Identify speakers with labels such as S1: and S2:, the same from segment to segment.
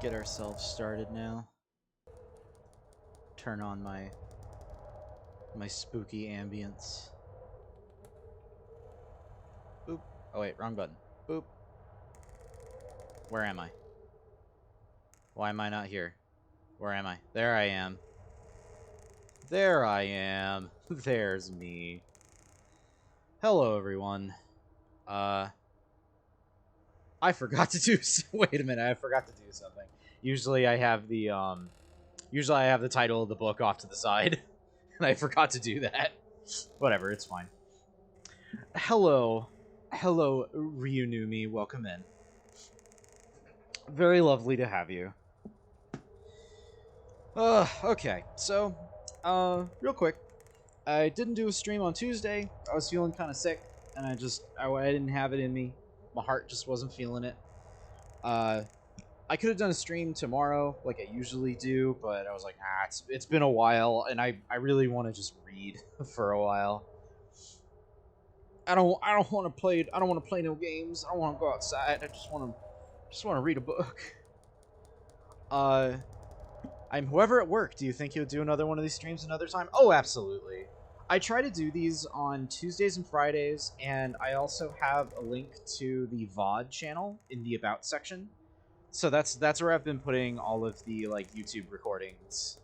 S1: get ourselves started now. Turn on my spooky ambience. Boop. Oh wait, wrong button. Boop. Where am I? Why am I not here? Where am I? There I am. There I am. There's me. Hello everyone. I forgot to do wait a minute, I forgot to do something. Usually I have the title of the book off to the side. And I forgot to do that. Whatever, it's fine. Hello, Ryunumi. Welcome in. Very lovely to have you. Okay. So, real quick, I didn't do a stream on Tuesday. I was feeling kind of sick, and I didn't have it in me. My heart just wasn't feeling it. I could have done a stream tomorrow, like I usually do, but I was like, it's been a while, and I really want to just read for a while. I don't want to play. I don't want to play no games. I don't want to go outside. I just want to read a book. I'm whoever at work. Do you think you'll do another one of these streams another time? Oh, absolutely. I try to do these on Tuesdays and Fridays, and I also have a link to the VOD channel in the About section. So that's where I've been putting all of the like YouTube recordings.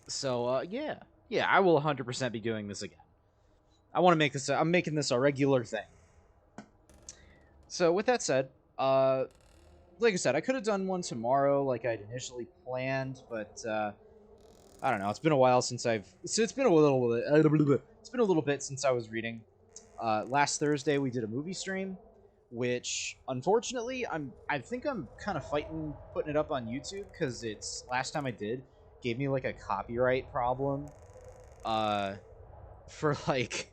S1: So yeah, I will 100% be doing this again. I want to make this. I'm making this a regular thing. So with that said, like I said, I could have done one tomorrow, like I'd initially planned, but I don't know. It's been a while since it's been a little bit since I was reading. Last Thursday we did a movie stream, which unfortunately I think I'm kind of fighting putting it up on YouTube because it's last time I did gave me like a copyright problem for like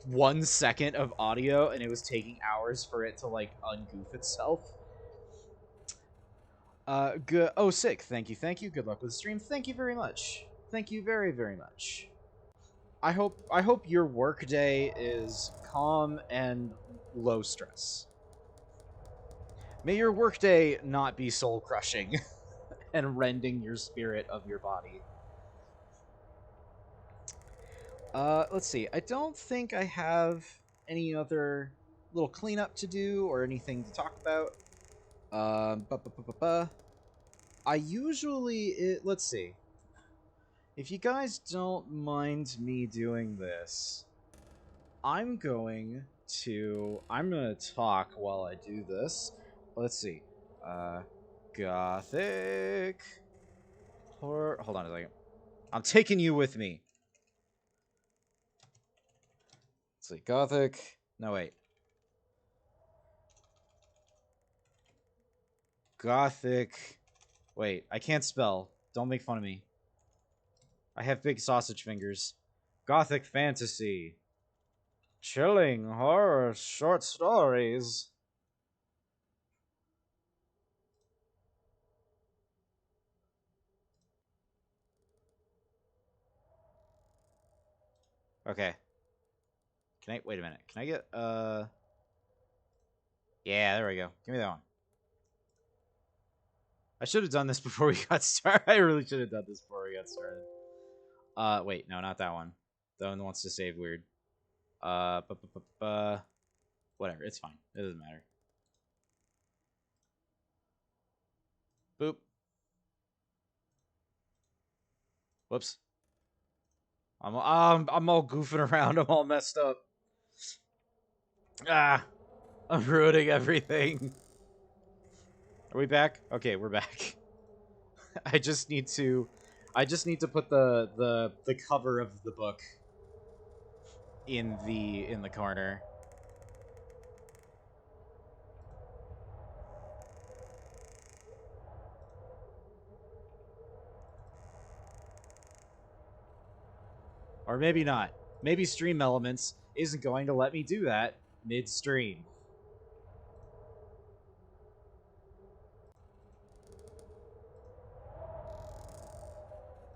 S1: 1 second of audio, and it was taking hours for it to like ungoof itself. Good. Oh, sick. Thank you. Good luck with the stream. Thank you very much. Thank you very, very much. I hope your workday is calm and low stress. May your workday not be soul crushing and rending your spirit of your body. Let's see. I don't think I have any other little cleanup to do or anything to talk about. I usually... let's see. If you guys don't mind me doing this, I'm gonna talk while I do this. Let's see. Gothic... horror... Hold on a second. I'm taking you with me. Let's see. Gothic... No, wait. Gothic... Wait, I can't spell. Don't make fun of me. I have big sausage fingers. Gothic fantasy. Chilling horror short stories. Okay. Can I... Wait a minute. Can I get... Yeah, there we go. Give me that one. I should have done this before we got started. I really should have done this before we got started. Wait, no, not that one. That one wants to save weird. Whatever, it's fine. It doesn't matter. Boop. Whoops. I'm all goofing around. I'm all messed up. I'm ruining everything. Are we back? Okay, we're back. I just need to put the cover of the book in the corner. Or maybe not. Maybe Stream Elements isn't going to let me do that mid-stream.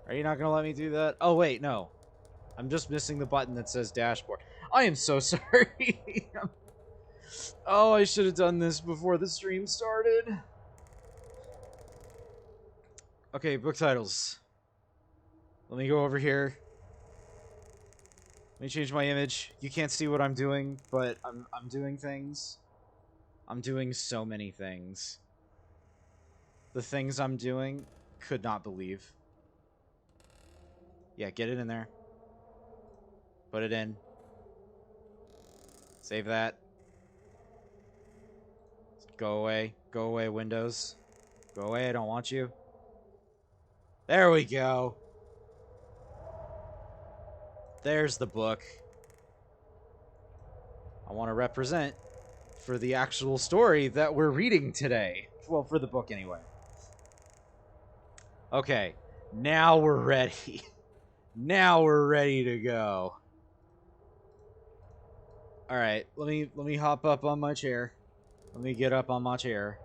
S1: Are you not going to let me do that? Oh, wait, no. I'm just missing the button that says dashboard. I am so sorry. Oh, I should have done this before the stream started. Okay, book titles. Let me go over here. Let me change my image. You can't see what I'm doing, but I'm doing things. I'm doing so many things. The things I'm doing, could not believe. Yeah, get it in there. Put it in. Save that. Go away. Go away, Windows. Go away, I don't want you. There we go. There's the book. I want to represent for the actual story that we're reading today. Well, for the book anyway. Okay, now we're ready. Now we're ready to go. All right, let me hop up on my chair. Let me get up on my chair.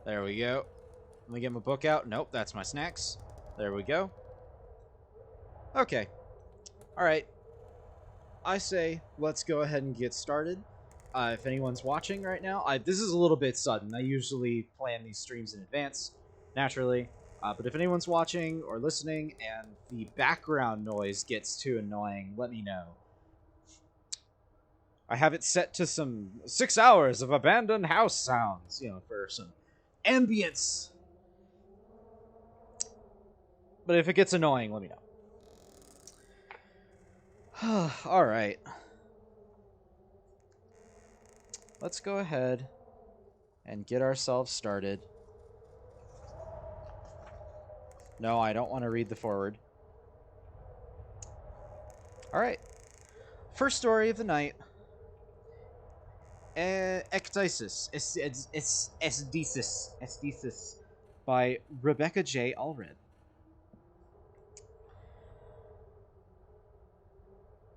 S1: There we go. Let me get my book out. Nope, that's my snacks. There we go. Okay. All right. I say let's go ahead and get started. If anyone's watching right now, this is a little bit sudden. I usually plan these streams in advance, naturally. But if anyone's watching or listening and the background noise gets too annoying, let me know. I have it set to some 6 hours of abandoned house sounds, you know, for some ambience. But if it gets annoying, let me know. Alright. Let's go ahead and get ourselves started. No, I don't want to read the forward. Alright. First story of the night. Ecdysis. Ecdysis. By Rebecca J. Allred.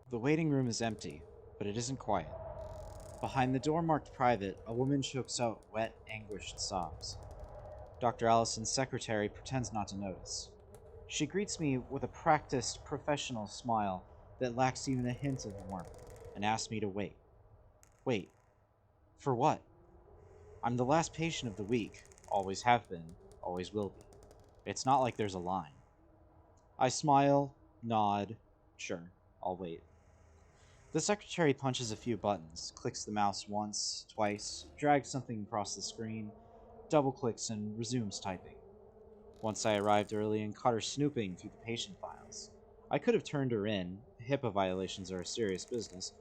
S1: The waiting room is empty, but it isn't quiet. Behind the door marked private, a woman chokes out wet, anguished sobs. Dr. Allison's secretary pretends not to notice. She greets me with a practiced, professional smile that lacks even a hint of warmth, and asks me to wait. Wait. For what? I'm the last patient of the week. Always have been. Always will be. It's not like there's a line. I smile, nod. Sure, I'll wait. The secretary punches a few buttons, clicks the mouse once, twice, drags something across the screen, double-clicks and resumes typing. Once I arrived early and caught her snooping through the patient files. I could have turned her in. HIPAA violations are a serious business.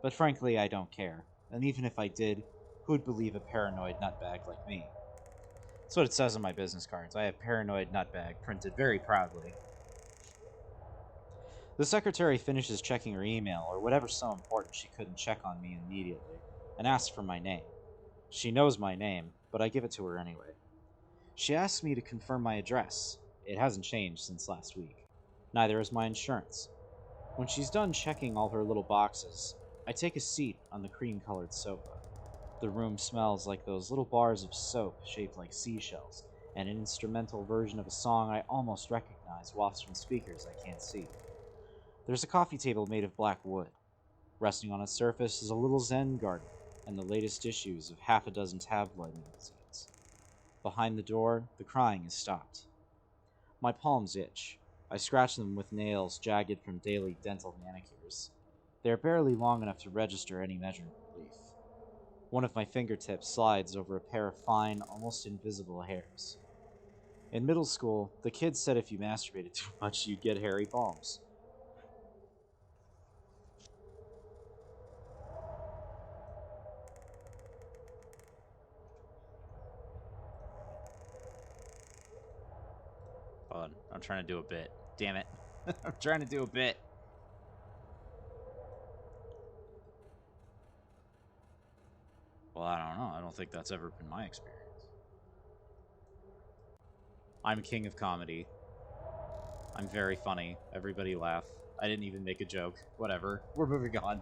S1: But frankly, I don't care. And even if I did, who'd believe a paranoid nutbag like me? That's what it says on my business cards. I have paranoid nutbag printed very proudly. The secretary finishes checking her email, or whatever's so important she couldn't check on me immediately, and asks for my name. She knows my name, but I give it to her anyway. She asks me to confirm my address. It hasn't changed since last week. Neither has my insurance. When she's done checking all her little boxes, I take a seat on the cream-colored sofa. The room smells like those little bars of soap shaped like seashells, and an instrumental version of a song I almost recognize wafts from speakers I can't see. There's a coffee table made of black wood. Resting on its surface is a little Zen garden and the latest issues of half a dozen tabloid magazines. Behind the door, the crying is stopped. My palms itch. I scratch them with nails jagged from daily dental manicures. They are barely long enough to register any measure of relief. One of my fingertips slides over a pair of fine, almost invisible hairs. In middle school, the kids said if you masturbated too much, you'd get hairy palms. Hold on, I'm trying to do a bit. Damn it. I'm trying to do a bit. Well, I don't know. I don't think that's ever been my experience. I'm king of comedy. I'm very funny. Everybody laugh. I didn't even make a joke. Whatever. We're moving on.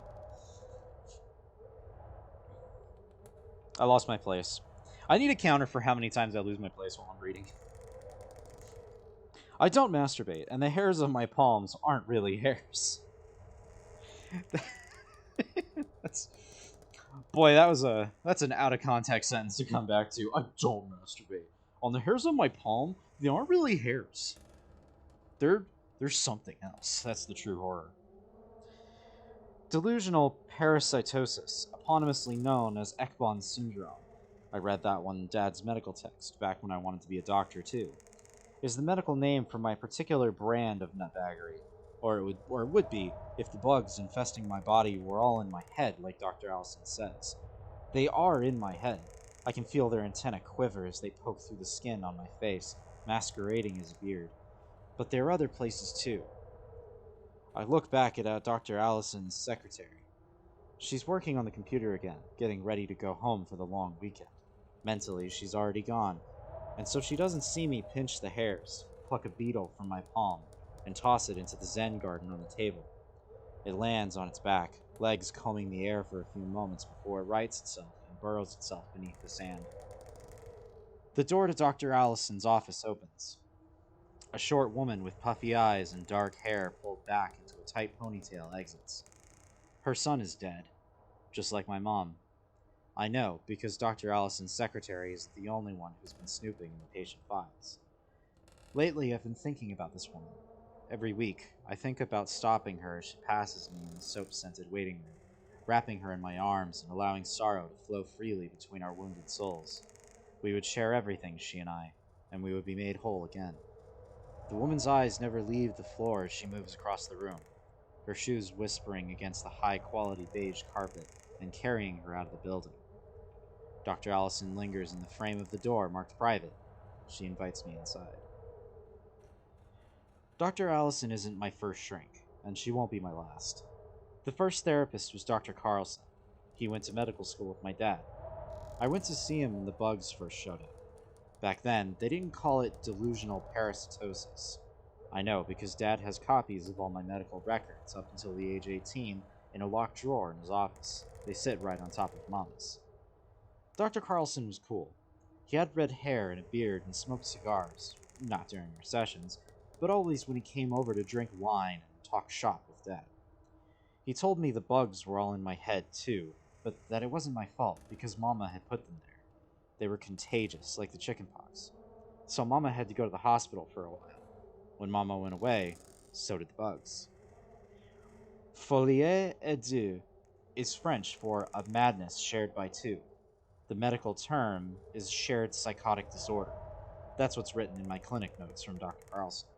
S1: I lost my place. I need a counter for how many times I lose my place while I'm reading. I don't masturbate, and the hairs of my palms aren't really hairs. Boy, that's an out of context sentence to come back to. I don't masturbate. On the hairs on my palm, they aren't really hairs. They're something else. That's the true horror. Delusional parasitosis, eponymously known as Ekbon syndrome. I read that one in Dad's medical text back when I wanted to be a doctor too. Is the medical name for my particular brand of nutbaggery, or it would be if the bugs infesting my body were all in my head, like Dr. Allison says. They are in my head. I can feel their antennae quiver as they poke through the skin on my face, masquerading as a beard. But there are other places too. I look back at Dr. Allison's secretary. She's working on the computer again, getting ready to go home for the long weekend. Mentally, she's already gone, and so she doesn't see me pinch the hairs, pluck a beetle from my palm, and toss it into the Zen garden on the table. It lands on its back, legs combing the air for a few moments before it rights itself and burrows itself beneath the sand. The door to Dr. Allison's office opens. A short woman with puffy eyes and dark hair pulled back into a tight ponytail exits. Her son is dead, just like my mom. I know, because Dr. Allison's secretary is the only one who's been snooping in the patient files. Lately, I've been thinking about this woman. Every week, I think about stopping her as she passes me in the soap-scented waiting room, wrapping her in my arms and allowing sorrow to flow freely between our wounded souls. We would share everything, she and we would be made whole again. The woman's eyes never leave the floor as she moves across the room, her shoes whispering against the high-quality beige carpet and carrying her out of the building. Dr. Allison lingers in the frame of the door marked private. She invites me inside. Dr. Allison isn't my first shrink, and she won't be my last. The first therapist was Dr. Carlson. He went to medical school with my dad. I went to see him when the bugs first showed up. Back then, they didn't call it delusional parasitosis. I know, because Dad has copies of all my medical records up until the age 18 in a locked drawer in his office. They sit right on top of Mama's. Dr. Carlson was cool. He had red hair and a beard and smoked cigars, not during our sessions, but always when he came over to drink wine and talk shop with Dad. He told me the bugs were all in my head too, but that it wasn't my fault because Mama had put them there. They were contagious, like the chickenpox. So Mama had to go to the hospital for a while. When Mama went away, so did the bugs. Folie à deux is French for a madness shared by two. The medical term is shared psychotic disorder. That's what's written in my clinic notes from Dr. Carlson.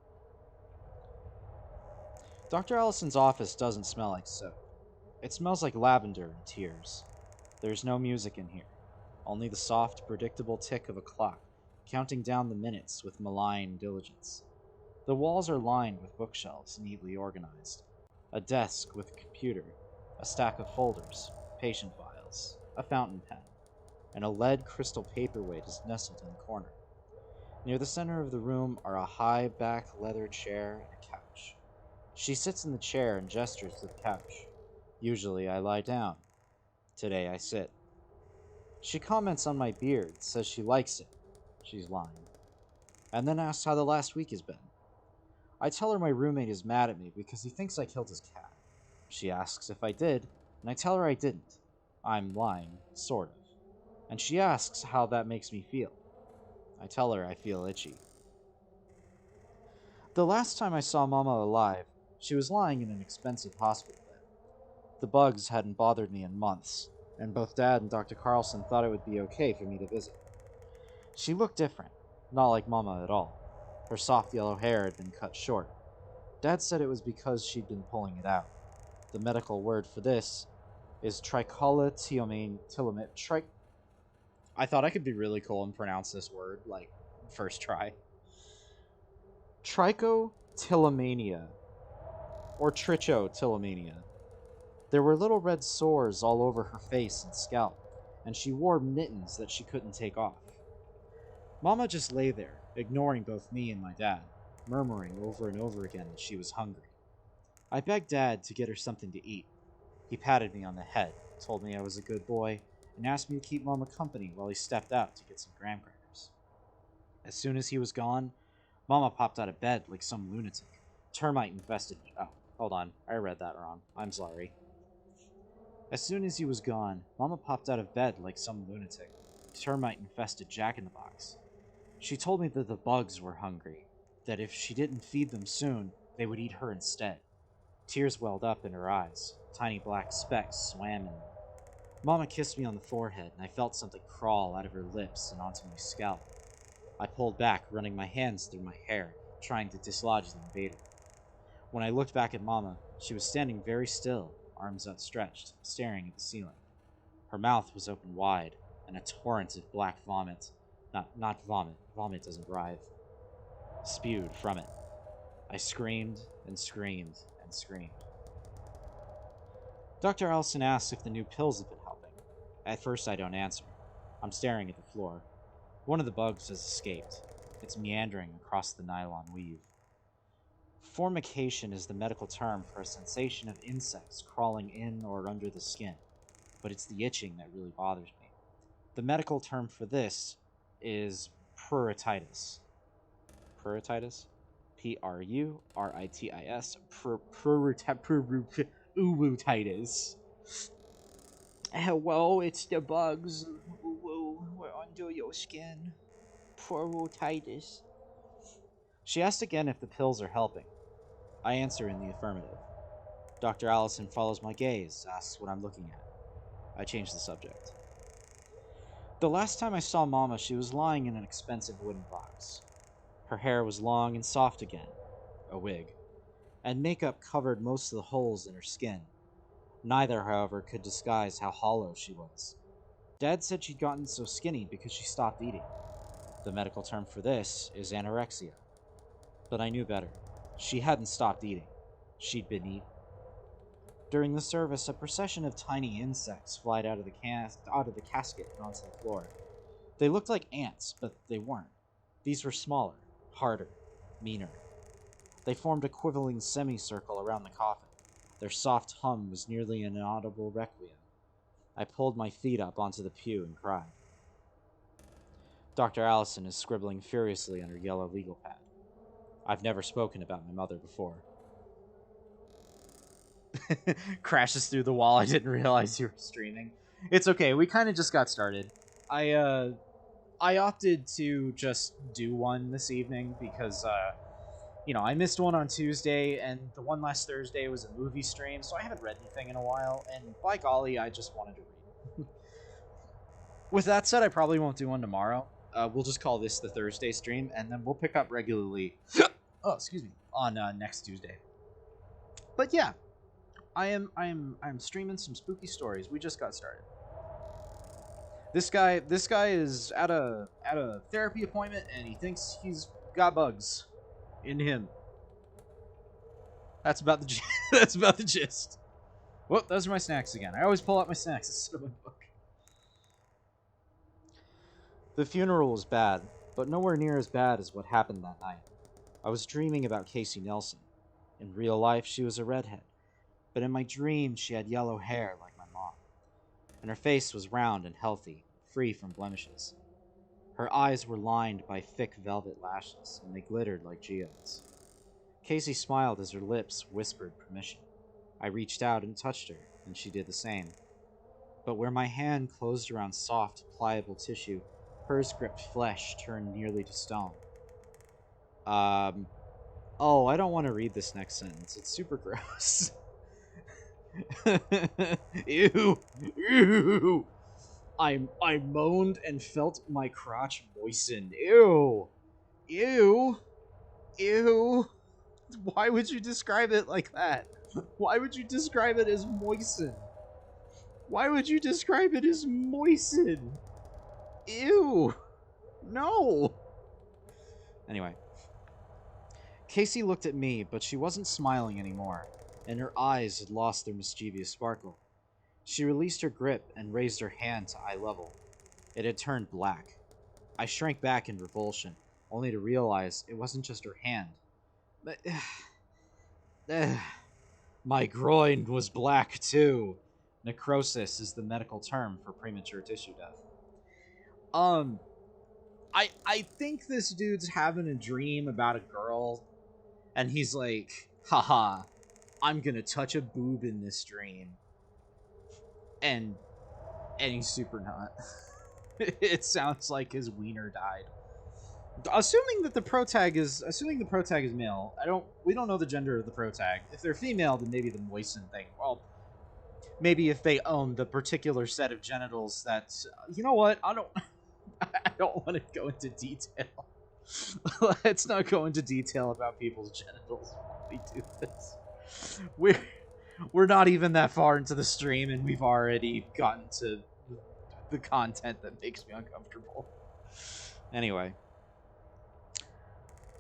S1: Dr. Allison's office doesn't smell like soap. It smells like lavender and tears. There's no music in here. Only the soft, predictable tick of a clock, counting down the minutes with malign diligence. The walls are lined with bookshelves, neatly organized. A desk with a computer, a stack of folders, patient files, a fountain pen, and a lead crystal paperweight is nestled in the corner. Near the center of the room are a high-back leather chair and a couch. She sits in the chair and gestures to the couch. Usually I lie down. Today I sit. She comments on my beard, says she likes it. She's lying. And then asks how the last week has been. I tell her my roommate is mad at me because he thinks I killed his cat. She asks if I did, and I tell her I didn't. I'm lying, sort of. And she asks how that makes me feel. I tell her I feel itchy. The last time I saw Mama alive, she was lying in an expensive hospital bed. The bugs hadn't bothered me in months, and both Dad and Dr. Carlson thought it would be okay for me to visit. She looked different, not like Mama at all. Her soft yellow hair had been cut short. Dad said it was because she'd been pulling it out. The medical word for this is trichotillomania. I thought I could be really cool and pronounce this word, like, first try. Trichotillomania, or trichotillomania. There were little red sores all over her face and scalp, and she wore mittens that she couldn't take off. Mama just lay there, ignoring both me and my dad, murmuring over and over again that she was hungry. I begged Dad to get her something to eat. He patted me on the head, told me I was a good boy, and asked me to keep Mama company while he stepped out to get some graham crackers. As soon as he was gone, Mama popped out of bed like some lunatic. Termite infested. Oh, hold on. I read that wrong. I'm sorry. As soon as he was gone, Mama popped out of bed like some lunatic. Termite infested Jack in the Box. She told me that the bugs were hungry, that if she didn't feed them soon, they would eat her instead. Tears welled up in her eyes. Tiny black specks swam in them. Mama kissed me on the forehead, and I felt something crawl out of her lips and onto my scalp. I pulled back, running my hands through my hair, trying to dislodge the invader. When I looked back at Mama, she was standing very still, arms outstretched, staring at the ceiling. Her mouth was open wide, and a torrent of black vomit, not vomit, vomit doesn't writhe, spewed from it. I screamed and screamed and screamed. Dr. Allison asks if the new pills have been helping. At first I don't answer. I'm staring at the floor. One of the bugs has escaped. It's meandering across the nylon weave. Formication is the medical term for a sensation of insects crawling in or under the skin, but it's the itching that really bothers me. The medical term for this is prurititis. Prurititis? Pruritis. Prurititis. Hello, it's the bugs. We're under your skin. Prurititis. She asked again if the pills are helping. I answer in the affirmative. Dr. Allison follows my gaze, asks what I'm looking at. I change the subject. The last time I saw Mama, she was lying in an expensive wooden box. Her hair was long and soft again, a wig, and makeup covered most of the holes in her skin. Neither, however, could disguise how hollow she was. Dad said she'd gotten so skinny because she stopped eating. The medical term for this is anorexia. But I knew better. She hadn't stopped eating. She'd been eaten. During the service, a procession of tiny insects flied out of the casket and onto the floor. They looked like ants, but they weren't. These were smaller, harder, meaner. They formed a quivering semicircle around the coffin. Their soft hum was nearly an inaudible requiem. I pulled my feet up onto the pew and cried. Dr. Allison is scribbling furiously on her yellow legal pad. I've never spoken about my mother before. Crashes through the wall. I didn't realize you were streaming. It's okay. We kind of just got started. I opted to just do one this evening because, I missed one on Tuesday, and the one last Thursday was a movie stream, so I haven't read anything in a while, and by golly, I just wanted to read. With that said, I probably won't do one tomorrow. We'll just call this the Thursday stream, and then we'll pick up regularly. Oh, excuse me, on next Tuesday. But yeah, I'm streaming some spooky stories. We just got started. This guy is at a therapy appointment, and he thinks he's got bugs in him. That's about the that's about the gist. Whoop, those are my snacks again. I always pull out my snacks instead of my book. The funeral was bad, but nowhere near as bad as what happened that night. I was dreaming about Casey Nelson. In real life, she was a redhead, but in my dream, she had yellow hair like my mom, and her face was round and healthy, free from blemishes. Her eyes were lined by thick velvet lashes, and they glittered like geodes. Casey smiled as her lips whispered permission. I reached out and touched her, and she did the same. But where my hand closed around soft, pliable tissue, hers gripped flesh turned nearly to stone. Oh, I don't want to read this next sentence. It's super gross. Ew. Ew. I moaned and felt my crotch moisten. Ew. Ew. Ew. Why would you describe it like that? Why would you describe it as moisten? Why would you describe it as moisten? Ew. No. Anyway. Casey looked at me, but she wasn't smiling anymore, and her eyes had lost their mischievous sparkle. She released her grip and raised her hand to eye level. It had turned black. I shrank back in revulsion, only to realize it wasn't just her hand. But, my groin was black, too. Necrosis is the medical term for premature tissue death. I think this dude's having a dream about a girl, and he's like, haha, I'm gonna touch a boob in this dream. And he's super not. It sounds like his wiener died. Assuming that the protag is male. We don't know the gender of the protag. If they're female, then maybe the moisten thing. Well, maybe if they own the particular set of genitals that's, you know what? I don't want to go into detail. Let's not go into detail about people's genitals while we do this. We're not even that far into the stream and we've already gotten to the content that makes me uncomfortable. Anyway,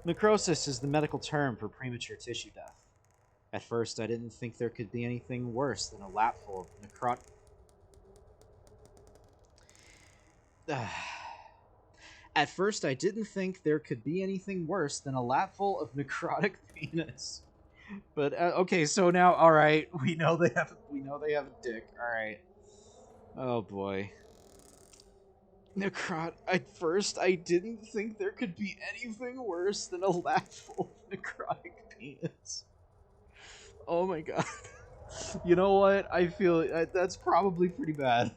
S1: necrosis is the medical term for premature tissue death. At first, I didn't think there could be anything worse than a lapful of necrotic. At first, I didn't think there could be anything worse than a lapful of necrotic penis. But okay, so now, all right, we know they have a dick. All right. Oh boy. At first, I didn't think there could be anything worse than a lapful of necrotic penis. Oh my god. You know what? I feel that's probably pretty bad.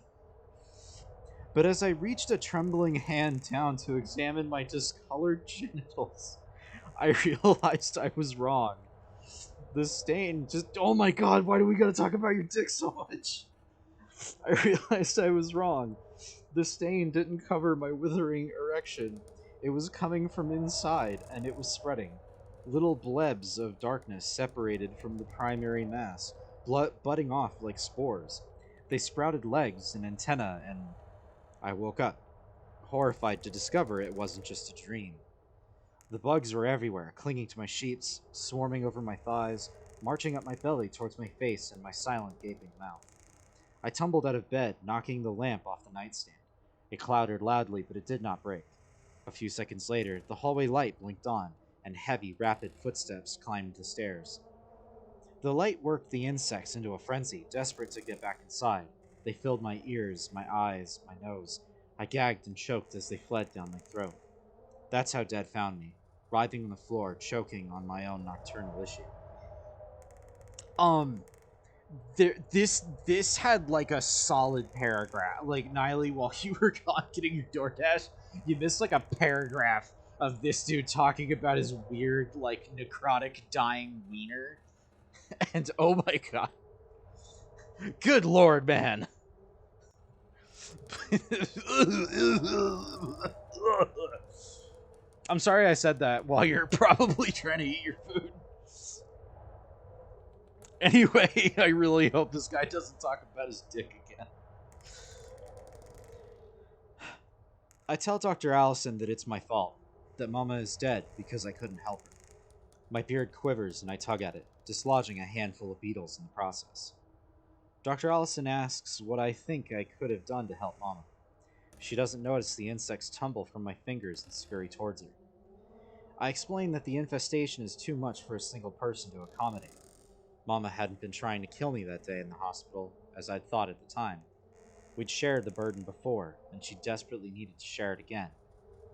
S1: But as I reached a trembling hand down to examine my discolored genitals, I realized I was wrong. The stain just... Oh my god, why do we gotta talk about your dick so much? I realized I was wrong. The stain didn't cover my withering erection. It was coming from inside, and it was spreading. Little blebs of darkness separated from the primary mass, budding off like spores. They sprouted legs and antennae, and I woke up, horrified to discover it wasn't just a dream. The bugs were everywhere, clinging to my sheets, swarming over my thighs, marching up my belly towards my face and my silent, gaping mouth. I tumbled out of bed, knocking the lamp off the nightstand. It clattered loudly, but it did not break. A few seconds later, the hallway light blinked on, and heavy, rapid footsteps climbed the stairs. The light worked the insects into a frenzy, desperate to get back inside. They filled my ears, my eyes, my nose. I gagged and choked as they fled down my throat. That's how Dad found me, writhing on the floor, choking on my own nocturnal issue. This had like a solid paragraph. Like, Niley, while you were gone getting your DoorDash, you missed like a paragraph of this dude talking about his weird, like, necrotic dying wiener. And oh my god. Good lord, man. I'm sorry I said that while you're probably trying to eat your food. Anyway, I really hope this guy doesn't talk about his dick again. I tell Dr. Allison that it's my fault, that Mama is dead because I couldn't help her. My beard quivers and I tug at it, dislodging a handful of beetles in the process. Dr. Allison asks what I think I could have done to help Mama. She doesn't notice the insects tumble from my fingers and scurry towards her. I explain that the infestation is too much for a single person to accommodate. Mama hadn't been trying to kill me that day in the hospital, as I'd thought at the time. We'd shared the burden before, and she desperately needed to share it again.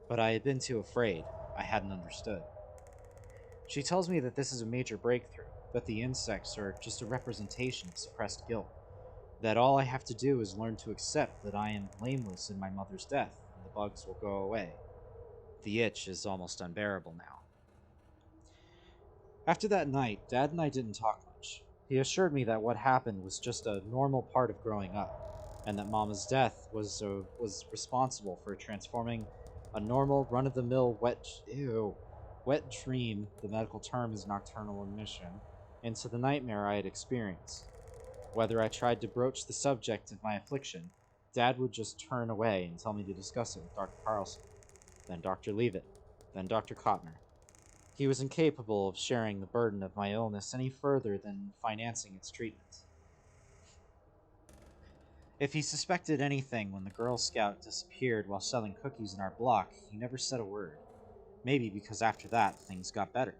S1: But I had been too afraid. I hadn't understood. She tells me that this is a major breakthrough, that the insects are just a representation of suppressed guilt, that all I have to do is learn to accept that I am blameless in my mother's death, and the bugs will go away. The itch is almost unbearable now. After that night, Dad and I didn't talk much. He assured me that what happened was just a normal part of growing up, and that Mama's death was responsible for transforming a normal, run-of-the-mill wet dream, the medical term is nocturnal emission, into the nightmare I had experienced. Whether I tried to broach the subject of my affliction, Dad would just turn away and tell me to discuss it with Dr. Carlson, then Dr. Leavitt, then Dr. Kottner. He was incapable of sharing the burden of my illness any further than financing its treatment. If he suspected anything when the Girl Scout disappeared while selling cookies in our block, he never said a word. Maybe because after that, things got better.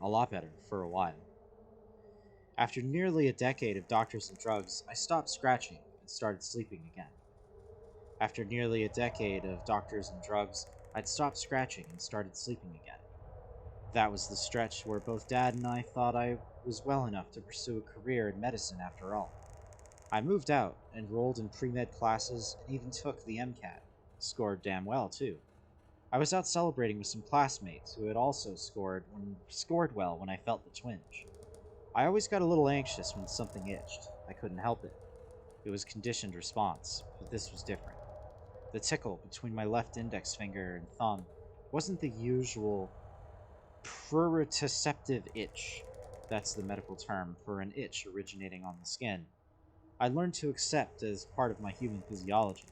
S1: A lot better, for a while. After nearly a decade of doctors and drugs, I stopped scratching and started sleeping again. After nearly a decade of doctors and drugs, I'd stopped scratching and started sleeping again. That was the stretch where both Dad and I thought I was well enough to pursue a career in medicine after all. I moved out, enrolled in pre-med classes, and even took the MCAT. Scored damn well, too. I was out celebrating with some classmates who had also scored well when I felt the twinge. I always got a little anxious when something itched. I couldn't help it. It was conditioned response, but this was different. The tickle between my left index finger and thumb wasn't the usual pruritoceptive itch. That's the medical term for an itch originating on the skin. I learned to accept as part of my human physiology.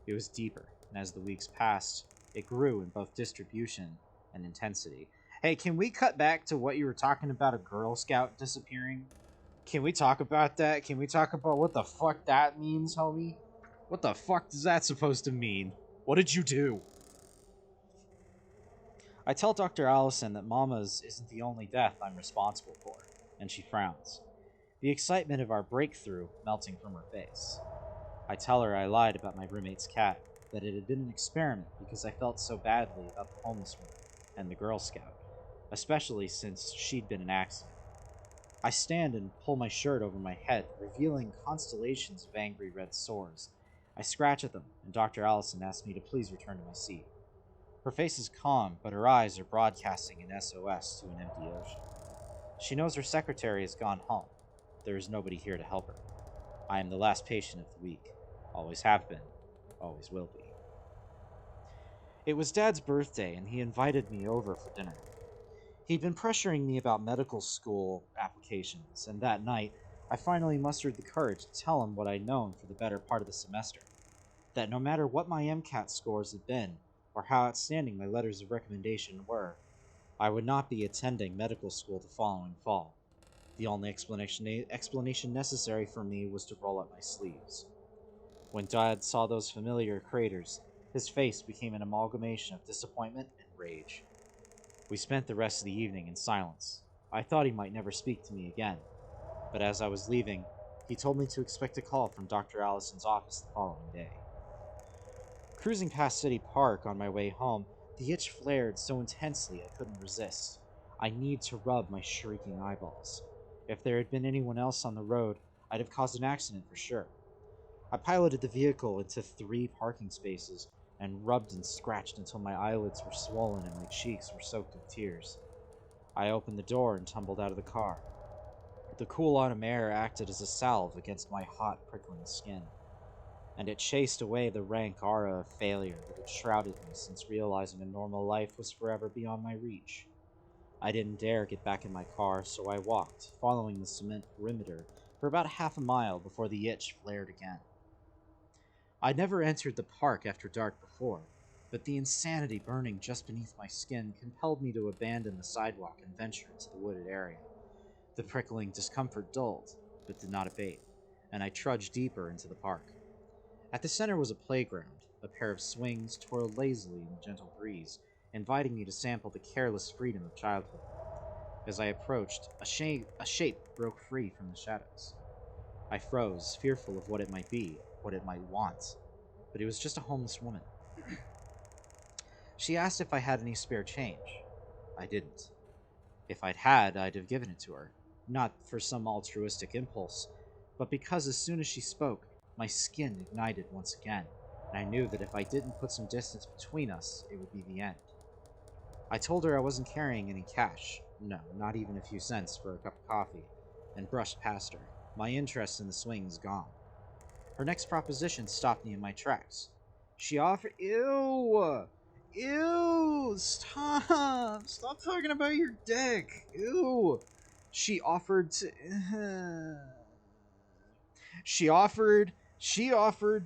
S1: It was deeper, and as the weeks passed, it grew in both distribution and intensity. Hey, can we cut back to what you were talking about, a Girl Scout disappearing? Can we talk about that? Can we talk about what the fuck that means, homie? What the fuck is that supposed to mean? What did you do? I tell Dr. Allison that Mama's isn't the only death I'm responsible for, and she frowns, the excitement of our breakthrough melting from her face. I tell her I lied about my roommate's cat, that it had been an experiment because I felt so badly about the homeless woman and the Girl Scout, especially since she'd been an accident. I stand and pull my shirt over my head, revealing constellations of angry red sores. I scratch at them, and Dr. Allison asks me to please return to my seat. Her face is calm, but her eyes are broadcasting an SOS to an empty ocean. She knows her secretary has gone home. There is nobody here to help her. I am the last patient of the week. Always have been. Always will be. It was Dad's birthday, and he invited me over for dinner. He'd been pressuring me about medical school applications, and that night, I finally mustered the courage to tell him what I'd known for the better part of the semester. That no matter what my MCAT scores had been, or how outstanding my letters of recommendation were, I would not be attending medical school the following fall. The only explanation necessary for me was to roll up my sleeves. When Dad saw those familiar craters, his face became an amalgamation of disappointment and rage. We spent the rest of the evening in silence. I thought he might never speak to me again, but as I was leaving, he told me to expect a call from Dr. Allison's office the following day. Cruising past City Park on my way home, the itch flared so intensely I couldn't resist. I needed to rub my shrieking eyeballs. If there had been anyone else on the road, I'd have caused an accident for sure. I piloted the vehicle into 3 parking spaces and rubbed and scratched until my eyelids were swollen and my cheeks were soaked with tears. I opened the door and tumbled out of the car. The cool autumn air acted as a salve against my hot, prickling skin, and it chased away the rank aura of failure that had shrouded me since realizing a normal life was forever beyond my reach. I didn't dare get back in my car, so I walked, following the cement perimeter, for about half a mile before the itch flared again. I'd never entered the park after dark before, but the insanity burning just beneath my skin compelled me to abandon the sidewalk and venture into the wooded area. The prickling discomfort dulled, but did not abate, and I trudged deeper into the park. At the center was a playground. A pair of swings twirled lazily in the gentle breeze, inviting me to sample the careless freedom of childhood. As I approached, a shape broke free from the shadows. I froze, fearful of what it might be, what it might want, but it was just a homeless woman. She asked if I had any spare change. I didn't. If I'd had, I'd have given it to her, not for some altruistic impulse, but because as soon as she spoke, my skin ignited once again, and I knew that if I didn't put some distance between us, it would be the end. I told her I wasn't carrying any cash, no, not even a few cents for a cup of coffee, and brushed past her, my interest in the swings gone. Her next proposition stopped me in my tracks. She offered— Ew! Ew! Stop! Stop talking about your dick! Ew! She offered to... She offered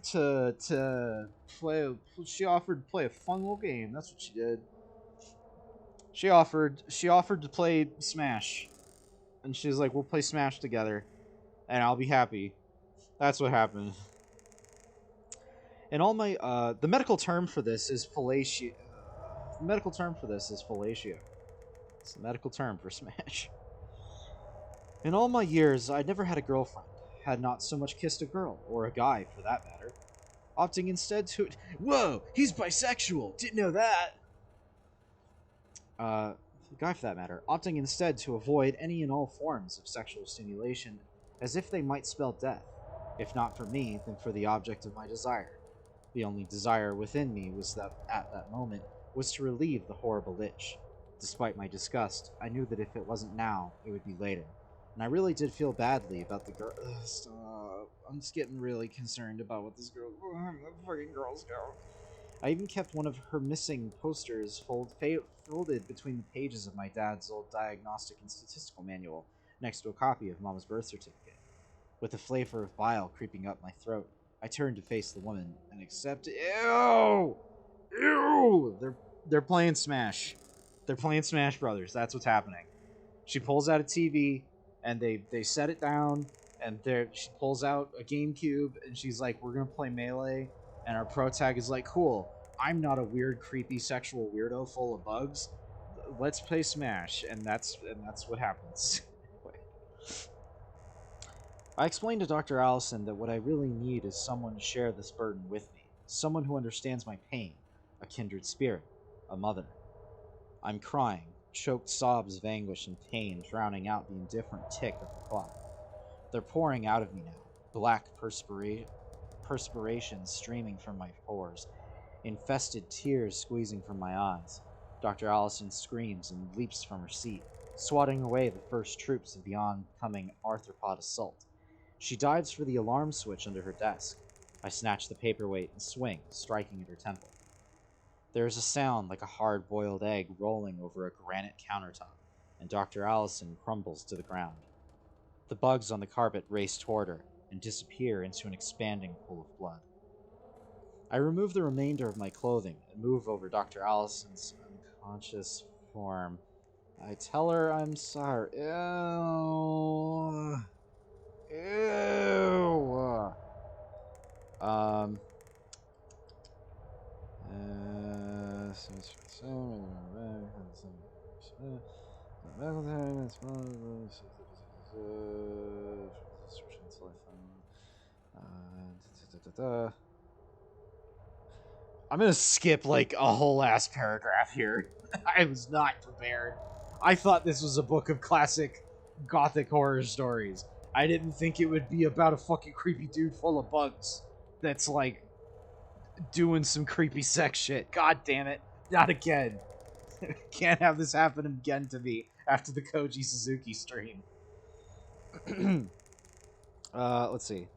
S1: to play... She offered to play a fun little game. That's what she did. She offered to play Smash. And she's like, we'll play Smash together. And I'll be happy. That's what happened. And all my, the medical term for this is fellatio. The medical term for this is fellatio. It's the medical term for Smash. In all my years, I'd never had a girlfriend. Had not so much kissed a girl, or a guy for that matter. Opting instead to... Whoa! He's bisexual! Didn't know that! A guy for that matter. Opting instead to avoid any and all forms of sexual stimulation, as if they might spell death. If not for me, then for the object of my desire. The only desire within me was that, at that moment, was to relieve the horrible itch. Despite my disgust, I knew that if it wasn't now, it would be later. And I really did feel badly about the girl. Stop. I'm just getting really concerned about what this girl. The fucking girl's doing. I even kept one of her missing posters folded between the pages of my dad's old diagnostic and statistical manual, next to a copy of Mama's birth certificate. With a flavor of bile creeping up my throat, I turned to face the woman and accepted. Ew! Ew! They're playing Smash. They're playing Smash Brothers. That's what's happening. She pulls out a TV, and they set it down, and she pulls out a GameCube, and she's like, "We're gonna play Melee." And our pro tag is like, "Cool. I'm not a weird, creepy, sexual weirdo full of bugs. Let's play Smash." And that's what happens. I explained to Dr. Allison that what I really need is someone to share this burden with me, someone who understands my pain, a kindred spirit, a mother. I'm crying, choked sobs of anguish and pain drowning out the indifferent tick of the clock. They're pouring out of me now, black perspiration streaming from my pores, infested tears squeezing from my eyes. Dr. Allison screams and leaps from her seat, swatting away the first troops of the oncoming arthropod assault. She dives for the alarm switch under her desk. I snatch the paperweight and swing, striking at her temple. There is a sound like a hard-boiled egg rolling over a granite countertop, and Dr. Allison crumbles to the ground. The bugs on the carpet race toward her and disappear into an expanding pool of blood. I remove the remainder of my clothing and move over Dr. Allison's unconscious form. I tell her I'm sorry. Ew. Ew. I'm gonna skip like a whole ass paragraph here. I was not prepared. I thought this was a book of classic gothic horror stories. I didn't think it would be about a fucking creepy dude full of bugs that's like doing some creepy sex shit. God damn it. Not again. Can't have this happen again to me after the Koji Suzuki stream. Let's see.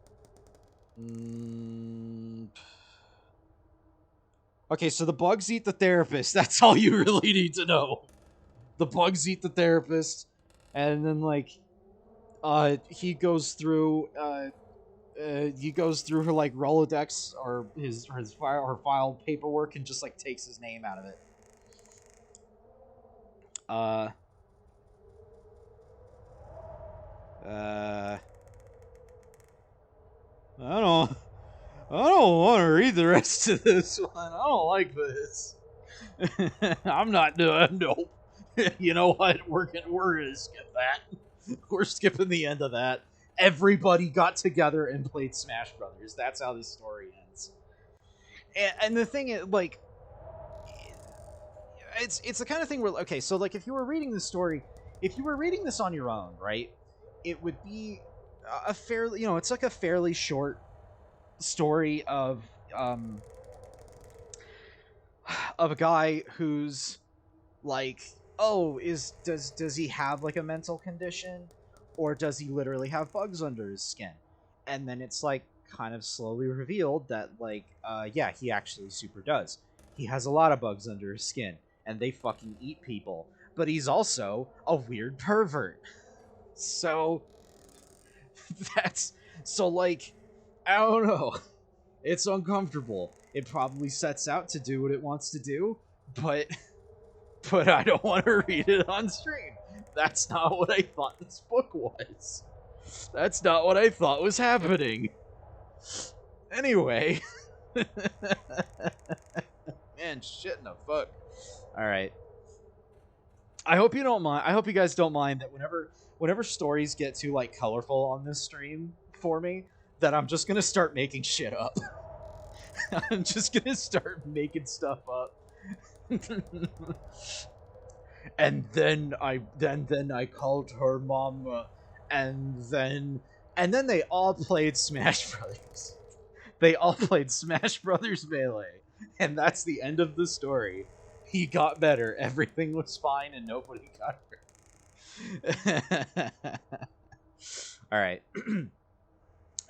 S1: Okay, so the bugs eat the therapist. That's all you really need to know. The bugs eat the therapist, and then like, he goes through her like Rolodex or his file paperwork and just like takes his name out of it. I don't want to read the rest of this one. I don't like this. I'm not doing. Nope. You know what? We're gonna skip that. We're skipping the end of that. Everybody got together and played Smash Brothers. That's how this story ends. And the thing is, like, it's the kind of thing where, okay, so like if you were reading this story, if you were reading this on your own, right, it would be a fairly, it's like a fairly short story of a guy who's like, oh, does he have like a mental condition, or does he literally have bugs under his skin? And then it's like kind of slowly revealed that like, yeah, he actually super does. He has a lot of bugs under his skin, and they fucking eat people. But he's also a weird pervert. So like, I don't know. It's uncomfortable. It probably sets out to do what it wants to do, but I don't want to read it on stream. That's not what I thought this book was. That's not what I thought was happening. Anyway. Man, shit in the fuck. Alright. I hope you don't mind. I hope you guys don't mind that whenever stories get too like colorful on this stream for me, that I'm just gonna start making shit up. I'm just gonna start making stuff up. And then I called her mama, and then they all played Smash Brothers. They all played Smash Brothers Melee, and that's the end of the story. He got better. Everything was fine and nobody got hurt. Alright.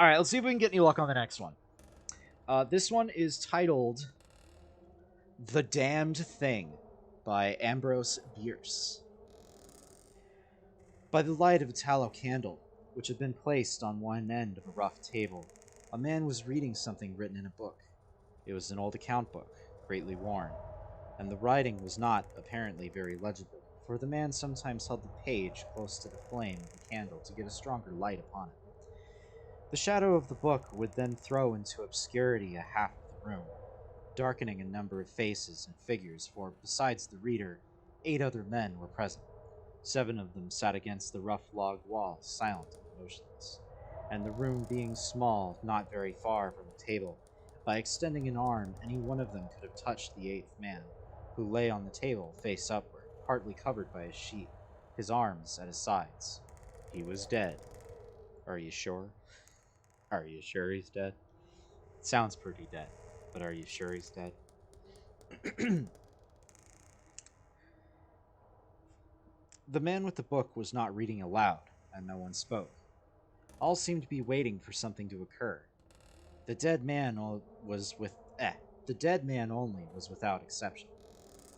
S1: Alright, let's see if we can get any luck on the next one. This one is titled The Damned Thing by Ambrose Bierce. By the light of a tallow candle, which had been placed on one end of a rough table, a man was reading something written in a book. It was an old account book, greatly worn, and the writing was not apparently very legible, for the man sometimes held the page close to the flame of the candle to get a stronger light upon it. The shadow of the book would then throw into obscurity a half of the room, darkening a number of faces and figures, for besides the reader, 8 other men were present. 7 of them sat against the rough log wall, silent and motionless, and the room being small, not very far from the table, by extending an arm, any one of them could have touched the 8th man, who lay on the table, face upward, partly covered by a sheet, his arms at his sides. He was dead. Are you sure? Are you sure he's dead? Sounds pretty dead, but are you sure he's dead? The man with the book was not reading aloud, and no one spoke. All seemed to be waiting for something to occur. The dead man only was without exception.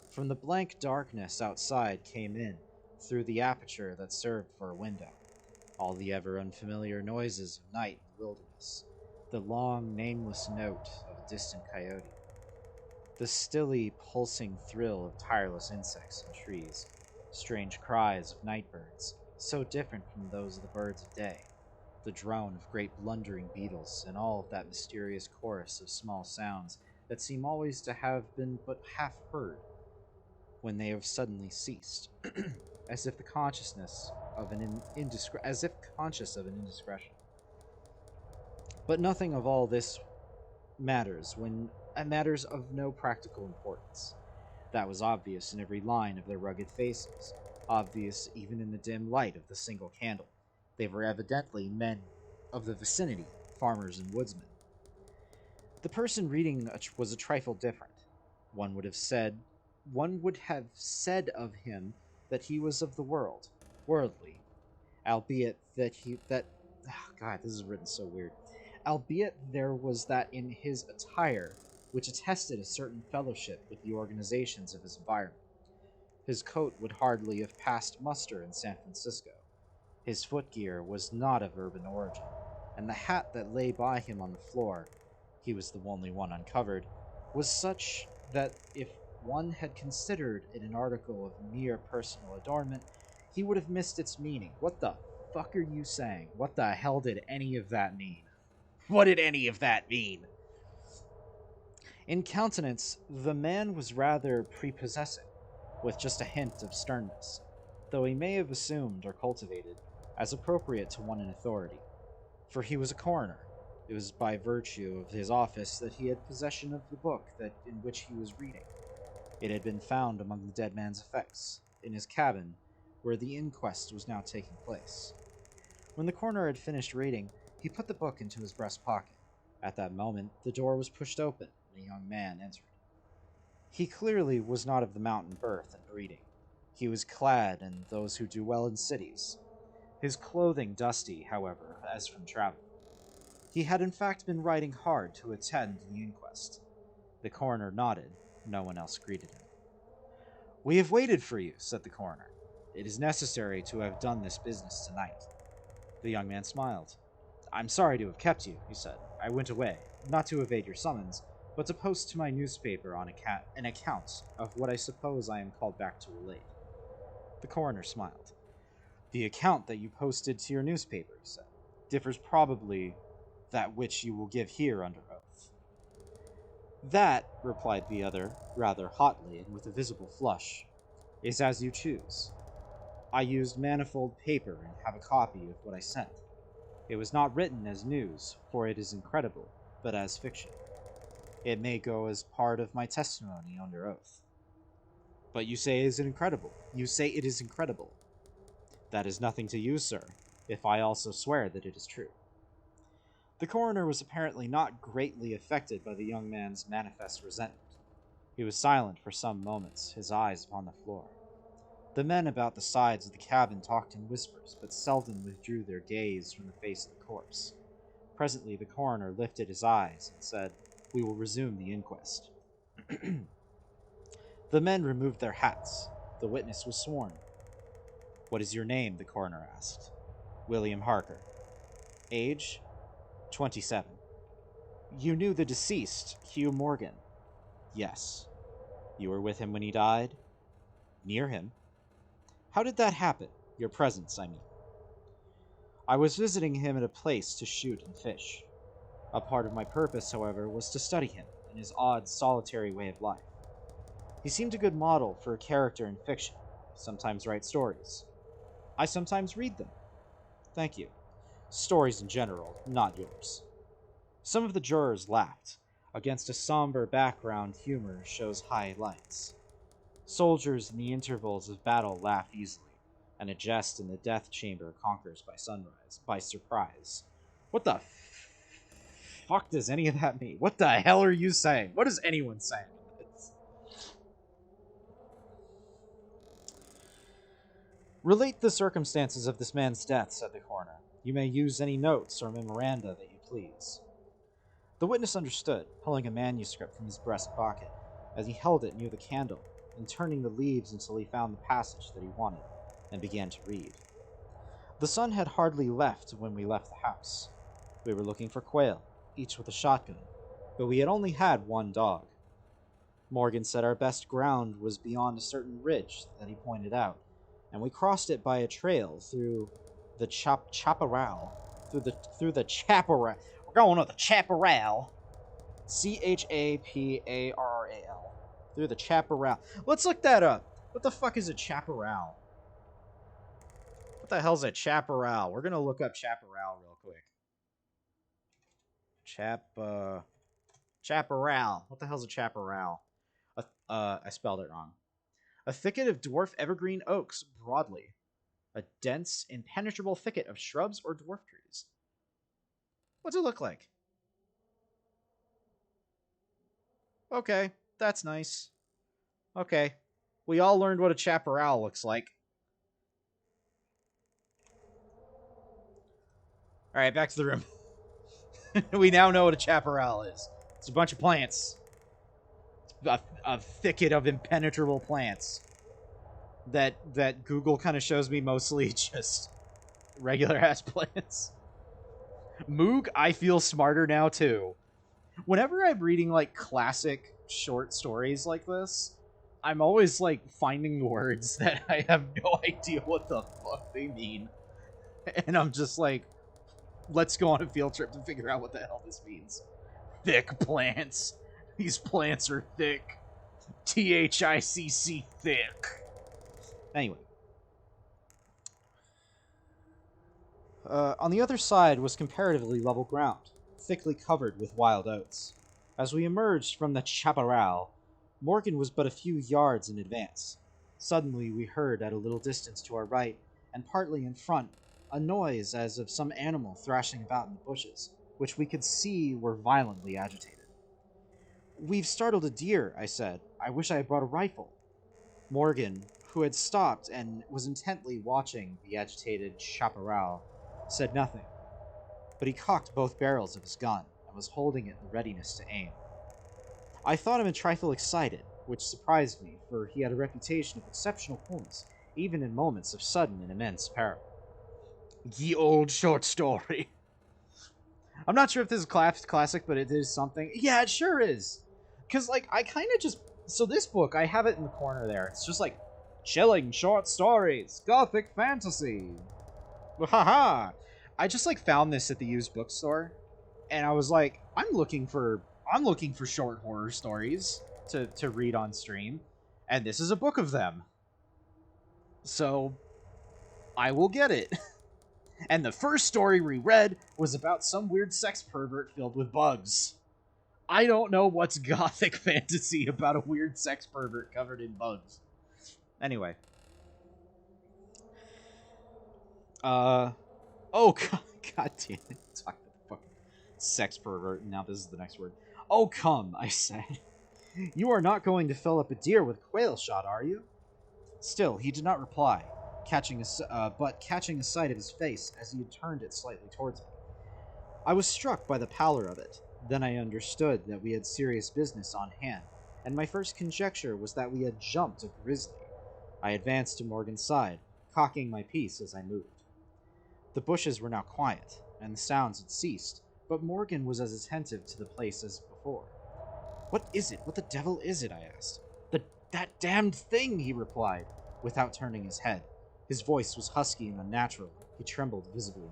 S1: From the blank darkness outside came in, through the aperture that served for a window, all the ever unfamiliar noises of night in the wilderness, the long, nameless note of a distant coyote, the stilly, pulsing thrill of tireless insects in trees, strange cries of night birds, so different from those of the birds of day, the drone of great blundering beetles, and all of that mysterious chorus of small sounds that seem always to have been but half heard, when they have suddenly ceased, as if conscious of an indiscretion. But nothing of all this matters matters of no practical importance. That was obvious in every line of their rugged faces, obvious even in the dim light of the single candle. They were evidently men of the vicinity, farmers and woodsmen. The person reading was a trifle different. One would have said of him that he was of the world, worldly, albeit God, this is written so weird. Albeit there was that in his attire which attested a certain fellowship with the organizations of his environment. His coat would hardly have passed muster in San Francisco. His footgear was not of urban origin, and the hat that lay by him on the floor, he was the only one uncovered, was such that if one had considered it an article of mere personal adornment, he would have missed its meaning. What the fuck are you saying? What the hell did any of that mean? What did any of that mean? In countenance, the man was rather prepossessing, with just a hint of sternness, though he may have assumed or cultivated, as appropriate to one in authority. For he was a coroner. It was by virtue of his office that he had possession of the book in which he was reading. It had been found among the dead man's effects, in his cabin, where the inquest was now taking place. When the coroner had finished reading, he put the book into his breast pocket. At that moment, the door was pushed open, and a young man entered. He clearly was not of the mountain birth and breeding. He was clad in those who do well in cities, his clothing dusty, however, as from travel. He had in fact been riding hard to attend the inquest. The coroner nodded. No one else greeted him. "We have waited for you," said the coroner. "It is necessary to have done this business tonight." The young man smiled. "I'm sorry to have kept you," he said. "I went away, not to evade your summons, but to post to my newspaper on an account of what I suppose I am called back to relate." The coroner smiled. "The account that you posted to your newspaper," he said, "differs probably that which you will give here under oath." "That," replied the other, rather hotly and with a visible flush, "is as you choose. I used manifold paper and have a copy of what I sent. It was not written as news, for it is incredible, but as fiction. It may go as part of my testimony under oath." "But you say it is incredible. You say it is incredible." "That is nothing to you, sir, if I also swear that it is true." The coroner was apparently not greatly affected by the young man's manifest resentment. He was silent for some moments, his eyes upon the floor. The men about the sides of the cabin talked in whispers, but seldom withdrew their gaze from the face of the corpse. Presently the coroner lifted his eyes and said, "We will resume the inquest." The men removed their hats. The witness was sworn. "What is your name?" the coroner asked. "William Harker." "Age?" 27. "You knew the deceased, Hugh Morgan?" "Yes." "You were with him when he died?" "Near him." "How did that happen? Your presence, I mean." "I was visiting him at a place to shoot and fish. A part of my purpose, however, was to study him and his odd, solitary way of life. He seemed a good model for a character in fiction. Sometimes write stories. I sometimes read them." "Thank you. Stories in general, not yours." Some of the jurors laughed. Against a somber background, humor shows high lights. Soldiers in the intervals of battle laugh easily, and a jest in the death chamber conquers by surprise. What the fuck does any of that mean? What the hell are you saying? What is anyone saying? "Relate the circumstances of this man's death," said the coroner. "You may use any notes or memoranda that you please." The witness understood, pulling a manuscript from his breast pocket, as he held it near the candle, and turning the leaves until he found the passage that he wanted, and began to read. "The sun had hardly left when we left the house. We were looking for quail, each with a shotgun, but we had only had one dog. Morgan said our best ground was beyond a certain ridge that he pointed out, and we crossed it by a trail through the chaparral. Through the chaparral. We're going to the chaparral. Chaparral. Through the chaparral. Let's look that up. What the fuck is a chaparral? What the hell's a chaparral? We're gonna look up chaparral real quick. Chaparral. What the hell's a chaparral? I spelled it wrong. A thicket of dwarf evergreen oaks, broadly. A dense, impenetrable thicket of shrubs or dwarf trees. What's it look like? Okay, that's nice. Okay. We all learned what a chaparral looks like. Alright, back to the room. We now know what a chaparral is. It's a bunch of plants. A thicket of impenetrable plants. That Google kind of shows me mostly just regular ass plants. Moog, I feel smarter now too. Whenever I'm reading like classic short stories like this, I'm always like finding words that I have no idea what the fuck they mean. And I'm just like, let's go on a field trip to figure out what the hell this means. Thick plants. These plants are thick. THICC thick. Anyway. On the other side was comparatively level ground, thickly covered with wild oats. As we emerged from the chaparral, Morgan was but a few yards in advance. Suddenly we heard at a little distance to our right, and partly in front, a noise as of some animal thrashing about in the bushes, which we could see were violently agitated. "We've startled a deer," I said. "I wish I had brought a rifle." Morgan, who had stopped and was intently watching the agitated chaparral, said nothing, but he cocked both barrels of his gun and was holding it in readiness to aim. I thought him a trifle excited, which surprised me, for he had a reputation of exceptional coolness, even in moments of sudden and immense peril. Ye old short story. I'm not sure if this is classic, but it is something. Yeah, it sure is. Because, like, I kind of just... So this book, I have it in the corner there. It's just like, chilling short stories, gothic fantasy. Haha. I just, like, found this at the used bookstore. And I was like, I'm looking for short horror stories to read on stream. And this is a book of them. So, I will get it. And the first story we read was about some weird sex pervert filled with bugs. I don't know what's gothic fantasy about a weird sex pervert covered in bugs. Anyway. Oh, God damn it. Talk about the fucking sex pervert. Now this is the next word. "Oh, come," I said. You are not going to fill up a deer with quail shot, are you? Still, he did not reply, but catching a sight of his face as he had turned it slightly towards me. I was struck by the pallor of it. Then I understood that we had serious business on hand, and my first conjecture was that we had jumped a grizzly. I advanced to Morgan's side, cocking my piece as I moved. The bushes were now quiet, and the sounds had ceased, but Morgan was as attentive to the place as before. "What is it? What the devil is it?" I asked. That damned thing," he replied, without turning his head. His voice was husky and unnatural. He trembled visibly.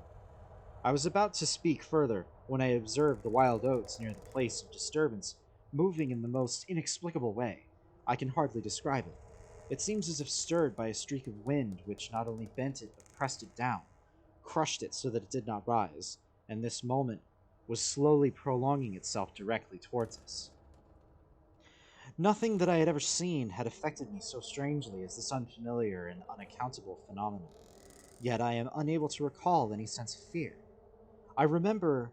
S1: I was about to speak further when I observed the wild oats near the place of disturbance moving in the most inexplicable way. I can hardly describe it. It seems as if stirred by a streak of wind which not only bent it but pressed it down, crushed it so that it did not rise, and this moment was slowly prolonging itself directly towards us. Nothing that I had ever seen had affected me so strangely as this unfamiliar and unaccountable phenomenon, yet I am unable to recall any sense of fear. I remember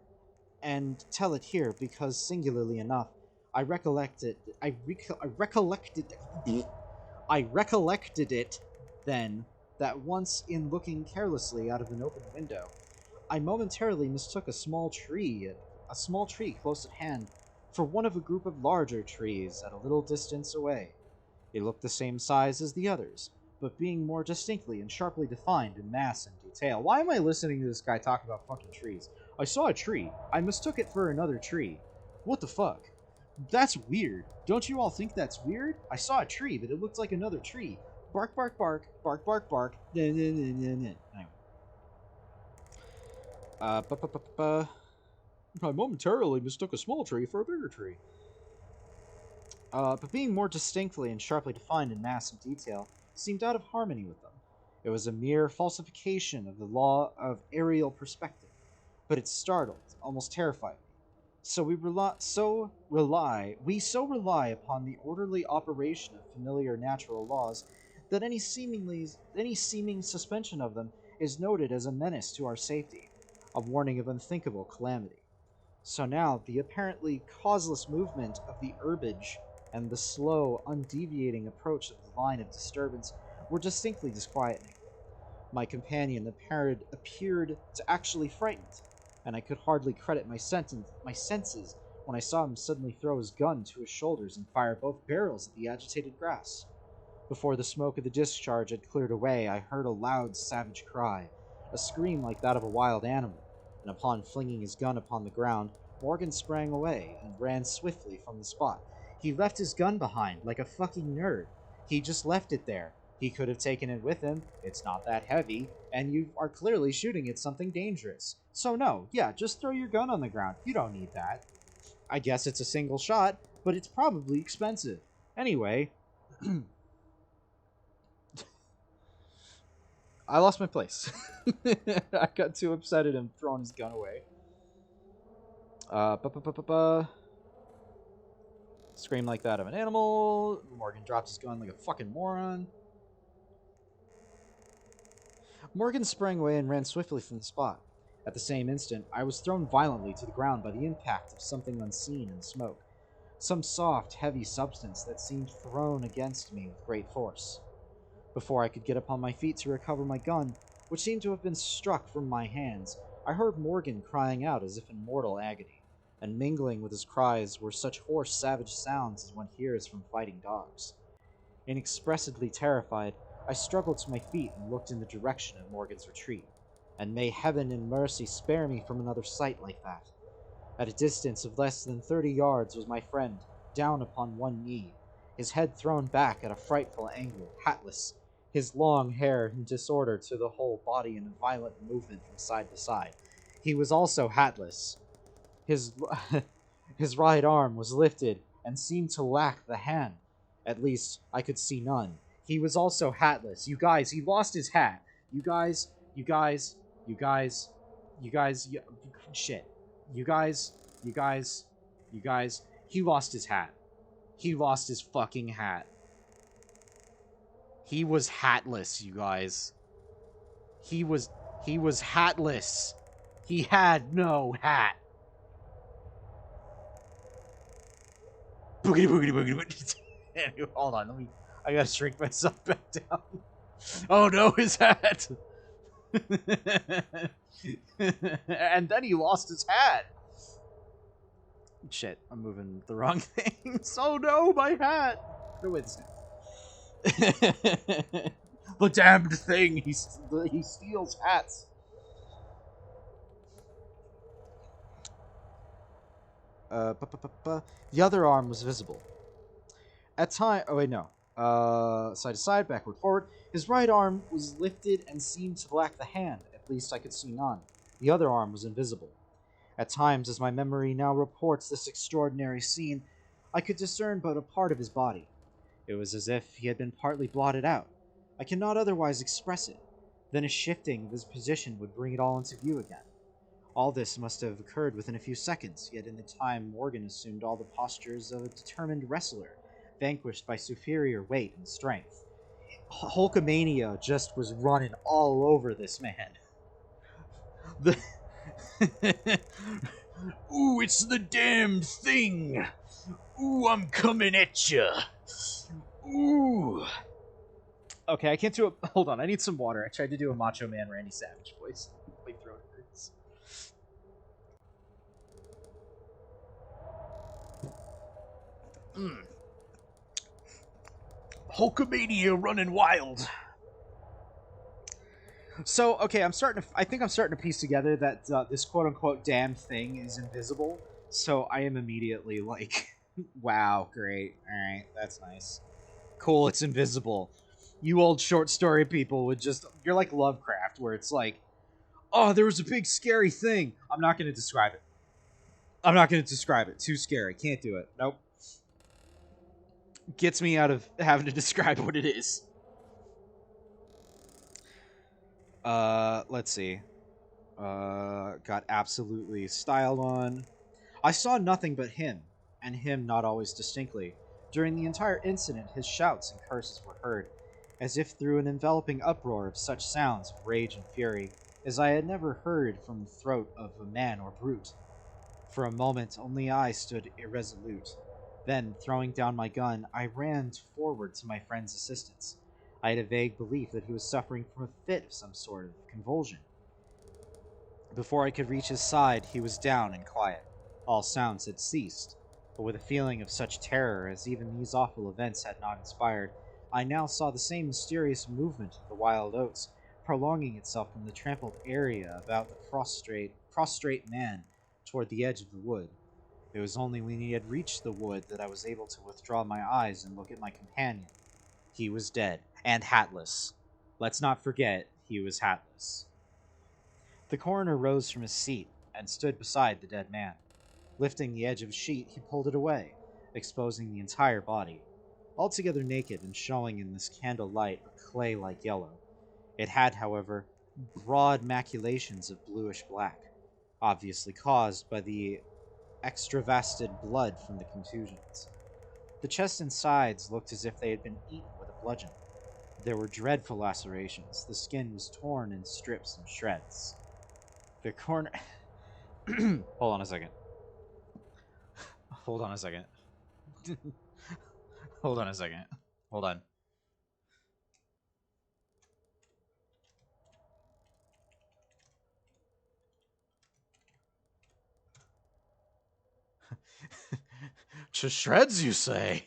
S1: and tell it here because, singularly enough, I recollected it then that once, in looking carelessly out of an open window, I momentarily mistook a small tree close at hand for one of a group of larger trees at a little distance away. It looked the same size as the others, but being more distinctly and sharply defined in mass and detail. Why am I listening to this guy talk about fucking trees? I saw a tree. I mistook it for another tree. What the fuck? That's weird. Don't you all think that's weird? I saw a tree, but it looked like another tree. Bark, bark, bark, bark, bark, bark. Anyway. I momentarily mistook a small tree for a bigger tree. But being more distinctly and sharply defined in mass and detail seemed out of harmony with them. It was a mere falsification of the law of aerial perspective, but it startled, almost terrified me. So we so rely upon the orderly operation of familiar natural laws that any seeming suspension of them is noted as a menace to our safety, a warning of unthinkable calamity. So now the apparently causeless movement of the herbage and the slow, undeviating approach of the line of disturbance were distinctly disquieting. My companion appeared to actually frightened, and I could hardly credit my senses when I saw him suddenly throw his gun to his shoulders and fire both barrels at the agitated grass. Before the smoke of the discharge had cleared away, I heard a loud, savage cry, a scream like that of a wild animal, and upon flinging his gun upon the ground, Morgan sprang away and ran swiftly from the spot. He left his gun behind, like a fucking nerd. He just left it there. He could have taken it with him. It's not that heavy, and you are clearly shooting at something dangerous. So no, yeah, just throw your gun on the ground. You don't need that. I guess it's a single shot, but it's probably expensive. Anyway, I lost my place. I got too upset at him throwing his gun away. Scream like that of an animal. Morgan drops his gun like a fucking moron. Morgan sprang away and ran swiftly from the spot. At the same instant, I was thrown violently to the ground by the impact of something unseen in the smoke. Some soft, heavy substance that seemed thrown against me with great force. Before I could get upon my feet to recover my gun, which seemed to have been struck from my hands, I heard Morgan crying out as if in mortal agony, and mingling with his cries were such hoarse, savage sounds as one hears from fighting dogs. Inexpressibly terrified, I struggled to my feet and looked in the direction of Morgan's retreat, and may heaven in mercy spare me from another sight like that. At a distance of less than 30 yards was my friend, down upon one knee, his head thrown back at a frightful angle, hatless, his long hair in disorder to the whole body in a violent movement from side to side. He was also hatless. His, his right arm was lifted and seemed to lack the hand. At least, I could see none. He was also hatless. You guys, he lost his hat. Shit. You guys, he lost his hat. He lost his fucking hat. He was hatless, you guys. He was hatless. He had no hat. Boogity boogity boogity boogity. Anyway, hold on, I gotta shrink myself back down. Oh no, his hat! And then he lost his hat! Shit, I'm moving the wrong things. Oh no, my hat! Put away this hat. The damned thing! He steals hats! The other arm was visible. At time, oh wait, no. Side to side, backward, forward. His right arm was lifted and seemed to lack the hand. At least I could see none. The other arm was invisible. At times, as my memory now reports this extraordinary scene, I could discern but a part of his body. It was as if he had been partly blotted out. I cannot otherwise express it. Then a shifting of his position would bring it all into view again. All this must have occurred within a few seconds, yet in the time Morgan assumed all the postures of a determined wrestler, vanquished by superior weight and strength. Hulkamania just was running all over this man. The Ooh, it's the damned thing! Ooh, I'm coming at ya! Ooh! Okay, I can't do it. Hold on, I need some water. I tried to do a Macho Man Randy Savage voice. My throat hurts. Hulkamania running wild. So, okay, I think I'm starting to piece together that this quote-unquote damn thing is invisible. So I am immediately like, wow, great. Alright, that's nice. Cool, it's invisible. You old short story people would just... You're like Lovecraft, where it's like, oh, there was a big scary thing. I'm not going to describe it. I'm not going to describe it. Too scary. Can't do it. Nope. Gets me out of having to describe what it is. Let's see. Got absolutely styled on. I saw nothing but him, and him not always distinctly. During the entire incident, his shouts and curses were heard, as if through an enveloping uproar of such sounds of rage and fury as I had never heard from the throat of a man or brute. For a moment, only I stood irresolute. Then, throwing down my gun, I ran forward to my friend's assistance. I had a vague belief that he was suffering from a fit of some sort of convulsion. Before I could reach his side, he was down and quiet. All sounds had ceased, but with a feeling of such terror as even these awful events had not inspired, I now saw the same mysterious movement of the wild oats, prolonging itself from the trampled area about the prostrate man toward the edge of the wood. It was only when he had reached the wood that I was able to withdraw my eyes and look at my companion. He was dead, and hatless. Let's not forget, he was hatless. The coroner rose from his seat and stood beside the dead man. Lifting the edge of the sheet, he pulled it away, exposing the entire body. Altogether naked and showing in this candle light a clay-like yellow. It had, however, broad maculations of bluish black, obviously caused by the extravasted blood from the contusions. The chest and sides looked as if they had been eaten with a bludgeon. There were dreadful lacerations. The skin was torn in strips and shreds. The corner... Hold on a second. Hold on a second. Hold on a second. Hold on. To shreds, you say?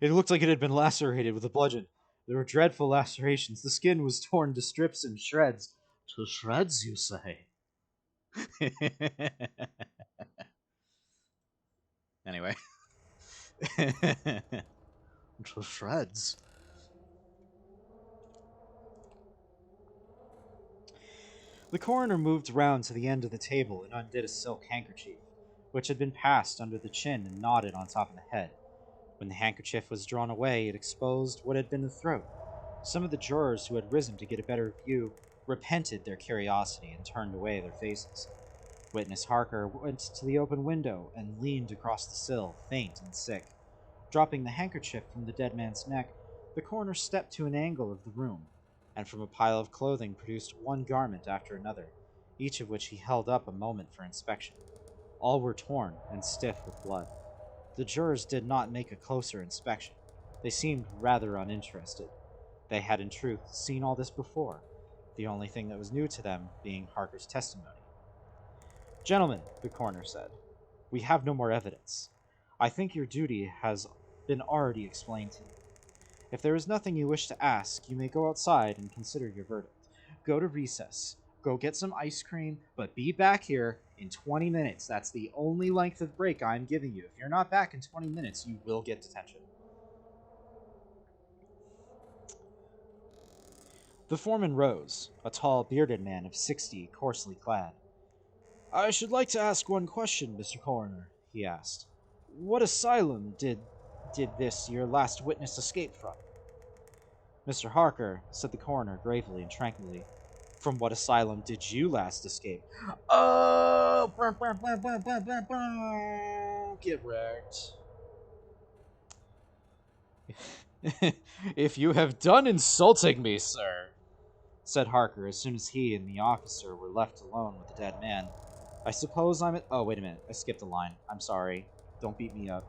S1: It looked like it had been lacerated with a bludgeon. There were dreadful lacerations. The skin was torn to strips and shreds. To shreds, you say? Anyway. To shreds. The coroner moved round to the end of the table and undid a silk handkerchief, which had been passed under the chin and knotted on top of the head. When the handkerchief was drawn away, it exposed what had been the throat. Some of the jurors who had risen to get a better view repented their curiosity and turned away their faces. Witness Harker went to the open window and leaned across the sill, faint and sick. Dropping the handkerchief from the dead man's neck, the coroner stepped to an angle of the room, and from a pile of clothing produced one garment after another. each of which he held up a moment for inspection. All were torn and stiff with blood. The jurors did not make a closer inspection. They seemed rather uninterested. They had in truth seen all this before, the only thing that was new to them being Harker's testimony. "Gentlemen," the coroner said, "we have no more evidence. I think your duty has been already explained to you. If there is nothing you wish to ask, you may go outside and consider your verdict. Go to recess. Go get some ice cream, but be back here in 20 minutes. That's the only length of break I'm giving you. If you're not back in 20 minutes, you will get detention." The foreman rose, a tall, bearded man of 60, coarsely clad. "I should like to ask one question, Mr. Coroner," he asked. "What asylum did this your last witness escape from?" "Mr. Harker," said the coroner gravely and tranquilly, "from what asylum did you last escape?" "Oh! Get wrecked." "If you have done insulting me, sir," said Harker as soon as he and the officer were left alone with the dead man, "I suppose I'm at— Oh, wait a minute. I skipped a line. I'm sorry. Don't beat me up."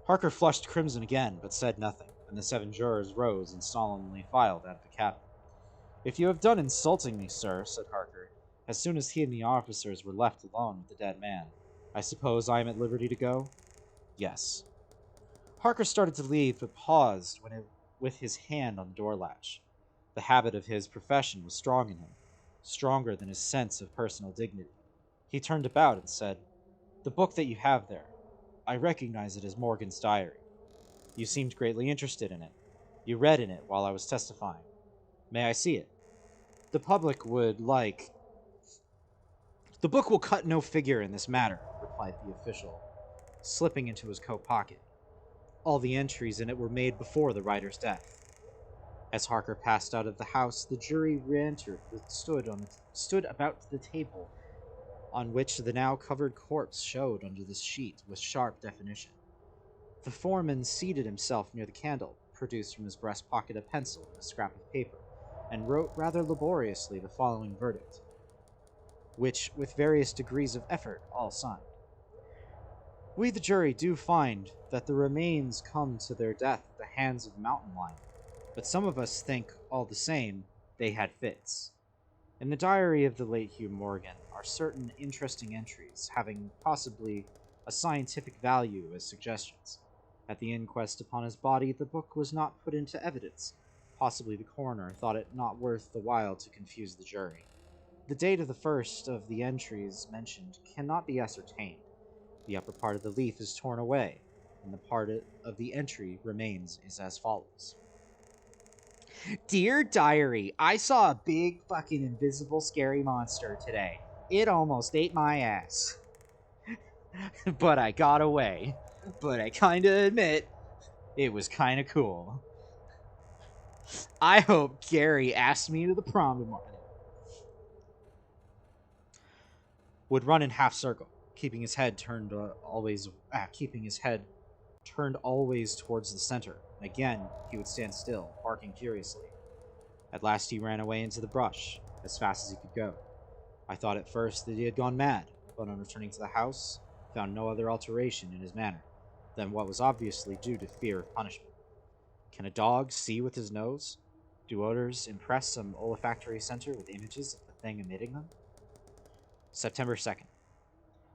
S1: Harker flushed crimson again, but said nothing, and the 7 jurors rose and solemnly filed out of the cabin. "If you have done insulting me, sir," said Harker, as soon as he and the officers were left alone with the dead man, "I suppose I am at liberty to go?" "Yes." Harker started to leave, but paused with his hand on the door latch. The habit of his profession was strong in him, stronger than his sense of personal dignity. He turned about and said, "The book that you have there, I recognize it as Morgan's diary. You seemed greatly interested in it. You read in it while I was testifying. May I see it?" "The public would like—" "The book will cut no figure in this matter," replied the official, slipping into his coat pocket. "All the entries in it were made before the writer's death." As Harker passed out of the house, the jury re-entered that stood about the table on which the now covered corpse showed under the sheet with sharp definition. The foreman seated himself near the candle, produced from his breast pocket a pencil and a scrap of paper, and wrote rather laboriously the following verdict, which, with various degrees of effort, all signed. "We, the jury, do find that the remains come to their death at the hands of mountain lion, but some of us think, all the same, they had fits. In the diary of the late Hugh Morgan are certain interesting entries, having possibly a scientific value as suggestions. At the inquest upon his body, the book was not put into evidence. Possibly the coroner thought it not worth the while to confuse the jury. The date of the first of the entries mentioned cannot be ascertained. The upper part of the leaf is torn away, and the part of the entry remains is as follows. "Dear Diary, I saw a big fucking invisible scary monster today. It almost ate my ass. But I got away. But I kinda admit, it was kinda cool. I hope Gary asks me to the prom tomorrow." Would run in half circle, keeping his head turned always towards the center. And again, he would stand still, barking furiously. At last he ran away into the brush, as fast as he could go. I thought at first that he had gone mad, but on returning to the house, found no other alteration in his manner than what was obviously due to fear of punishment. Can a dog see with his nose? Do odors impress some olfactory center with images of the thing emitting them? September 2nd.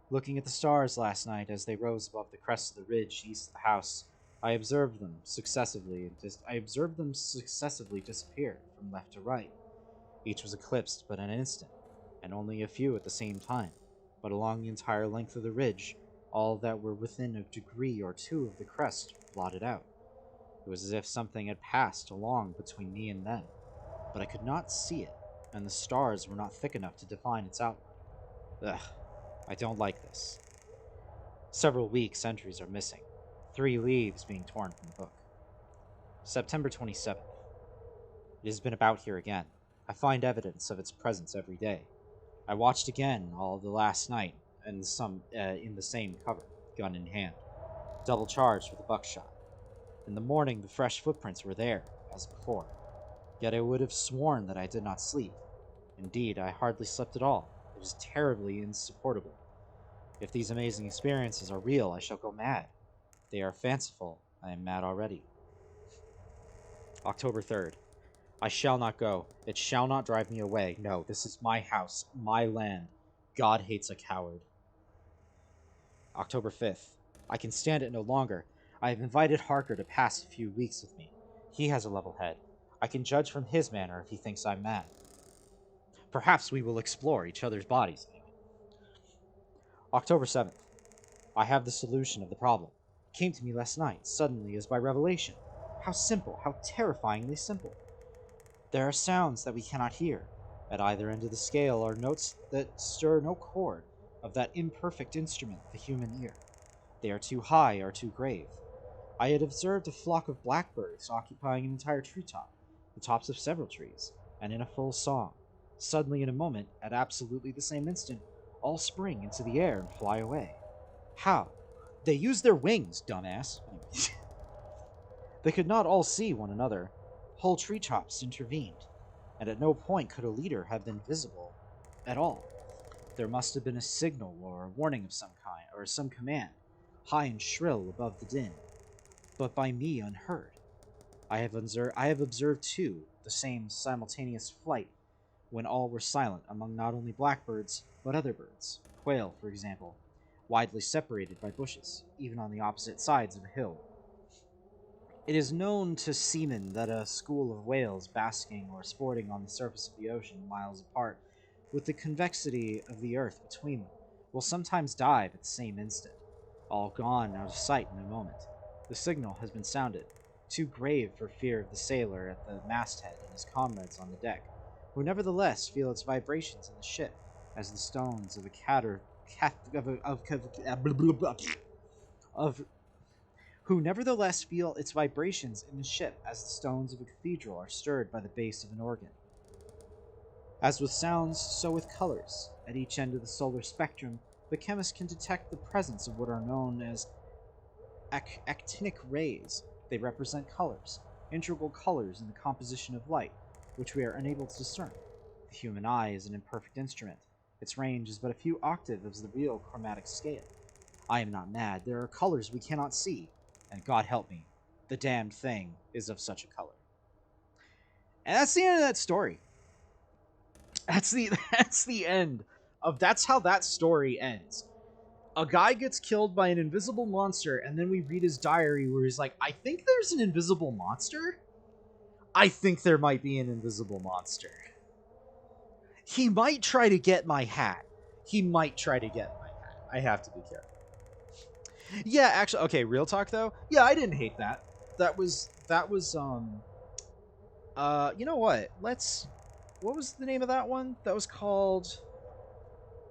S1: Looking at the stars last night as they rose above the crest of the ridge east of the house, I observed them successively disappear from left to right. Each was eclipsed but an instant, and only a few at the same time, but along the entire length of the ridge, all that were within a degree or two of the crest blotted out. It was as if something had passed along between me and them, but I could not see it, and the stars were not thick enough to define its outline. Ugh, I don't like this. Several weeks' entries are missing, 3 leaves being torn from the book. September 27th. It has been about here again. I find evidence of its presence every day. I watched again all the last night, and in the same cover, gun in hand, double charged with a buckshot. In the morning, the fresh footprints were there, as before. Yet I would have sworn that I did not sleep. Indeed, I hardly slept at all. It was terribly insupportable. If these amazing experiences are real, I shall go mad. If they are fanciful, I am mad already. October 3rd. I shall not go. It shall not drive me away. No, this is my house, my land. God hates a coward. October 5th. I can stand it no longer. I have invited Harker to pass a few weeks with me. He has a level head. I can judge from his manner if he thinks I'm mad. Perhaps we will explore each other's bodies. October 7th. I have the solution of the problem. It came to me last night, suddenly as by revelation. How simple, how terrifyingly simple. There are sounds that we cannot hear. At either end of the scale are notes that stir no chord of that imperfect instrument, the human ear. They are too high or too grave. I had observed a flock of blackbirds occupying an entire treetop, the tops of several trees, and in a full song. Suddenly, in a moment, at absolutely the same instant, all spring into the air and fly away. How? They use their wings, dumbass. They could not all see one another. Whole treetops intervened, and at no point could a leader have been visible at all. There must have been a signal or a warning of some kind, or some command, high and shrill above the din, but by me unheard. I have observed, too, the same simultaneous flight when all were silent among not only blackbirds, but other birds, quail, for example, widely separated by bushes, even on the opposite sides of a hill. It is known to seamen that a school of whales basking or sporting on the surface of the ocean miles apart, with the convexity of the earth between them, will sometimes dive at the same instant, all gone out of sight in a moment. The signal has been sounded, too grave for fear of the sailor at the masthead and his comrades on the deck, who nevertheless feel its vibrations in the ship, as the stones of a who nevertheless feel its vibrations in the ship as the stones of a cathedral are stirred by the bass of an organ. As with sounds, so with colors. At each end of the solar spectrum, the chemist can detect the presence of what are known as actinic rays. They represent colors, integral colors in the composition of light, which we are unable to discern. The human eye is an imperfect instrument. Its range is but a few octaves of the real chromatic scale. I am not mad. There are colors we cannot see, and God help me, the damned thing is of such a color. And that's the end of that story. That's the end of that's how that story ends. A guy gets killed by an invisible monster, and then we read his diary where he's like, I think there's an invisible monster? I think there might be an invisible monster. He might try to get my hat. He might try to get my hat. I have to be careful. Yeah, actually, okay, real talk though. Yeah, I didn't hate that. You know what? What was the name of that one? That was called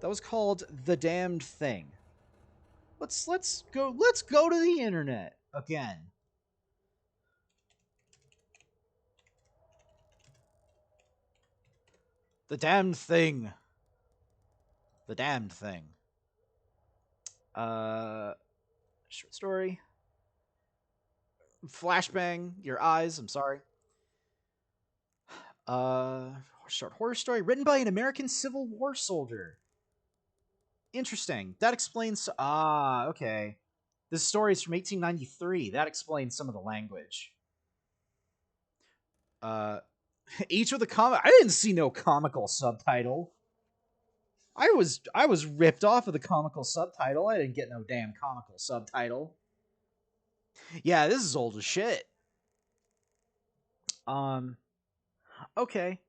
S1: The Damned Thing. Let's go to the internet again. The Damned Thing. The Damned Thing. Short story. Flashbang, your eyes, I'm sorry. Short horror story written by an American Civil War soldier. Interesting. That explains. Okay. This story is from 1893. That explains some of the language. Each of the I didn't see no comical subtitle. I was ripped off of the comical subtitle. I didn't get no damn comical subtitle. Yeah, this is old as shit. Okay.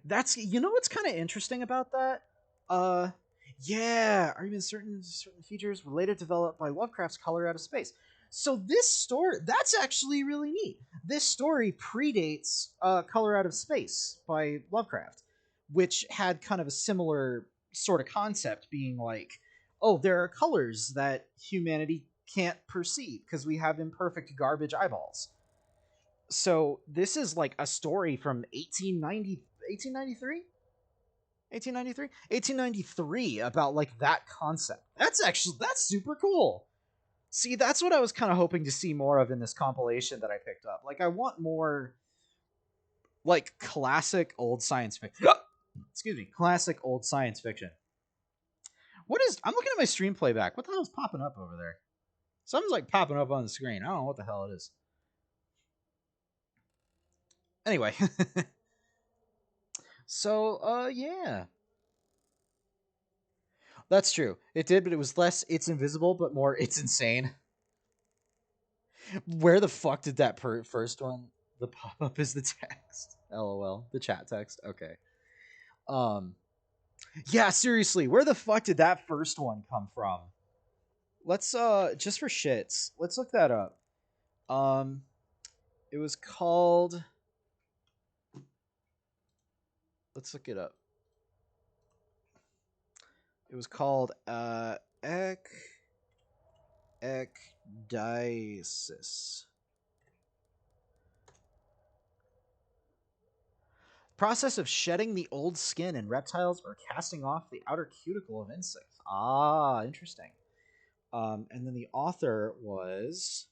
S1: That's what's kind of interesting about that? Yeah, are even certain features later developed by Lovecraft's Color Out of Space. So this story, that's actually really neat. This story predates Color Out of Space by Lovecraft, which had kind of a similar sort of concept, being like, oh, there are colors that humanity can't perceive because we have imperfect garbage eyeballs. So this is like a story from 1893 about like that concept. That's super cool. See, that's what I was kind of hoping to see more of in this compilation that I picked up. Like, I want more like classic old science fiction. Excuse me. Classic old science fiction. What is... I'm looking at my stream playback. What the hell is popping up over there? Something's like popping up on the screen. I don't know what the hell it is. Anyway. So, yeah. That's true. It did, but it was less it's invisible, but more it's insane. Where the fuck did that first one? The pop-up is the text. LOL. The chat text. Okay. Yeah, seriously, where the fuck did that first one come from? Let's just for shits, let's look that up. It was called... Let's look it up. It was called Ecdysis. Process of shedding the old skin in reptiles or casting off the outer cuticle of insects. Ah, interesting. And then the author was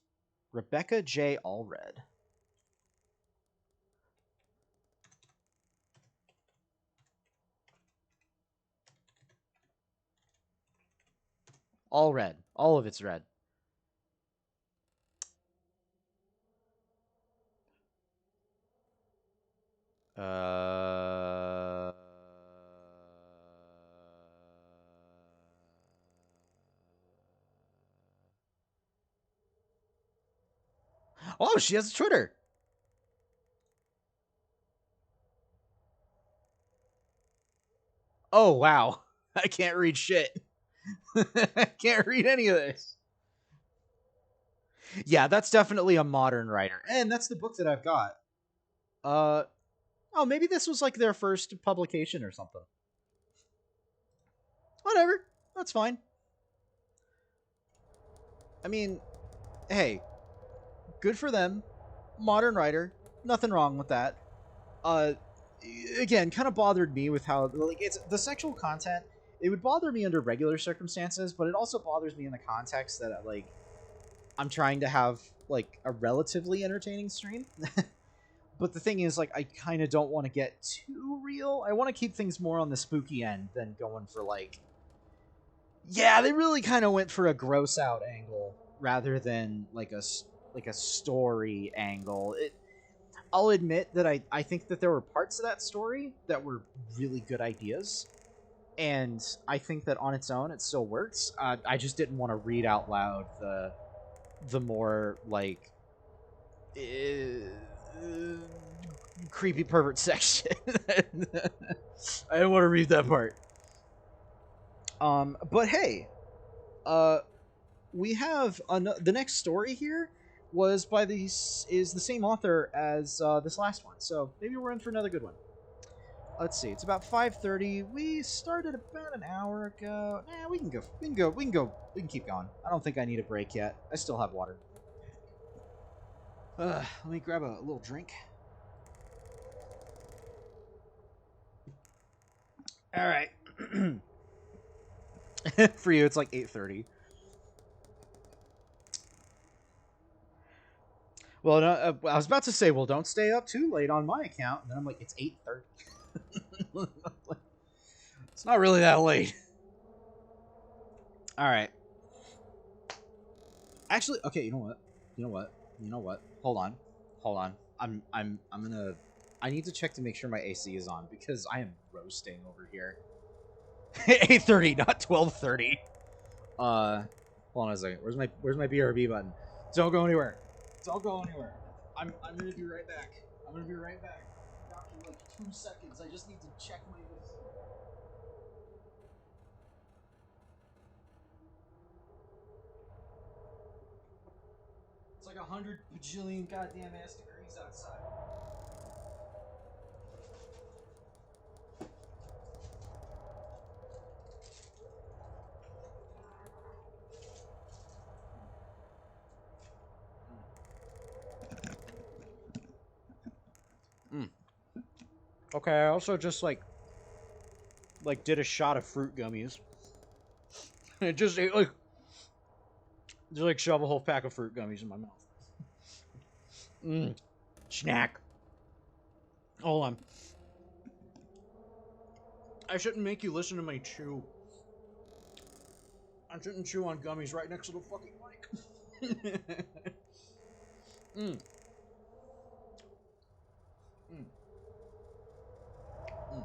S1: Rebecca J. Allred. All red. All of it's red. Oh, she has a Twitter. Oh, wow. I can't read shit. I can't read any of this. Yeah, that's definitely a modern writer. And that's the book that I've got. Oh, maybe this was like their first publication or something. Whatever. That's fine. I mean, hey, good for them. Modern writer. Nothing wrong with that. Again, kind of bothered me with how, like, it's the sexual content. It would bother me under regular circumstances, but it also bothers me in the context that, like, I'm trying to have, like, a relatively entertaining stream. But the thing is, like, I kind of don't want to get too real. I want to keep things more on the spooky end than going for, like... Yeah, they really kind of went for a gross out angle rather than, like, a story angle. I'll admit that I think that there were parts of that story that were really good ideas. And I think that on its own, it still works. I just didn't want to read out loud the more, like... creepy pervert section. I didn't want to read that part. But hey, we have the next story here was by the same author as this last one, so maybe we're in for another good one. Let's see. It's about 5:30. We started about an hour ago. Nah, we can keep going. I don't think I need a break yet. I still have water. Let me grab a little drink. All right. For you, it's like 8:30. Well, no, I was about to say, well, don't stay up too late on my account. And then I'm like, it's 8:30. It's not really that late. All right. Actually, okay. You know what? Hold on. I'm gonna. I need to check to make sure my AC is on because I am roasting over here. 8:30, not 12:30. Hold on a second. Where's my BRB button? Don't go anywhere. Don't go anywhere. I'm gonna be right back. I'm gonna be right back. After like 2 seconds, I just need to check my. It's like 100 bajillion goddamn ass degrees outside. Okay, I also just like did a shot of fruit gummies. It just ate like shove a whole pack of fruit gummies in my mouth. Snack. Hold on. I shouldn't make you listen to my chew. I shouldn't chew on gummies right next to the fucking mic. mm. Mm. Mm.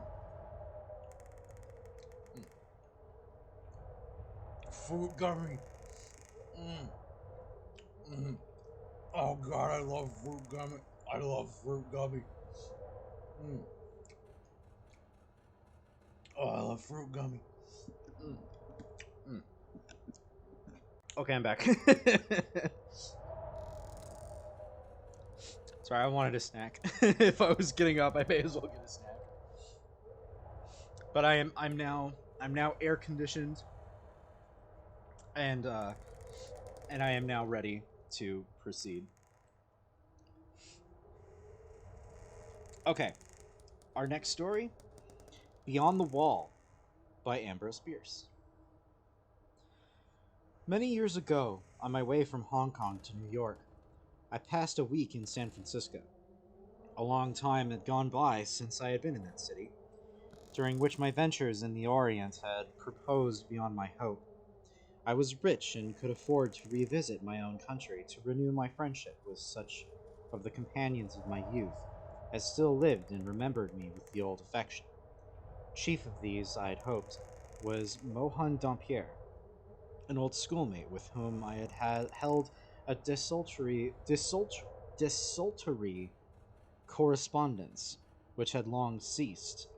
S1: Mm. Fruit gummy. Mm. Mm. Oh god, I love fruit gummy. I love fruit gummy. Mm. Oh, I love fruit gummy. Mm. Mm. Okay, I'm back. Sorry, I wanted a snack. If I was getting up, I may as well get a snack. But I'm now air conditioned, and I am now ready to proceed. Okay, our next story, Beyond the Wall, by Ambrose Bierce. Many years ago, on my way from Hong Kong to New York, I passed a week in San Francisco. A long time had gone by since I had been in that city, during which my ventures in the Orient had proposed beyond my hope. I was rich and could afford to revisit my own country to renew my friendship with such of the companions of my youth as still lived and remembered me with the old affection. Chief of these, I had hoped, was Mohan Dampier, an old schoolmate with whom I had held a desultory correspondence, which had long ceased,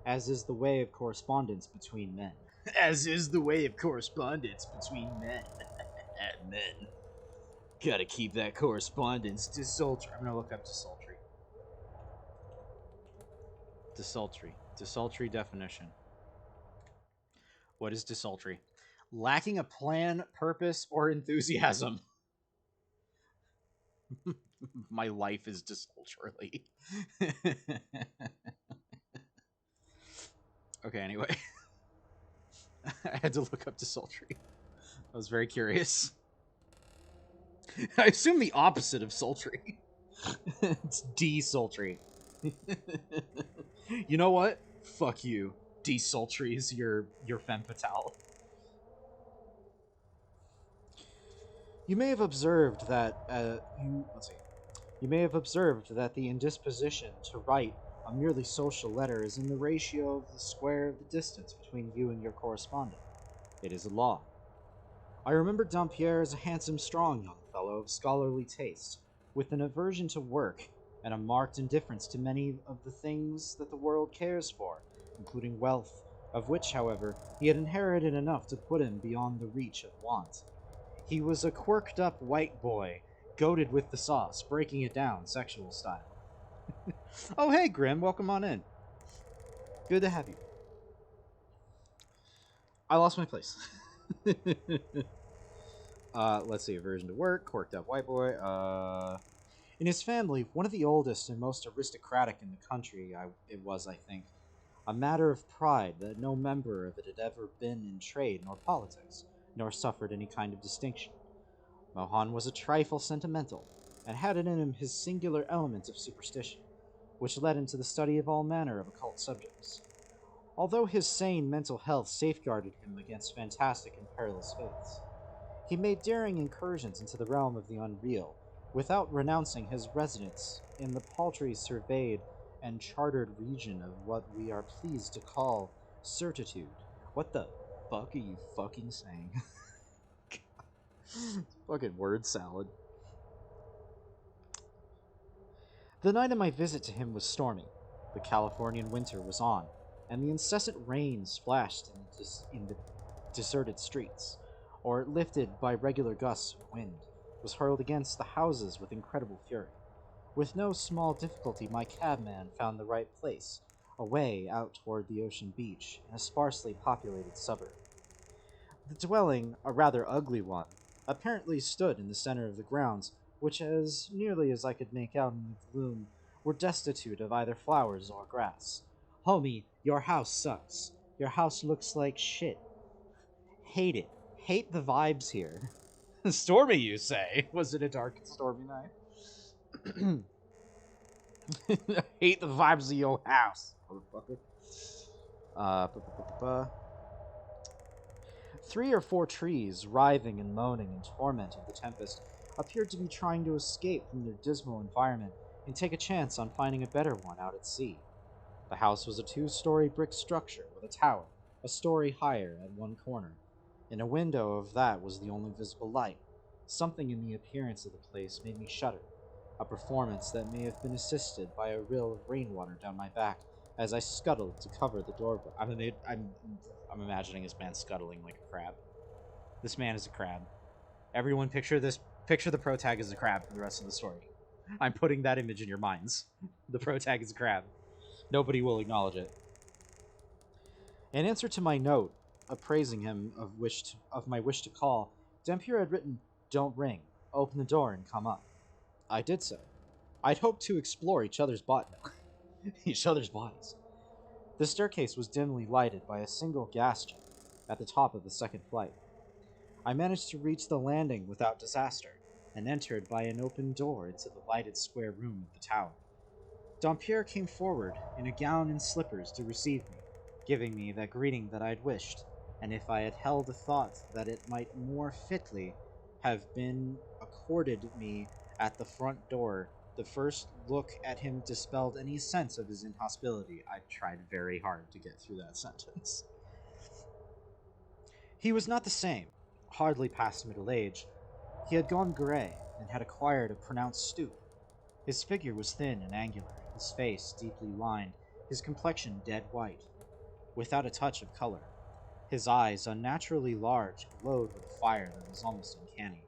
S1: as is the way of correspondence between men. As is the way of correspondence between men. Men. Gotta keep that correspondence desultory. I'm gonna look up desultory. Desultory. Desultory definition. What is desultory? Lacking a plan, purpose, or enthusiasm. My life is desultory. Okay, anyway. I had to look up desultory. I was very curious. I assume the opposite of sultry. It's desultory. You know what? Fuck you. Desultory is your femme fatale. You may have observed that You may have observed that the indisposition to write a merely social letter is in the ratio of the square of the distance between you and your correspondent. It is a law. I remember Dampier as a handsome, strong young fellow of scholarly taste, with an aversion to work and a marked indifference to many of the things that the world cares for, including wealth, of which, however, he had inherited enough to put him beyond the reach of want. He was a quirked up white boy, goated with the sauce, breaking it down, sexual style. Oh, hey, Grim, welcome on in. Good to have you. I lost my place. Let's see, aversion to work, quirked up white boy. In his family, one of the oldest and most aristocratic in the country, it was, I think, a matter of pride that no member of it had ever been in trade nor politics, nor suffered any kind of distinction. Mohan was a trifle sentimental, and had in him his singular element of superstition, which led him to the study of all manner of occult subjects. Although his sane mental health safeguarded him against fantastic and perilous faiths, he made daring incursions into the realm of the unreal, without renouncing his residence in the paltry surveyed and chartered region of what we are pleased to call certitude. What the fuck are you fucking saying? Fucking word salad. The night of my visit to him was stormy. The Californian winter was on, and the incessant rain splashed in the deserted streets, or lifted by regular gusts of wind, was hurled against the houses with incredible fury. With no small difficulty, my cabman found the right place, away out toward the ocean beach, in a sparsely populated suburb. The dwelling, a rather ugly one, apparently stood in the center of the grounds, which, as nearly as I could make out in the gloom, were destitute of either flowers or grass. Homie, your house sucks. Your house looks like shit. Hate it. Hate the vibes here. Stormy, you say? Was it a dark and stormy night? Hate the vibes of your house, motherfucker. Uh, bu- bu- bu- bu- bu. 3 or 4 trees, writhing and moaning in torment of the tempest, appeared to be trying to escape from their dismal environment and take a chance on finding a better one out at sea. The house was a 2-story brick structure with a tower, a story higher at one corner. In a window of that was the only visible light. Something in the appearance of the place made me shudder, a performance that may have been assisted by a rill of rainwater down my back as I scuttled to cover the door. I'm imagining this man scuttling like a crab. This man is a crab. Everyone picture this. Picture the protag as a crab for the rest of the story. I'm putting that image in your minds. The protag is a crab. Nobody will acknowledge it. In answer to my note, appraising him of my wish to call, Dampier had written, "Don't ring. Open the door and come up." I did so. I'd hoped to explore each other's bodies. The staircase was dimly lighted by a single gas jet at the top of the second flight. I managed to reach the landing without disaster, and entered by an open door into the lighted square room of the tower. Dampier came forward in a gown and slippers to receive me, giving me that greeting that I had wished, and if I had held a thought that it might more fitly have been accorded me at the front door, the first look at him dispelled any sense of his inhospitality. I tried very hard to get through that sentence. He was not the same, hardly past middle age. He had gone gray and had acquired a pronounced stoop. His figure was thin and angular, his face deeply lined, his complexion dead white, without a touch of color. His eyes, unnaturally large, glowed with a fire that was almost uncanny.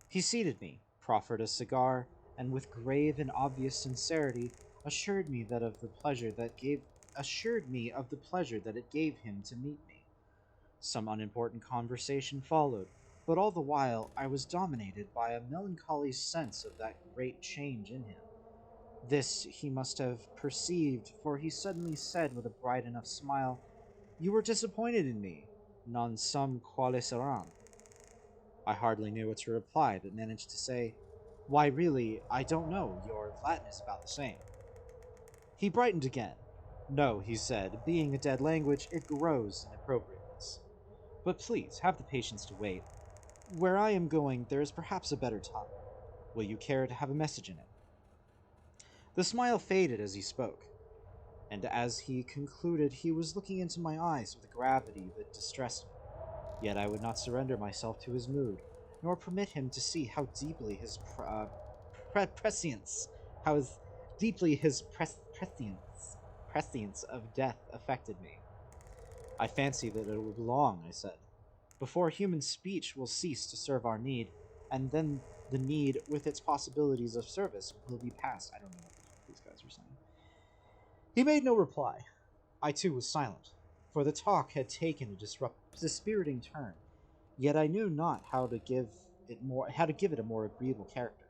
S1: He seated me, proffered a cigar, and with grave and obvious sincerity assured me of the pleasure that it gave him to meet me. Some unimportant conversation followed, but all the while I was dominated by a melancholy sense of that great change in him. This he must have perceived, for he suddenly said with a bright enough smile, "You were disappointed in me. Non sum quale saran." I hardly knew what to reply, but managed to say, "Why, really, I don't know. Your Latin is about the same." He brightened again. "No," he said, "being a dead language, it grows in appropriateness. But please, have the patience to wait. Where I am going, there is perhaps a better time. Will you care to have a message in it?" The smile faded as he spoke, and as he concluded, he was looking into my eyes with a gravity that distressed me. Yet I would not surrender myself to his mood, nor permit him to see how deeply his prescience, how his, deeply his prescience of death affected me. "I fancy that it will be long," I said, "before human speech will cease to serve our need, and then the need, with its possibilities of service, will be past." I don't know what these guys were saying. He made no reply. I too was silent, for the talk had taken a dispiriting turn, yet I knew not how to give it a more agreeable character.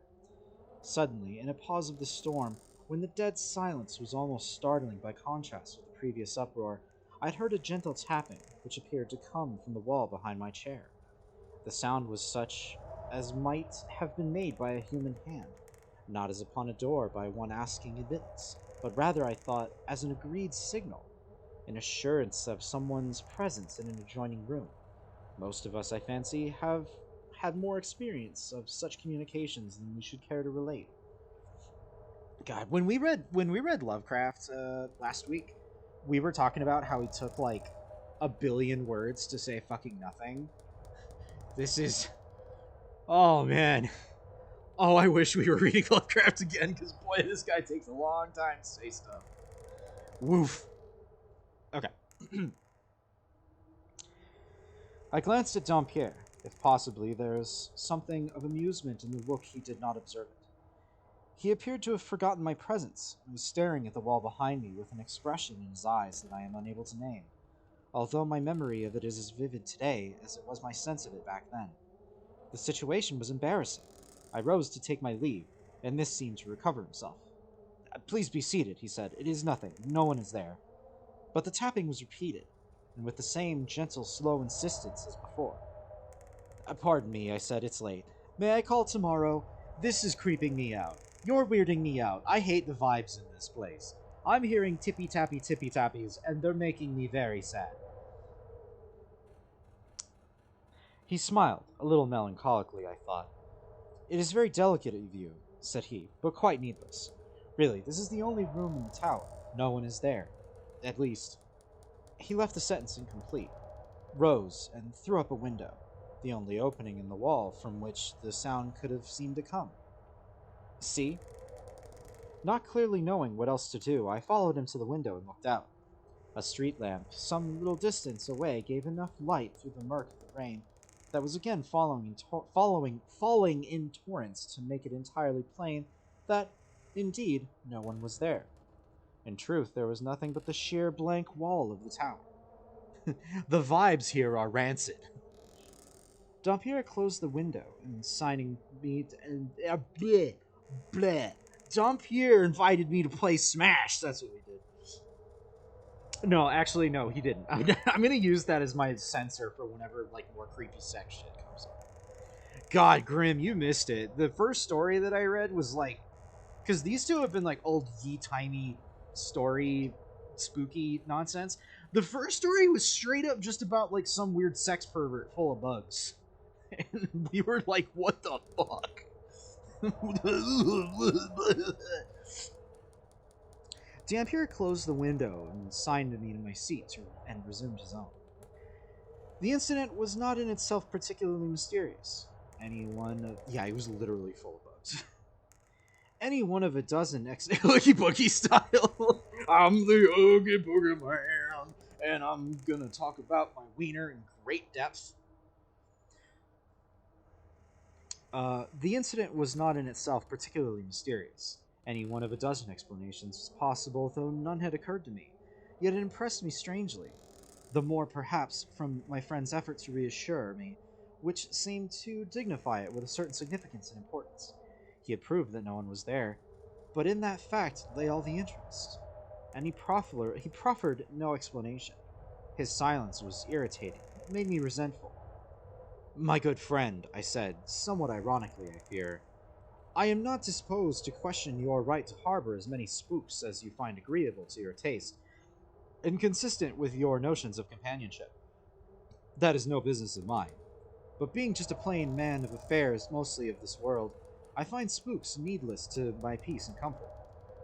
S1: Suddenly, in a pause of the storm, when the dead silence was almost startling by contrast with the previous uproar, I had heard a gentle tapping, which appeared to come from the wall behind my chair. The sound was such as might have been made by a human hand, not as upon a door by one asking admittance, but rather, I thought, as an agreed signal, an assurance of someone's presence in an adjoining room. Most of us, I fancy, have had more experience of such communications than we should care to relate. God, when we read Lovecraft last week, we were talking about how he took like a billion words to say fucking nothing. This is, oh man, oh I wish we were reading Lovecraft again, because boy, this guy takes a long time to say stuff. Woof. Okay. I glanced at Dampier. If possibly there's something of amusement in the look, he did not observe it. He appeared to have forgotten my presence, and was staring at the wall behind me with an expression in his eyes that I am unable to name, although my memory of it is as vivid today as it was my sense of it back then. The situation was embarrassing. I rose to take my leave, and this seemed to recover himself. "Please be seated," he said. "It is nothing. No one is there." But the tapping was repeated, and with the same gentle, slow insistence as before. "Pardon me," I said. "It's late. May I call tomorrow? This is creeping me out. You're weirding me out. I hate the vibes in this place. I'm hearing tippy-tappy tippy-tappies, and they're making me very sad. He smiled, a little melancholically, I thought. It is very delicate of you, said he, but quite needless. Really, this is the only room in the tower. No one is there. At least. He left the sentence incomplete, rose, and threw up a window, the only opening in the wall from which the sound could have seemed to come. See? Not clearly knowing what else to do, I followed him to the window and looked out. A street lamp, some little distance away, gave enough light through the murk of the rain that was again falling in torrents to make it entirely plain that, indeed, no one was there. In truth, there was nothing but the sheer blank wall of the tower. The vibes here are rancid. Dampier closed the window and signing me bleh, bleh. Dampier invited me to play Smash. That's what we did. No, actually, no, he didn't. I'm gonna use that as my censor for whenever like more creepy sex shit comes up. God, Grim, you missed it. The first story that I read was like, because these two have been like old ye-timey story, spooky nonsense. The first story was straight up just about like some weird sex pervert full of bugs, and we were like, "What the fuck?" Dampier closed the window and signed me to my seat and resumed his own. The incident was not in itself particularly mysterious. He was literally full of bugs. Any one of a dozen Oogie Boogie style. I'm the Oogie Boogie Man, and I'm gonna talk about my wiener in great depth. The incident was not in itself particularly mysterious. Any one of a dozen explanations was possible, though none had occurred to me. Yet it impressed me strangely. The more, perhaps, from my friend's effort to reassure me, which seemed to dignify it with a certain significance and importance. He had proved that no one was there, but in that fact lay all the interest. And he proffered no explanation. His silence was irritating. It made me resentful. My good friend, I said, somewhat ironically, I fear, I am not disposed to question your right to harbor as many spooks as you find agreeable to your taste, and consistent with your notions of companionship. That is no business of mine. But being just a plain man of affairs, mostly of this world, I find spooks needless to my peace and comfort.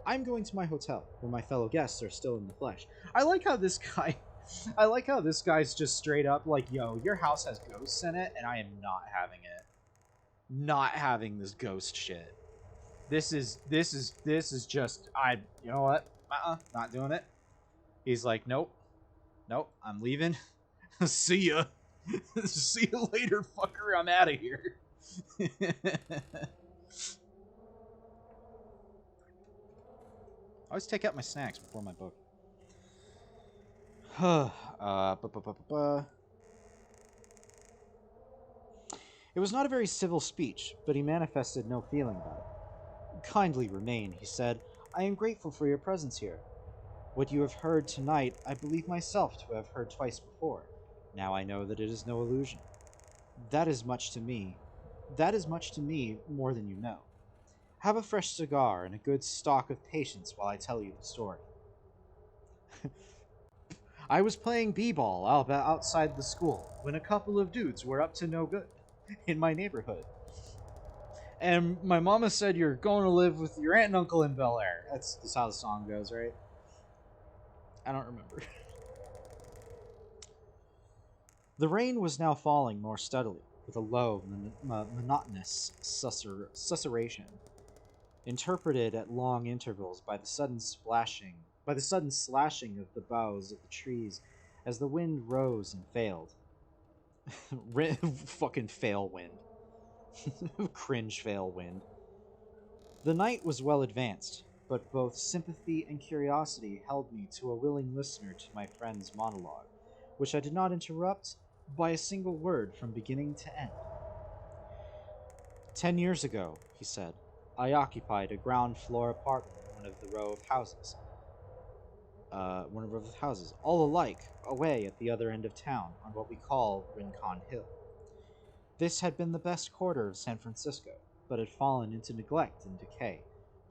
S1: I'm going to my hotel, where my fellow guests are still in the flesh. I like how this guy's just straight up like, yo, your house has ghosts in it, and I am not having it. Not having this ghost shit. This is just, you know what? Not doing it. He's like, nope, I'm leaving. See ya. See you later, fucker. I'm out of here. I always take out my snacks before my book. It was not a very civil speech, but he manifested no feeling about it. Kindly remain, he said. I am grateful for your presence here. What you have heard tonight, I believe myself to have heard twice before. Now I know that it is no illusion. That is much to me more than you know. Have a fresh cigar and a good stock of patience while I tell you the story. I was playing b-ball outside the school when a couple of dudes were up to no good in my neighborhood. And my mama said, you're going to live with your aunt and uncle in Bel Air. That's how the song goes, right? I don't remember. The rain was now falling more steadily, with a low, monotonous susurration, interpreted at long intervals by the sudden slashing of the boughs of the trees as the wind rose and failed. Fucking fail wind. Cringe fail wind. The night was well advanced, but both sympathy and curiosity held me to a willing listener to my friend's monologue, which I did not interrupt by a single word from beginning to end. 10 years ago, he said, I occupied a ground floor apartment in one of the row of houses, all alike, away at the other end of town, on what we call Rincon Hill. This had been the best quarter of San Francisco, but had fallen into neglect and decay,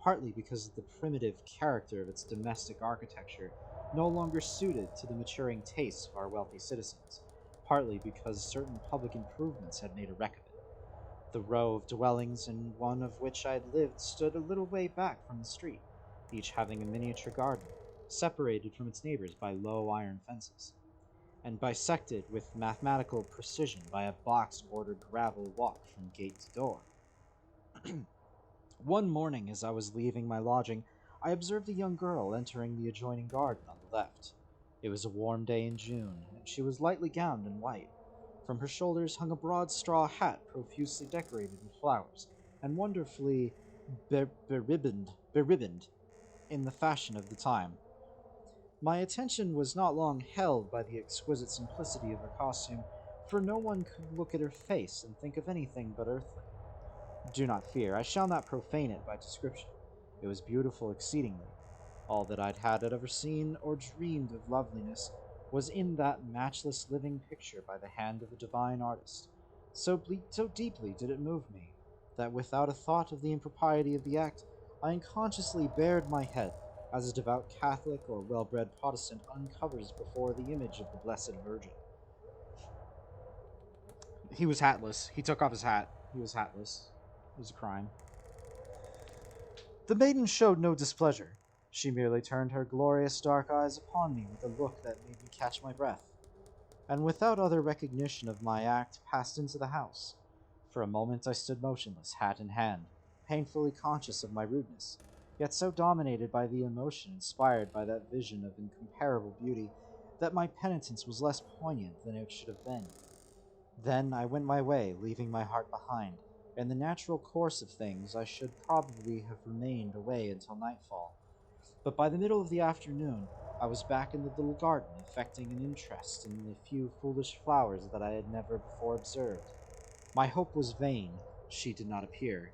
S1: partly because of the primitive character of its domestic architecture, no longer suited to the maturing tastes of our wealthy citizens, partly because certain public improvements had made a wreck of it. The row of dwellings in one of which I had lived stood a little way back from the street, each having a miniature garden, separated from its neighbors by low iron fences, and bisected with mathematical precision by a box-bordered gravel walk from gate to door. One morning, as I was leaving my lodging, I observed a young girl entering the adjoining garden on the left. It was a warm day in June, and she was lightly gowned in white. From her shoulders hung a broad straw hat profusely decorated with flowers, and wonderfully beribboned in the fashion of the time. My attention was not long held by the exquisite simplicity of her costume, for no one could look at her face and think of anything but earthly. Do not fear, I shall not profane it by description. It was beautiful exceedingly. All that I'd had ever seen or dreamed of loveliness was in that matchless living picture by the hand of a divine artist. So deeply did it move me, that without a thought of the impropriety of the act, I unconsciously bared my head, as a devout Catholic or well-bred Protestant uncovers before the image of the Blessed Virgin. He was hatless. He took off his hat. He was hatless. It was a crime. The maiden showed no displeasure. She merely turned her glorious dark eyes upon me with a look that made me catch my breath, and without other recognition of my act, passed into the house. For a moment I stood motionless, hat in hand, painfully conscious of my rudeness, yet so dominated by the emotion inspired by that vision of incomparable beauty that my penitence was less poignant than it should have been. Then I went my way, leaving my heart behind. In the natural course of things, I should probably have remained away until nightfall. But by the middle of the afternoon, I was back in the little garden, affecting an interest in the few foolish flowers that I had never before observed. My hope was vain. She did not appear.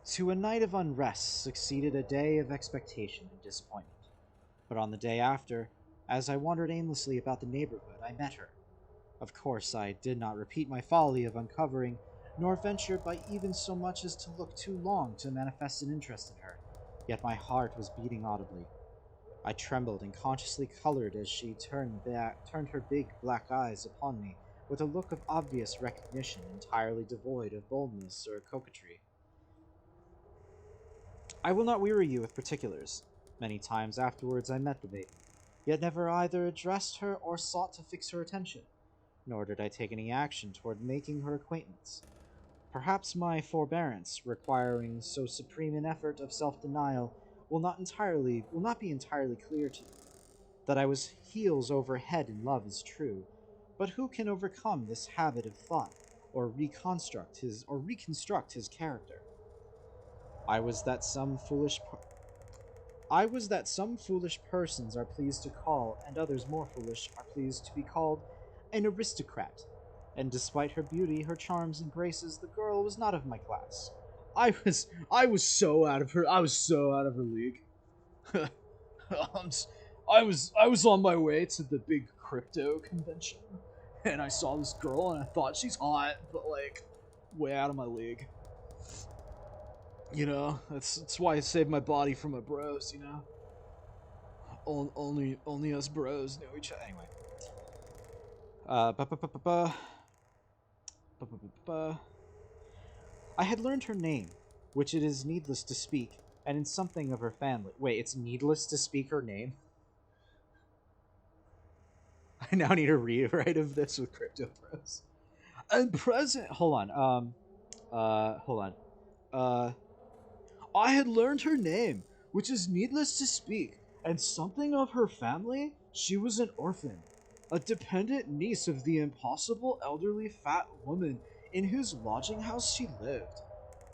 S1: To a night of unrest succeeded a day of expectation and disappointment. But on the day after, as I wandered aimlessly about the neighborhood, I met her. Of course, I did not repeat my folly of uncovering, nor venture by even so much as to look too long to manifest an interest in her, yet my heart was beating audibly. I trembled and consciously colored as she turned her big black eyes upon me with a look of obvious recognition entirely devoid of boldness or coquetry. I will not weary you with particulars. Many times afterwards I met the maiden, yet never either addressed her or sought to fix her attention, nor did I take any action toward making her acquaintance. Perhaps my forbearance, requiring so supreme an effort of self-denial, will not be entirely clear to you. That I was heels over head in love is true, but who can overcome this habit of thought, or reconstruct his character? I was that some foolish persons are pleased to call, and others more foolish are pleased to be called, an aristocrat. And despite her beauty, her charms and graces, the girl was not of my class. I was so out of her league. I was on my way to the big crypto convention, and I saw this girl, and I thought she's hot, but like, way out of my league. You know, that's why I saved my body from my bros. You know, only us bros know each other. Anyway, I had learned her name, which it is needless to speak, and in something of her family. Wait, it's needless to speak her name? I now need a rewrite of this with Crypto Bros. And present. Hold on. Hold on. I had learned her name, which is needless to speak, and something of her family. She was an orphan, a dependent niece of the impossible elderly fat woman in whose lodging house she lived.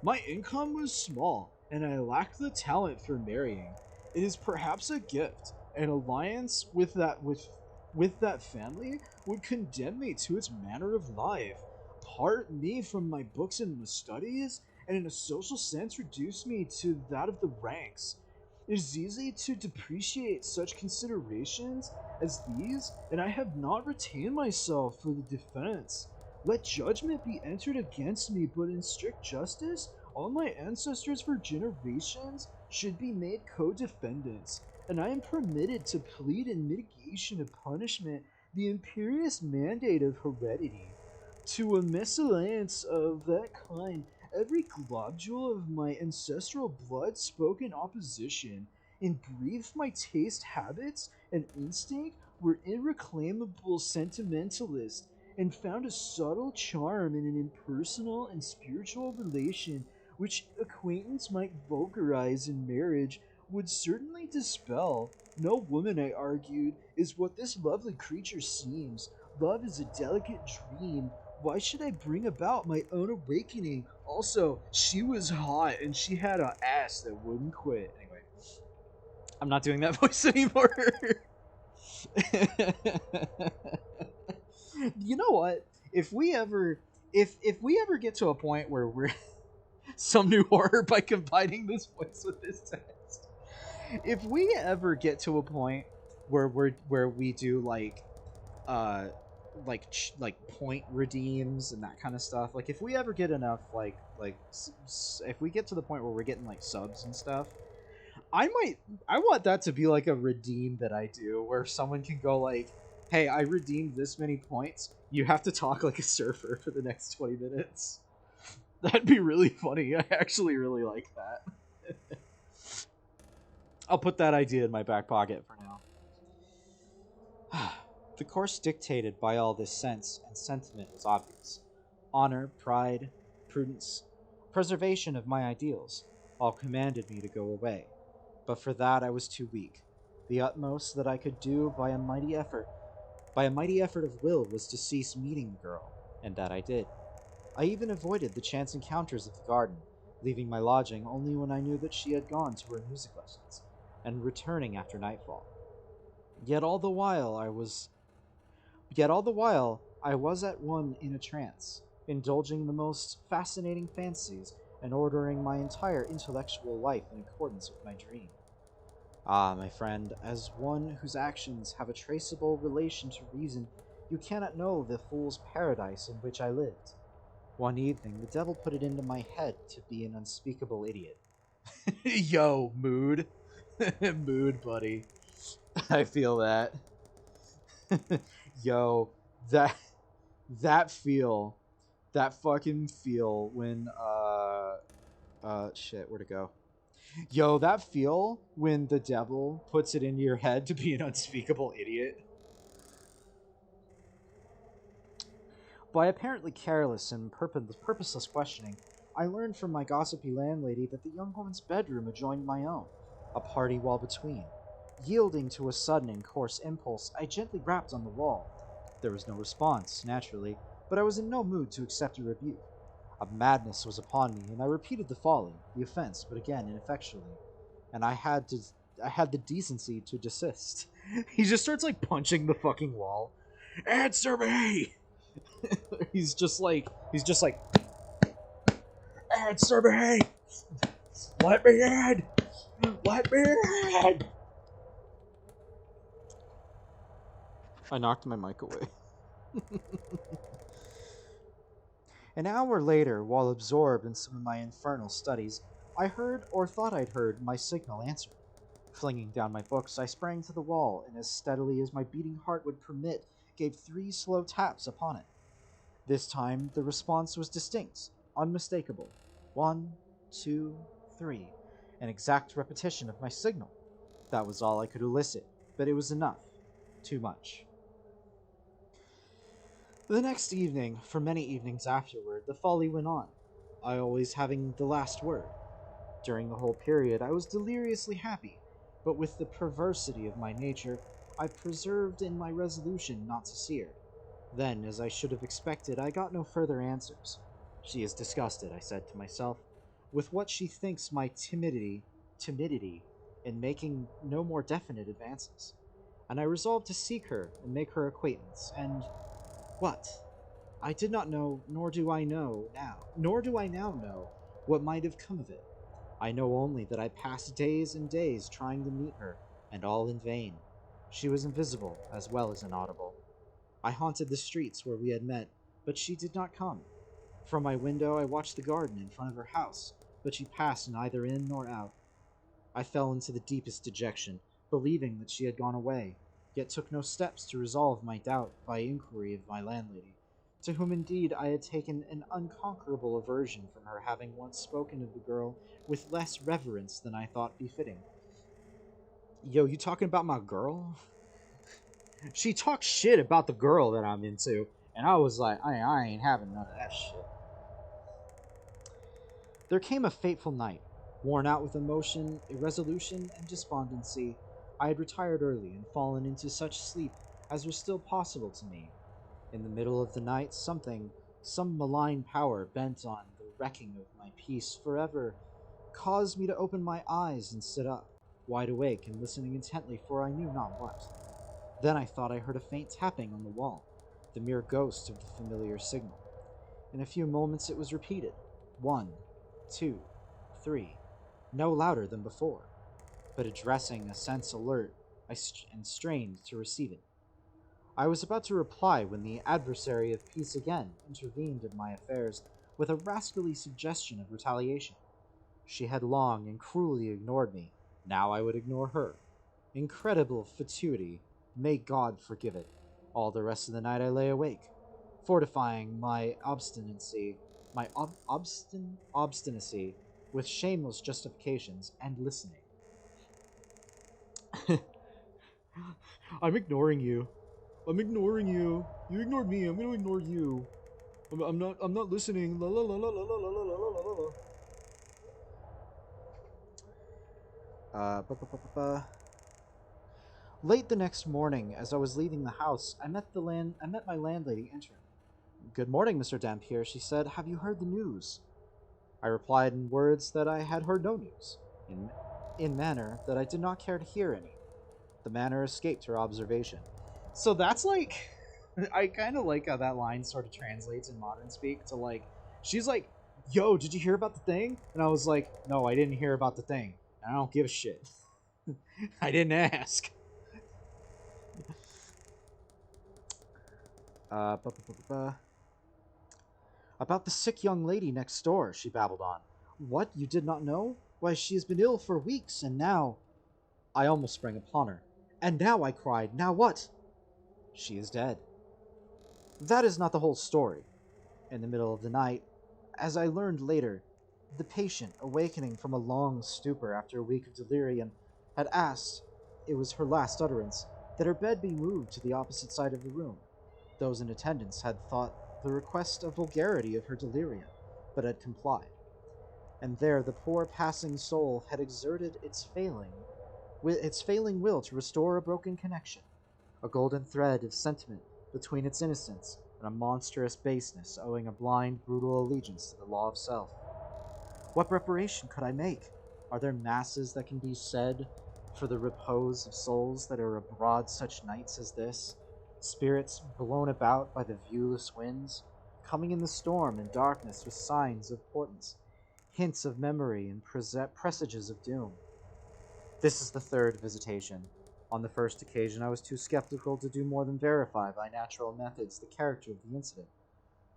S1: My income was small, and I lacked the talent for marrying. It is perhaps a gift. An alliance with that family would condemn me to its manner of life, part me from my books and my studies, and in a social sense reduce me to that of the ranks. It is easy to depreciate such considerations as these, and I have not retained myself for the defense. Let judgment be entered against me, but in strict justice,
S2: All my ancestors for generations should be made co-defendants, and I am permitted to plead in mitigation of punishment the imperious mandate of heredity. To a mésalliance of that kind, every globule of my ancestral blood spoke in opposition. In brief, my taste, habits, and instinct were irreclaimable sentimentalists, and found a subtle charm in an impersonal and spiritual relation which acquaintance might vulgarize in marriage would certainly dispel. No woman, I argued, is what this lovely creature seems. Love is a delicate dream. Why should I bring about my own awakening? Also, she was hot and she had an ass that wouldn't quit. Anyway, I'm not doing that voice anymore. You know what? If we ever get to a point where we're some new horror by combining this voice with this text, if we ever get to a point where we do uh like point redeems and that kind of stuff, like if we ever get enough if we get to the point where we're getting like subs and stuff, I want that to be like a redeem that I do where someone can go like, hey, I redeemed this many points, you have to talk like a surfer for the next 20 minutes. That'd be really funny. I actually really like that. I'll put that idea in my back pocket for now. The course dictated by all this sense and sentiment was obvious. Honor, pride, prudence, preservation of my ideals, all commanded me to go away. But for that I was too weak. The utmost that I could do by a mighty effort of will, was to cease meeting the girl, and that I did. I even avoided the chance encounters of the garden, leaving my lodging only when I knew that she had gone to her music lessons, and returning after nightfall. Yet all the while I was at one in a trance, indulging the most fascinating fancies and ordering my entire intellectual life in accordance with my dream. Ah, my friend, as one whose actions have a traceable relation to reason, you cannot know the fool's paradise in which I lived. One evening, the devil put it into my head to be an unspeakable idiot. Yo, mood. Mood, buddy. I feel that. Yo, that that feel, that fucking feel when shit, where'd it go? Yo, that feel when the devil puts it into your head to be an unspeakable idiot. By apparently careless and purposeless questioning, I learned from my gossipy landlady that the young woman's bedroom adjoined my own, a party wall between. Yielding to a sudden and coarse impulse, I gently rapped on the wall. There was no response, naturally, but I was in no mood to accept a rebuke. A madness was upon me, and I repeated the folly, the offense, but again ineffectually. And I had the decency to desist. He just starts like punching the fucking wall. Answer me! He's just like, answer me! Let me in! Let me in! I knocked my mic away. An hour later, while absorbed in some of my infernal studies, I heard, or thought I'd heard, my signal answer. Flinging down my books, I sprang to the wall, and as steadily as my beating heart would permit, gave 3 slow taps upon it. This time, the response was distinct, unmistakable. 1, 2, 3, an exact repetition of my signal. That was all I could elicit, but it was enough. Too much. The next evening, for many evenings afterward, the folly went on, I always having the last word. During the whole period, I was deliriously happy, but with the perversity of my nature, I preserved in my resolution not to see her. Then, as I should have expected, I got no further answers. She is disgusted, I said to myself, with what she thinks my timidity in making no more definite advances. And I resolved to seek her and make her acquaintance, and what? I did not know, nor do I now know what might have come of it. I know only that I passed days and days trying to meet her, and all in vain. She was invisible as well as inaudible. I haunted the streets where we had met, but she did not come. From my window, I watched the garden in front of her house, but she passed neither in nor out. I fell into the deepest dejection, believing that she had gone away, yet took no steps to resolve my doubt by inquiry of my landlady, to whom indeed I had taken an unconquerable aversion from her having once spoken of the girl with less reverence than I thought befitting. Yo, you talking about my girl? She talked shit about the girl that I'm into, and I was like, I ain't having none of that shit. There came a fateful night. Worn out with emotion, irresolution, and despondency, I had retired early and fallen into such sleep as was still possible to me. In the middle of the night, some malign power bent on the wrecking of my peace forever, caused me to open my eyes and sit up, wide awake and listening intently for I knew not what. Then I thought I heard a faint tapping on the wall, the mere ghost of the familiar signal. In a few moments it was repeated. 1, 2, 3, no louder than before, but addressing a sense alert, and strained to receive it. I was about to reply when the adversary of peace again intervened in my affairs with a rascally suggestion of retaliation. She had long and cruelly ignored me. Now I would ignore her. Incredible fatuity. May God forgive it. All the rest of the night I lay awake, fortifying my obstinacy with shameless justifications and listening. I'm ignoring you. I'm ignoring you. You ignored me. I'm gonna ignore you. I'm not listening. La la la la la la la la la la la. Ba, ba, ba, ba, ba. Late the next morning, as I was leaving the house, I met my landlady entering. Good morning, Mr. Dampier, she said. Have you heard the news? I replied in words that I had heard no news, in manner that I did not care to hear any. The manner escaped her observation. So that's like, I kind of like how that line sort of translates in modern speak to like, she's like, yo, did you hear about the thing? And I was like, no, I didn't hear about the thing. I don't give a shit. I didn't ask. Uh, bu- bu- bu- bu- About the sick young lady next door, she babbled on. What, you did not know? Why, she has been ill for weeks, and now... I almost sprang upon her. And now, I cried, now what? She is dead. That is not the whole story. In the middle of the night, as I learned later, the patient, awakening from a long stupor after a week of delirium, had asked, it was her last utterance, that her bed be moved to the opposite side of the room. Those in attendance had thought the request a vulgarity of her delirium, but had complied. And there the poor passing soul had exerted its failing will to restore a broken connection, a golden thread of sentiment between its innocence and a monstrous baseness owing a blind, brutal allegiance to the law of self. What reparation could I make? Are there masses that can be said for the repose of souls that are abroad such nights as this? Spirits blown about by the viewless winds, coming in the storm and darkness with signs of portents, hints of memory and presages of doom. This is the third visitation. On the first occasion, I was too skeptical to do more than verify by natural methods the character of the incident.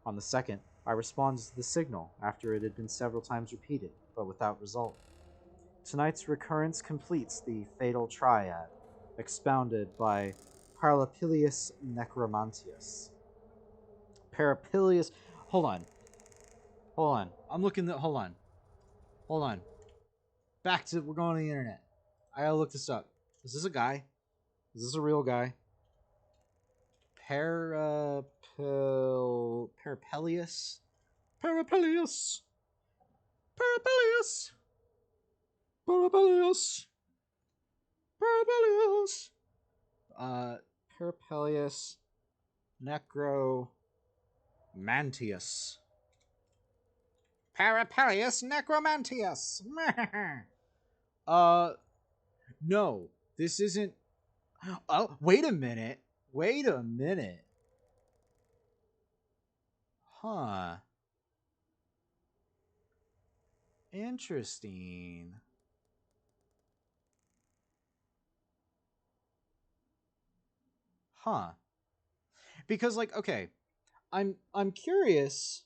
S2: On the second, I responded to the signal after it had been several times repeated, but without result. Tonight's recurrence completes the fatal triad, expounded by Parapilius Necromantius. Parapilius. Hold on. Hold on. I'm looking at. Hold on. Back to. We're going to the internet. I gotta look this up. Is this a guy? Is this a real guy? Parapelius? Parapelius! Parapelius! Parapelius! Parapelius! Parapelius Necromantius. Parapelius Necromantius! No. This isn't... Oh, wait a minute. Wait a minute. Huh. Interesting. Huh. Because like, okay, I'm curious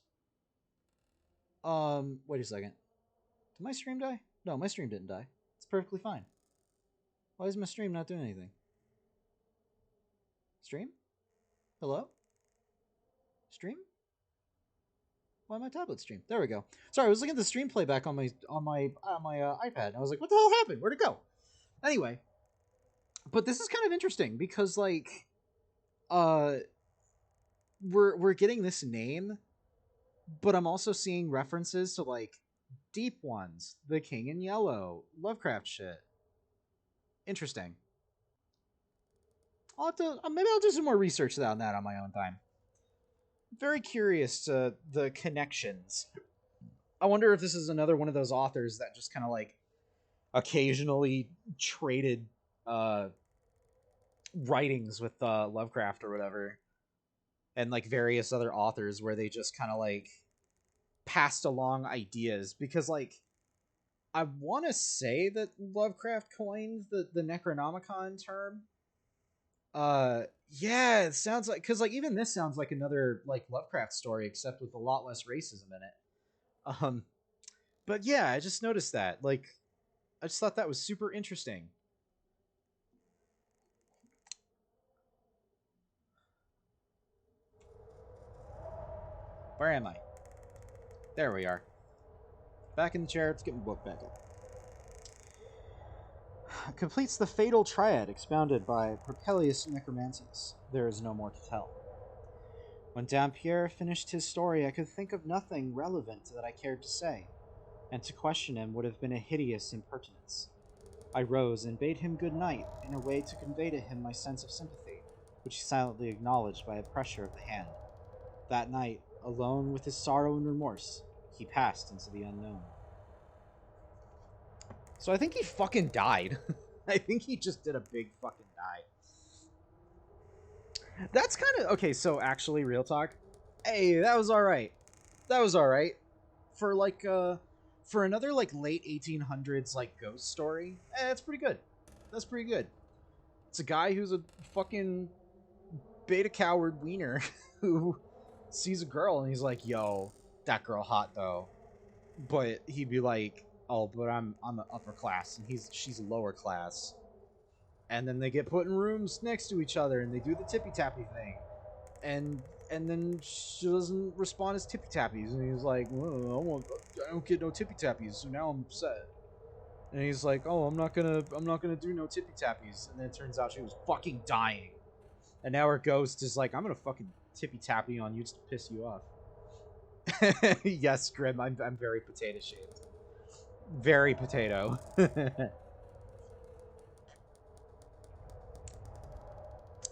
S2: Wait a second. Did my stream die? No, my stream didn't die. It's perfectly fine. Why is my stream not doing anything? Stream? Hello? Stream? Why my tablet stream? There we go. Sorry, I was looking at the stream playback on my iPad, and I was like, "What the hell happened? Where'd it go?" Anyway, but this is kind of interesting because like, we're getting this name, but I'm also seeing references to like Deep Ones, The King in Yellow, Lovecraft shit. Interesting. I'll have to maybe I'll do some more research on that on my own time. Very curious to the connections. I wonder if this is another one of those authors that just kind of like occasionally traded writings with Lovecraft or whatever, and like various other authors where they just kind of like passed along ideas because like I want to say that Lovecraft coined the Necronomicon term. Yeah, it sounds like because like even this sounds like another like Lovecraft story except with a lot less racism in it. But yeah, I just noticed that. Like, I just thought that was super interesting. Where am I? There we are. Back in the chair. Let's get my book back up. Completes the fatal triad expounded by Propelius Necromantis. There is no more to tell. When Dampier finished his story, I could think of nothing relevant that I cared to say, and to question him would have been a hideous impertinence. I rose and bade him good night, in a way to convey to him my sense of sympathy, which he silently acknowledged by a pressure of the hand. That night, alone with his sorrow and remorse, he passed into the unknown. So I think he fucking died. I think he just did a big fucking die. That's kind of okay. So actually, real talk. Hey, that was all right. That was all right for like for another like late 1800s like ghost story. That's pretty good. That's pretty good. It's a guy who's a fucking beta coward wiener who sees a girl and he's like, "Yo, that girl hot though." But he'd be like, "Oh, but I'm an upper class and she's lower class." And then they get put in rooms next to each other and they do the tippy tappy thing. And then she doesn't respond as tippy tappies and he's like, well, I don't get no tippy tappies, so now I'm upset. And he's like, "Oh, I'm not gonna do no tippy tappies." And then it turns out she was fucking dying. And now her ghost is like, "I'm gonna fucking tippy tappy on you just to piss you off." Yes, Grim, I'm very potato shaped. Very potato.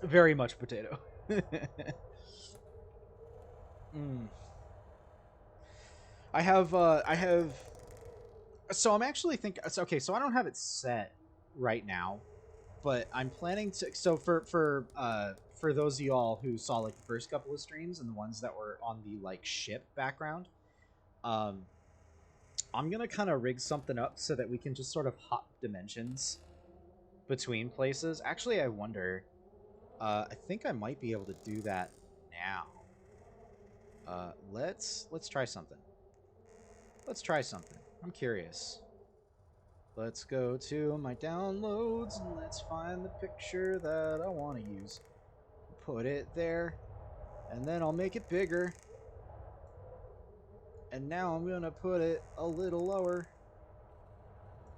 S2: Very much potato. mm. I have so I'm actually thinking okay, so I don't have it set right now, but I'm planning to so for those of y'all who saw like the first couple of streams and the ones that were on the like ship background, um I'm gonna kind of rig something up so that we can just sort of hop dimensions between places. Actually, I wonder. I think I might be able to do that now. Let's try something. Let's try something. I'm curious. Let's go to my downloads and let's find the picture that I want to use. Put it there, and then I'll make it bigger. And now I'm gonna put it a little lower.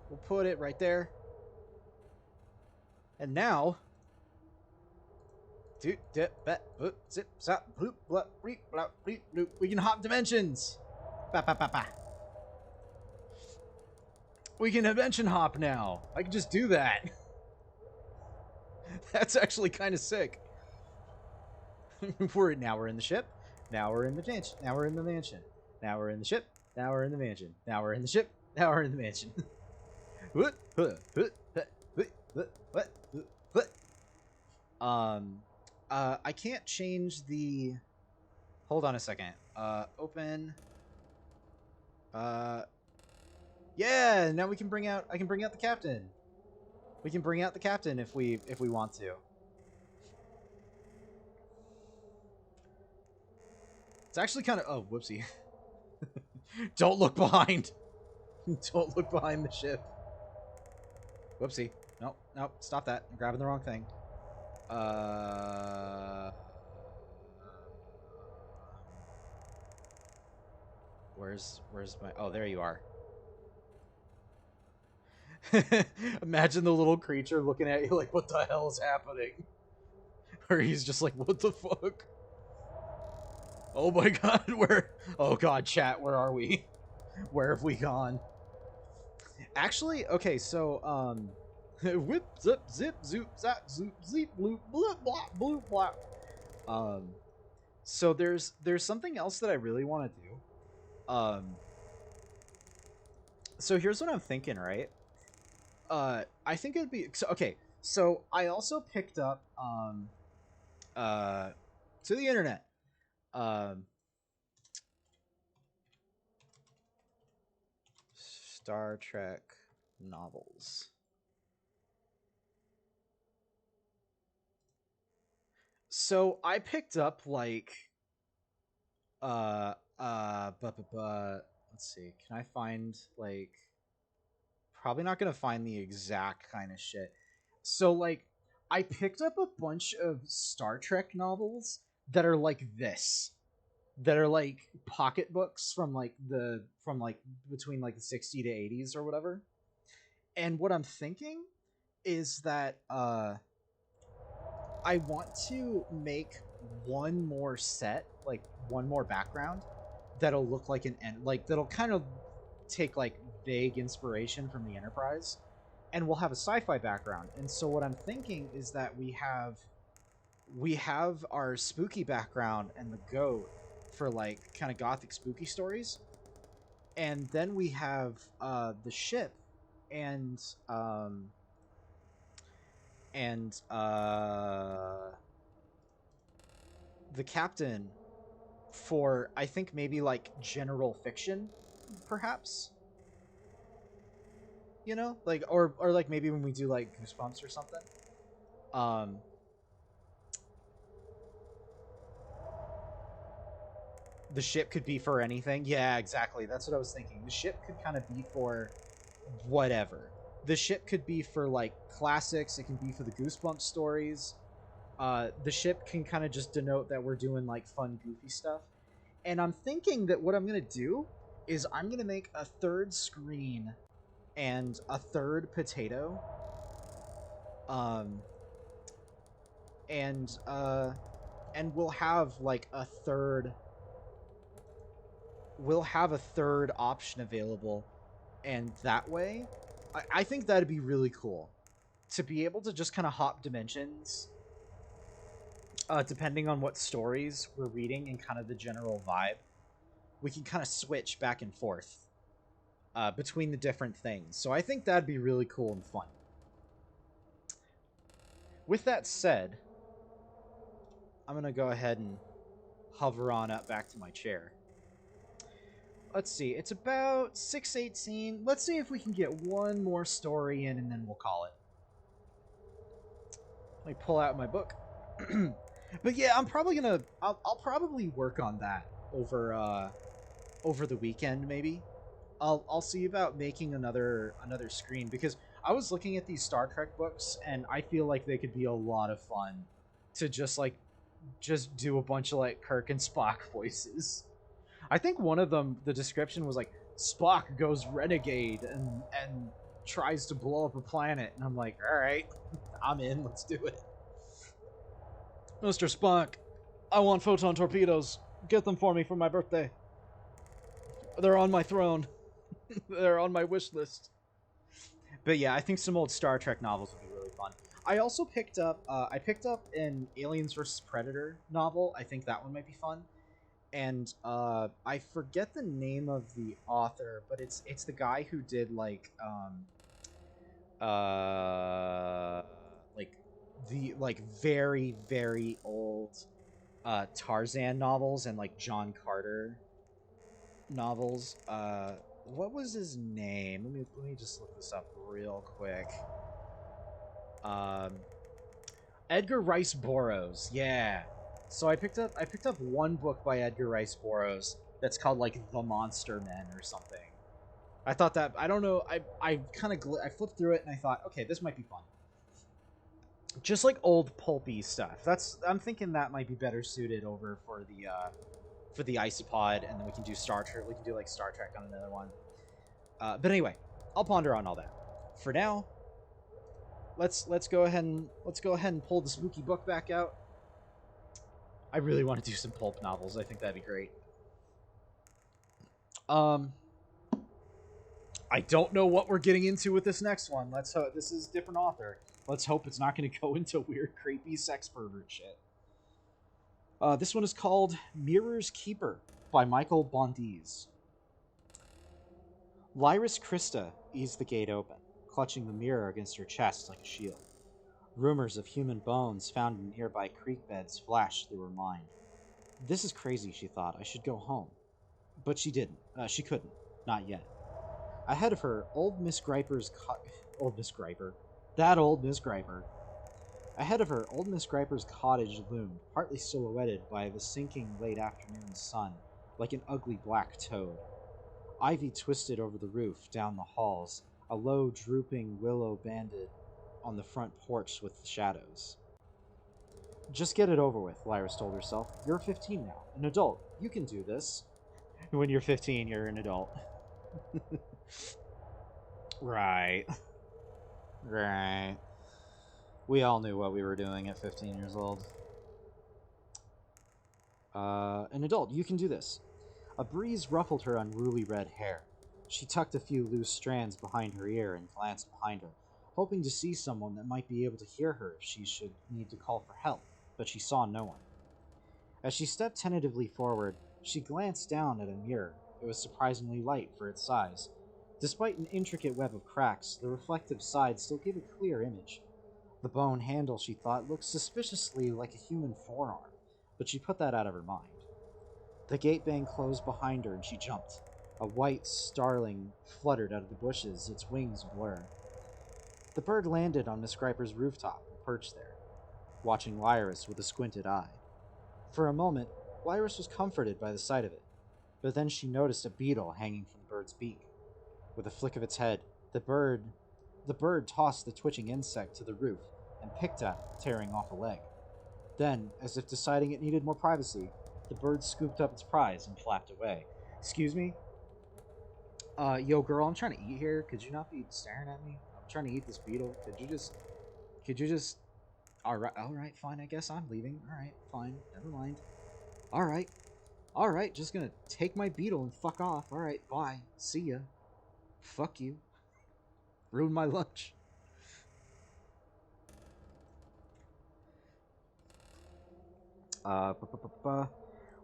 S2: We'll put it right there. And now, we can hop dimensions. We can dimension hop now. I can just do that. That's actually kind of sick. We're in the ship. Now we're in the mansion. Now we're in the mansion. Now we're in the ship. Now we're in the mansion. Now we're in the ship. Now we're in the mansion. I can't change the. Hold on a second. Open. Yeah. Now we can bring out. I can bring out the captain. We can bring out the captain if we want to. It's actually kind of. Oh, whoopsie.
S1: Don't look behind. Don't look behind the ship. Whoopsie. Nope, nope. Stop that. I'm grabbing the wrong thing. Where's my... Oh, there you are. Imagine the little creature looking at you like, what the hell is happening? Or he's just like, what the fuck? Oh my god, where... Oh god, chat, where are we? Where have we gone? Actually, okay, so, whip, zip, zip, zoop, zap, zoop, zeep, bloop, bloop, blah, bloop, blah. So there's something else that I really want to do. So here's what I'm thinking, right? I think it'd be... So, okay, so I also picked up, to the internet, Star Trek novels. So I picked up like let's see, can I find like... Probably not gonna find the exact kind of shit. So like I picked up a bunch of Star Trek novels that are like this. That are like pocketbooks from like between like the 60 to 80s or whatever. And what I'm thinking is that I want to make one more set, like one more background that'll look like that'll kind of take like vague inspiration from the Enterprise, and we'll have a sci-fi background. And so what I'm thinking is that we have our spooky background and the goat for like kind of gothic spooky stories, and then we have the ship and and the captain for, I think, maybe like general fiction, perhaps. You know, like or like maybe when we do like Goosebumps or something. Um, the ship could be for anything. Yeah, exactly. That's what I was thinking. The ship could kind of be for whatever. The ship could be for like classics. It can be for the Goosebumps stories. The ship can kind of just denote that we're doing like fun, goofy stuff. And I'm thinking that what I'm gonna do is I'm gonna make a third screen and a third potato. And we'll have like a third. We'll have a third option available, and that way, I think that'd be really cool to be able to just kind of hop dimensions, depending on what stories we're reading and kind of the general vibe. We can kind of switch back and forth between the different things. So I think that'd be really cool and fun. With that said, I'm going to go ahead and hover on up back to my chair. Let's see, it's about 6:18. Let's see if we can get one more story in, and then we'll call it. Let me pull out my book. But yeah, I'm probably gonna... I'll probably work on that over the weekend, maybe. I'll see about making another screen, because I was looking at these Star Trek books, and I feel like they could be a lot of fun to just do a bunch of like Kirk and Spock voices. I think one of them, the description was like, Spock goes renegade and tries to blow up a planet, and I'm like, all right, I'm in, let's do it. Mr. Spock, I want photon torpedoes. Get them for me for my birthday. They're on my throne. They're on my wish list. But yeah, I think some old Star Trek novels would be really fun. I also picked up an Aliens vs. Predator novel. I think that one might be fun. And I forget the name of the author, but it's the guy who did like the like very, very old Tarzan novels and like John Carter novels. What was his name? Let me just look this up real quick. Edgar Rice Burroughs. Yeah. So I picked up one book by Edgar Rice Burroughs,
S2: that's called like The Monster Men or something. I thought that, I don't know, I kind of I flipped through it and I thought, okay, this might be fun. Just like old pulpy stuff. I'm thinking that might be better suited over for the Isopod, and then we can do Star Trek. We can do like Star Trek on another one. But anyway, I'll ponder on all that. For now, let's go ahead and pull the spooky book back out. I really want to do some pulp novels. I think that'd be great. I don't know what we're getting into with this next one. Let's hope this is a different author. Let's hope it's not going to go into weird, creepy sex pervert shit. This one is called Mirror's Keeper by Michael Bondies. Lyris Christa eased the gate open, clutching the mirror against her chest like a shield. Rumors of human bones found in nearby creek beds flashed through her mind. This is crazy, she thought. I should go home. But she didn't. She couldn't. Not yet. Ahead of her, old Miss Griper's old Miss Griper. That old Miss Griper. Ahead of her, old Miss Griper's cottage loomed, partly silhouetted by the sinking late afternoon sun, like an ugly black toad. Ivy twisted over the roof, down the halls, a low, drooping willow banded on the front porch with the shadows. Just get it over with, Lyris told herself. You're 15 now, an adult. You can do this. When you're 15, you're an adult. Right. Right. We all knew what we were doing at 15 years old. An adult, you can do this. A breeze ruffled her unruly red hair. She tucked a few loose strands behind her ear and glanced behind her, hoping to see someone that might be able to hear her if she should need to call for help, but she saw no one. As she stepped tentatively forward, she glanced down at a mirror. It was surprisingly light for its size. Despite an intricate web of cracks, the reflective side still gave a clear image. The bone handle, she thought, looked suspiciously like a human forearm, but she put that out of her mind. The gate bang closed behind her and she jumped. A white starling fluttered out of the bushes, its wings blur. The bird landed on Miss Griper's rooftop and perched there, watching Lyris with a squinted eye. For a moment, Lyris was comforted by the sight of it, but then she noticed a beetle hanging from the bird's beak. With a flick of its head, the bird tossed the twitching insect to the roof and picked at it, tearing off a leg. Then, as if deciding it needed more privacy, the bird scooped up its prize and flapped away. Excuse me? Yo, girl, I'm trying to eat here. Could you not be staring at me? I'm trying to eat this beetle. Could you just... Alright, fine, I guess I'm leaving. Alright, fine, never mind. Alright, just gonna take my beetle and fuck off. Alright, bye. See ya. Fuck you. Ruined my lunch.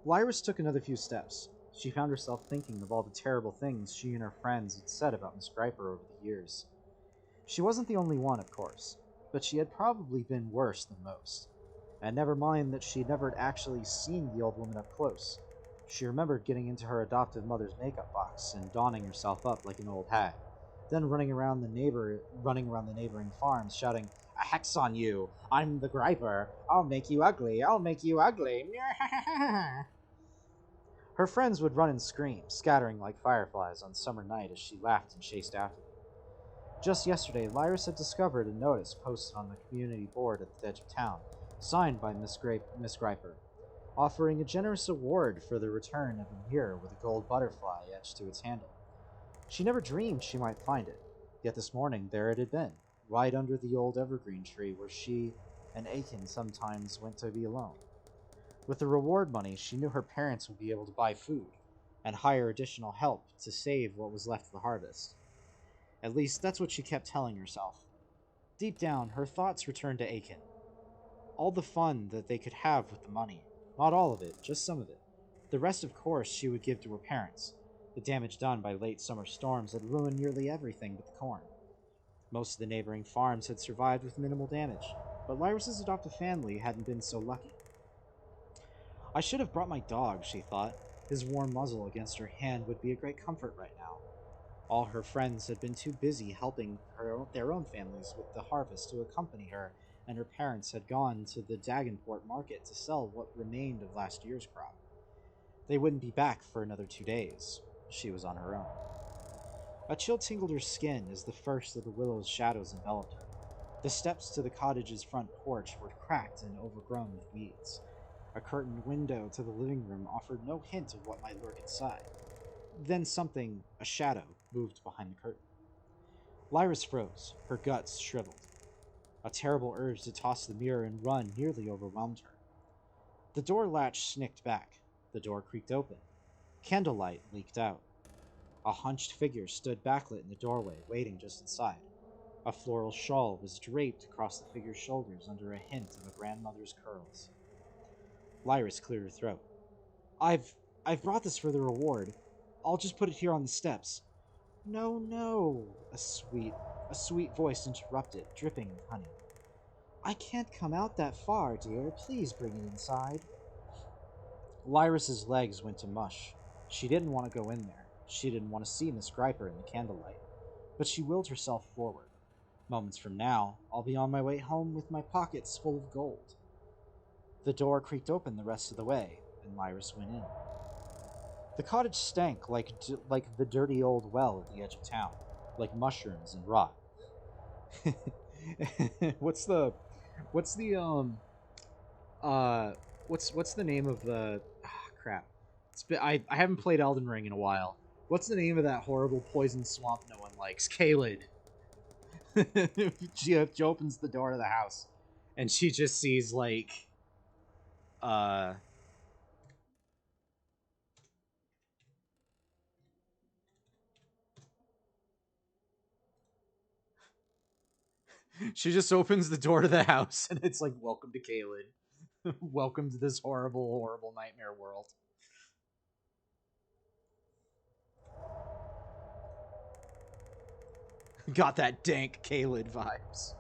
S2: Lyris took another few steps. She found herself thinking of all the terrible things she and her friends had said about Miss Griper over the years. She wasn't the only one, of course, but she had probably been worse than most. And never mind that she had never actually seen the old woman up close. She remembered getting into her adoptive mother's makeup box and donning herself up like an old hag, then running around the neighboring farms shouting, "A hex on you! I'm the Griper! I'll make you ugly! I'll make you ugly!" Her friends would run and scream, scattering like fireflies on summer night as she laughed and chased after them. Just yesterday, Lyris had discovered a notice posted on the community board at the edge of town, signed by Miss Griper, offering a generous award for the return of a mirror with a gold butterfly etched to its handle. She never dreamed she might find it, yet this morning there it had been, right under the old evergreen tree where she and Aiken sometimes went to be alone. With the reward money, she knew her parents would be able to buy food and hire additional help to save what was left of the harvest. At least, that's what she kept telling herself. Deep down, her thoughts returned to Aiken. All the fun that they could have with the money. Not all of it, just some of it. The rest, of course, she would give to her parents. The damage done by late summer storms had ruined nearly everything but the corn. Most of the neighboring farms had survived with minimal damage, but Lyris's adoptive family hadn't been so lucky. I should have brought my dog, she thought. His warm muzzle against her hand would be a great comfort right now. All her friends had been too busy helping their own families with the harvest to accompany her, and her parents had gone to the Dagenport market to sell what remained of last year's crop. They wouldn't be back for another 2 days. She was on her own. A chill tingled her skin as the first of the willow's shadows enveloped her. The steps to the cottage's front porch were cracked and overgrown with weeds. A curtained window to the living room offered no hint of what might lurk inside. Then something, a shadow, moved behind the curtain. Lyris froze, her guts shriveled. A terrible urge to toss the mirror and run nearly overwhelmed her. The door latch snicked back. The door creaked open. Candlelight leaked out. A hunched figure stood backlit in the doorway, waiting just inside. A floral shawl was draped across the figure's shoulders under a hint of a grandmother's curls. Lyris cleared her throat. I've brought this for the reward. I'll just put it here on the steps. No, no, a sweet voice interrupted, dripping with honey. I can't come out that far, dear. Please bring it inside. Lyris's legs went to mush. She didn't want to go in there. She didn't want to see Miss Griper in the candlelight. But she willed herself forward. Moments from now, I'll be on my way home with my pockets full of gold. The door creaked open the rest of the way, and Lyris went in. The cottage stank like the dirty old well at the edge of town, like mushrooms and rot. what's the name of the crap? I haven't played Elden Ring in a while. What's the name of that horrible poison swamp no one likes? Caelid. She opens the door to the house, and she just sees like she just opens the door to the house, and it's like, welcome to Caelid. Welcome to this horrible, horrible nightmare world. Got that dank Caelid vibes.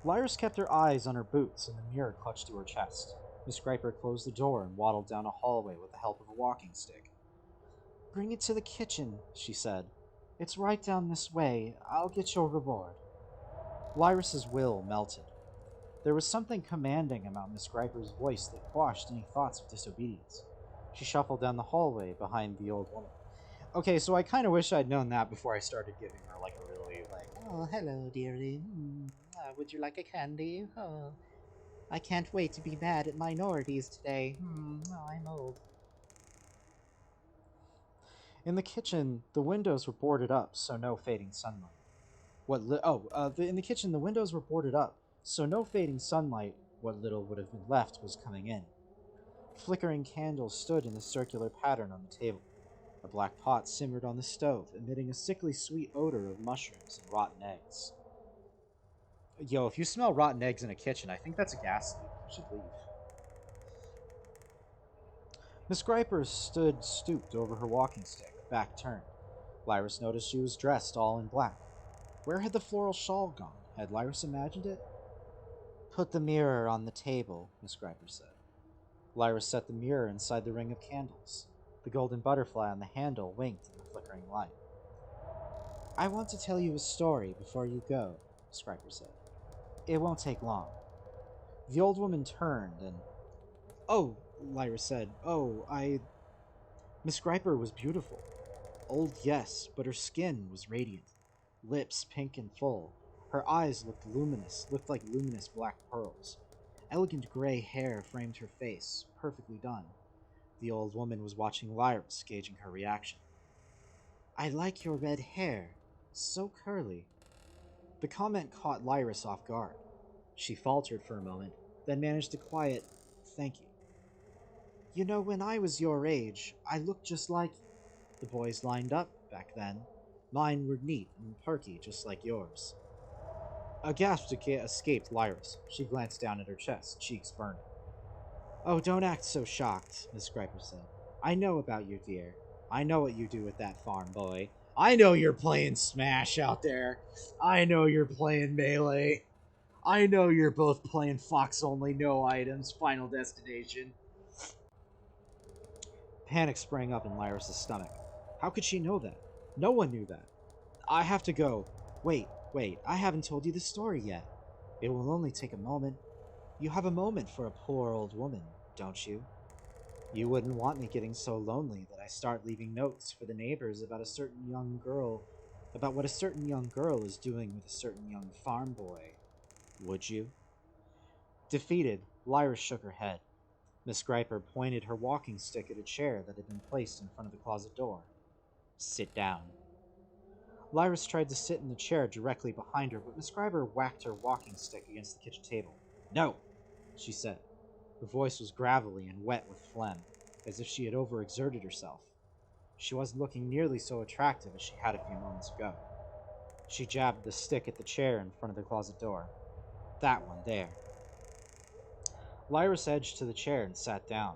S2: Lyris kept her eyes on her boots and the mirror clutched to her chest. Miss Griper closed the door and waddled down a hallway with the help of a walking stick. Bring it to the kitchen, she said. It's right down this way. I'll get your reward. Lyris's will melted. There was something commanding about Miss Griper's voice that quashed any thoughts of disobedience. She shuffled down the hallway behind the old woman. Okay, so I kind of wish I'd known that before I started giving her like a really oh, hello, dearie. Would you like a candy? Oh, I can't wait to be mad at minorities today. Oh, I'm old. In the kitchen, the windows were boarded up, so no fading sunlight. In the kitchen, the windows were boarded up, so no fading sunlight, what little would have been left, was coming in. Flickering candles stood in a circular pattern on the table. A black pot simmered on the stove, emitting a sickly sweet odor of mushrooms and rotten eggs. Yo, if you smell rotten eggs in a kitchen, I think that's a gas leak. You should leave. Miss Griper stood stooped over her walking stick, back turned. Lyris noticed she was dressed all in black. Where had the floral shawl gone? Had Lyris imagined it? Put the mirror on the table, Miss Griper said. Lyris set the mirror inside the ring of candles. The golden butterfly on the handle winked in the flickering light. I want to tell you a story before you go, Miss Griper said. It won't take long. The old woman turned and... Oh, Lyris said. Miss Griper was beautiful. Old, yes, but her skin was radiant. Lips pink and full. Her eyes looked like luminous black pearls. Elegant gray hair framed her face, perfectly done. The old woman was watching Lyris, gauging her reaction. I like your red hair. So curly. The comment caught Lyris off guard. She faltered for a moment, then managed a quiet, thank you. You know, when I was your age, I looked just like you. The boys lined up back then. Mine were neat and perky, just like yours. A gasp escaped Lyris. She glanced down at her chest, cheeks burning. Oh, don't act so shocked, Miss Griper said. I know about you, dear. I know what you do with that farm boy. I know you're playing Smash out there. I know you're playing Melee. I know you're both playing Fox Only, No Items, Final Destination. Panic sprang up in Lyris' stomach. How could she know that? No one knew that. I have to go. Wait, I haven't told you the story yet. It will only take a moment. You have a moment for a poor old woman, don't you? You wouldn't want me getting so lonely that I start leaving notes for the neighbors about what a certain young girl is doing with a certain young farm boy, would you? Defeated, Lyra shook her head. Miss Griper pointed her walking stick at a chair that had been placed in front of the closet door. Sit down. Lyris tried to sit in the chair directly behind her, but Miss Griper whacked her walking stick against the kitchen table. No, she said. Her voice was gravelly and wet with phlegm, as if she had overexerted herself. She wasn't looking nearly so attractive as she had a few moments ago. She jabbed the stick at the chair in front of the closet door. That one there. Lyris edged to the chair and sat down.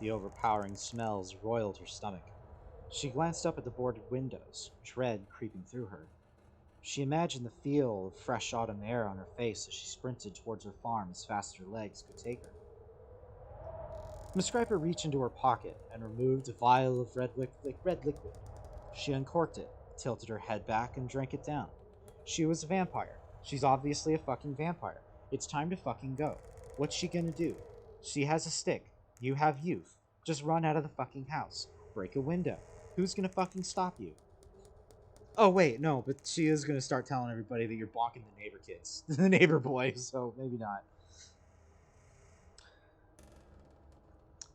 S2: The overpowering smells roiled her stomach. She glanced up at the boarded windows, dread creeping through her. She imagined the feel of fresh autumn air on her face as she sprinted towards her farm as fast as her legs could take her. Miss Griper reached into her pocket and removed a vial of red liquid. She uncorked it, tilted her head back, and drank it down. She was a vampire. She's obviously a fucking vampire. It's time to fucking go. What's she gonna do? She has a stick. You have youth. Just run out of the fucking house. Break a window. Who's gonna fucking stop you? Oh, wait, no, but she is gonna start telling everybody that you're bonking the neighbor kids. The neighbor boys, so maybe not.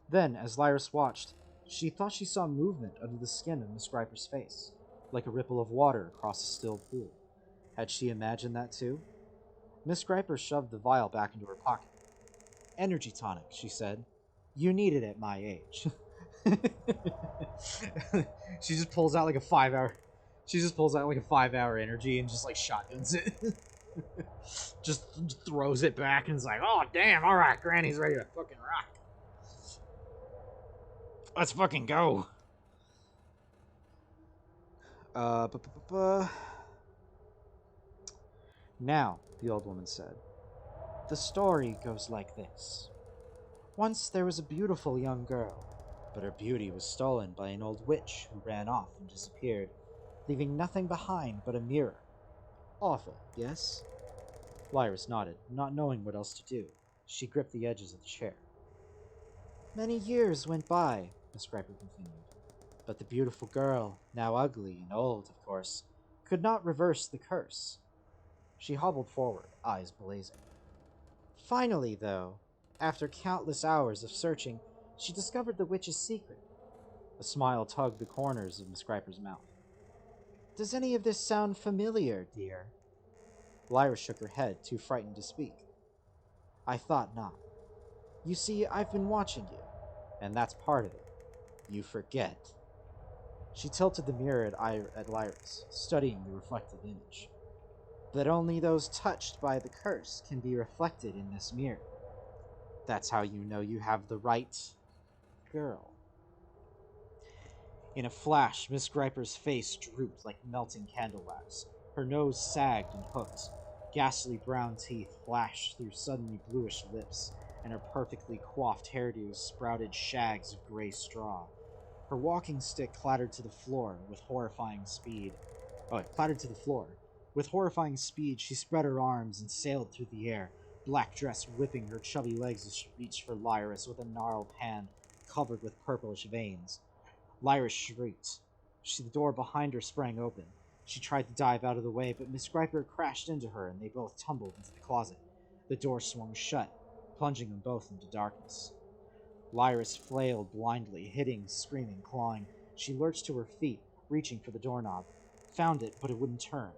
S2: Then, as Lyris watched, she thought she saw movement under the skin of Miss Griper's face, like a ripple of water across a still pool. Had she imagined that too? Miss Griper shoved the vial back into her pocket. Energy tonic, she said. You need it at my age. She just pulls out like a 5 hour. She just pulls out like a 5 hour energy and just like shotguns it. Just throws it back and is like, oh damn, alright, Granny's ready to fucking rock. Let's fucking go. Now, the old woman said, the story goes like this. Once there was a beautiful young girl, but her beauty was stolen by an old witch who ran off and disappeared, leaving nothing behind but a mirror. Awful, yes? Lyris nodded, not knowing what else to do. She gripped the edges of the chair. Many years went by, Miss Griper continued, but the beautiful girl, now ugly and old, of course, could not reverse the curse. She hobbled forward, eyes blazing. Finally, though, after countless hours of searching, she discovered the witch's secret. A smile tugged the corners of Miss Griper's mouth. Does any of this sound familiar, dear? Lyra shook her head, too frightened to speak. I thought not. You see, I've been watching you, and that's part of it. You forget. She tilted the mirror at Lyra's, studying the reflected image. But only those touched by the curse can be reflected in this mirror. That's how you know you have the right girl. In a flash, Miss Griper's face drooped like melting candle wax. Her nose sagged and hooked. Ghastly brown teeth flashed through suddenly bluish lips, and her perfectly coiffed hairdo sprouted shags of gray straw. Her walking stick clattered to the floor with horrifying speed. With horrifying speed, she spread her arms and sailed through the air, black dress whipping her chubby legs as she reached for Lyris with a gnarled hand covered with purplish veins. Lyris shrieked. The door behind her sprang open. She tried to dive out of the way, but Miss Griper crashed into her and they both tumbled into the closet. The door swung shut, plunging them both into darkness. Lyris flailed blindly, hitting, screaming, clawing. She lurched to her feet, reaching for the doorknob. Found it, but it wouldn't turn.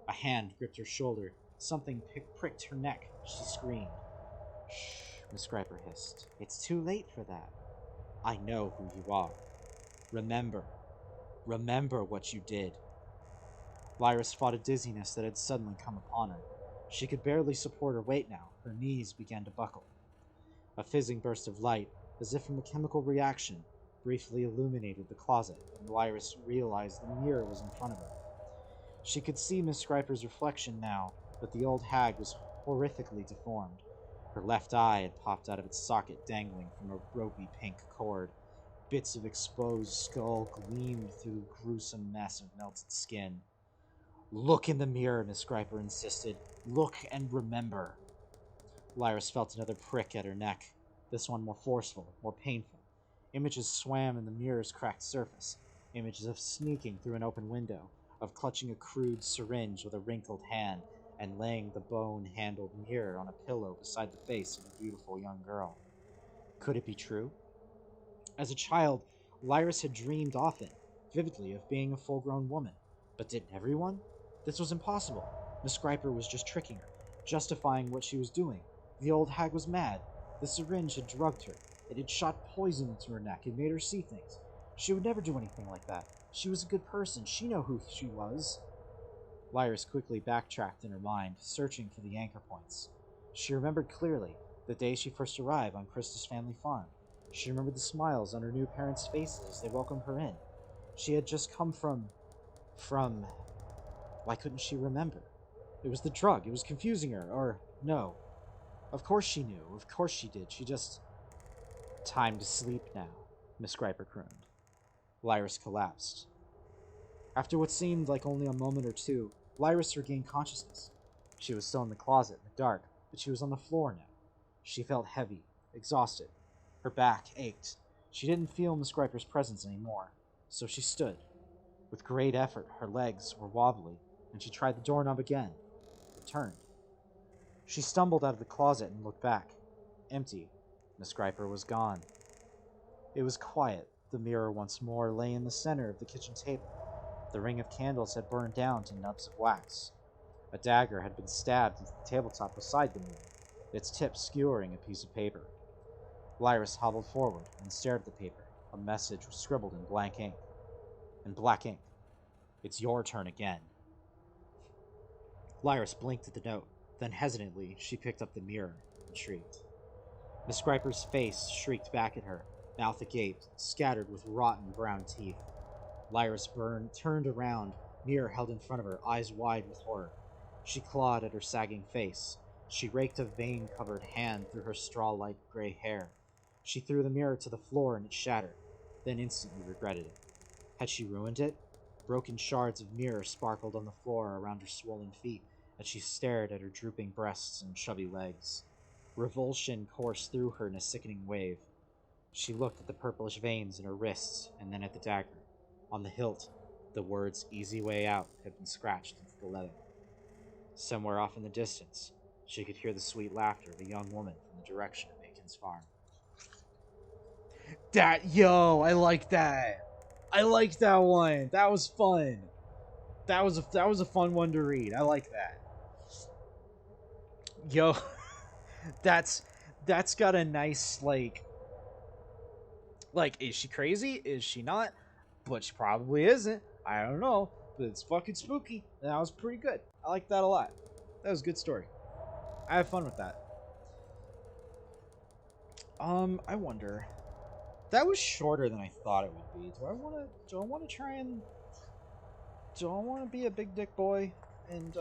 S2: A hand gripped her shoulder. Something pricked her neck. She screamed. Shh, Miss Griper hissed. It's too late for that. I know who you are. Remember. Remember what you did. Lyris fought a dizziness that had suddenly come upon her. She could barely support her weight now. Her knees began to buckle. A fizzing burst of light, as if from a chemical reaction, briefly illuminated the closet, and Lyris realized the mirror was in front of her. She could see Miss Griper's reflection now, but the old hag was horrifically deformed. Her left eye had popped out of its socket, dangling from a ropey pink cord. Bits of exposed skull gleamed through the gruesome mess of melted skin. Look in the mirror, Miss Griper insisted. Look and remember. Lyris felt another prick at her neck, this one more forceful, more painful. Images swam in the mirror's cracked surface, images of sneaking through an open window, of clutching a crude syringe with a wrinkled hand, and laying the bone-handled mirror on a pillow beside the face of a beautiful young girl. Could it be true? As a child, Lyris had dreamed often, vividly, of being a full-grown woman. But didn't everyone? This was impossible. Miss Griper was just tricking her, justifying what she was doing. The old hag was mad. The syringe had drugged her. It had shot poison into her neck and made her see things. She would never do anything like that. She was a good person. She knew who she was. Lyris quickly backtracked in her mind, searching for the anchor points. She remembered clearly the day she first arrived on Krista's family farm. She remembered the smiles on her new parents' faces as they welcomed her in. She had just come from... Why couldn't she remember? It was the drug. It was confusing her. Or, no. Of course she knew. Of course she did. She just... Time to sleep now, Miss Griper crooned. Lyris collapsed. After what seemed like only a moment or two, Lyris regained consciousness. She was still in the closet in the dark, but she was on the floor now. She felt heavy, exhausted. Her back ached. She didn't feel Miss Griper's presence anymore, so she stood. With great effort, her legs were wobbly, and she tried the doorknob again. It turned. She stumbled out of the closet and looked back. Empty. Miss Griper was gone. It was quiet. The mirror once more lay in the center of the kitchen table. The ring of candles had burned down to nubs of wax. A dagger had been stabbed into the tabletop beside the mirror, its tip skewering a piece of paper. Lyris hobbled forward and stared at the paper. A message was scribbled in blank ink. In black ink. It's your turn again. Lyris blinked at the note. Then hesitantly, she picked up the mirror and shrieked. Miss Griper's face shrieked back at her, mouth agape, scattered with rotten brown teeth. Lyris turned around, mirror held in front of her, eyes wide with horror. She clawed at her sagging face. She raked a vein-covered hand through her straw-like gray hair. She threw the mirror to the floor and it shattered, then instantly regretted it. Had she ruined it? Broken shards of mirror sparkled on the floor around her swollen feet as she stared at her drooping breasts and chubby legs. Revulsion coursed through her in a sickening wave. She looked at the purplish veins in her wrists and then at the dagger. On the hilt, the words "Easy Way Out" had been scratched into the leather. Somewhere off in the distance, she could hear the sweet laughter of a young woman from the direction of Bacon's farm.
S1: I like that. I like that one. That was fun. That was a fun one to read. I like that. Yo, that's got a nice like, is she crazy? Is she not? But she probably isn't. I don't know. But it's fucking spooky. And that was pretty good. I like that a lot. That was a good story. I have fun with that. I wonder. That was shorter than I thought it would be. Do I want to be a big dick boy and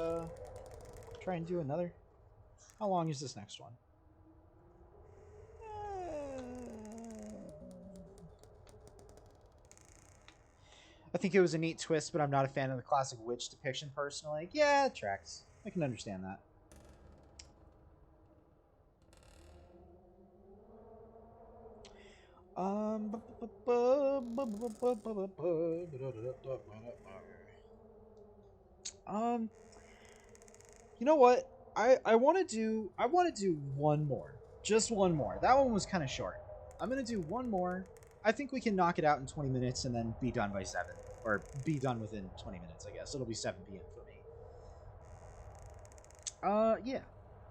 S1: try and do another? How long is this next one? I think it was a neat twist, but I'm not a fan of the classic witch depiction personally. Yeah, it tracks. I can understand that. Um, you know what? I want to do one more. Just one more. That one was kind of short. I'm going to do one more. I think we can knock it out in 20 minutes and then be done by 7. Or be done within 20 minutes, I guess. It'll be 7 p.m. for me. Yeah.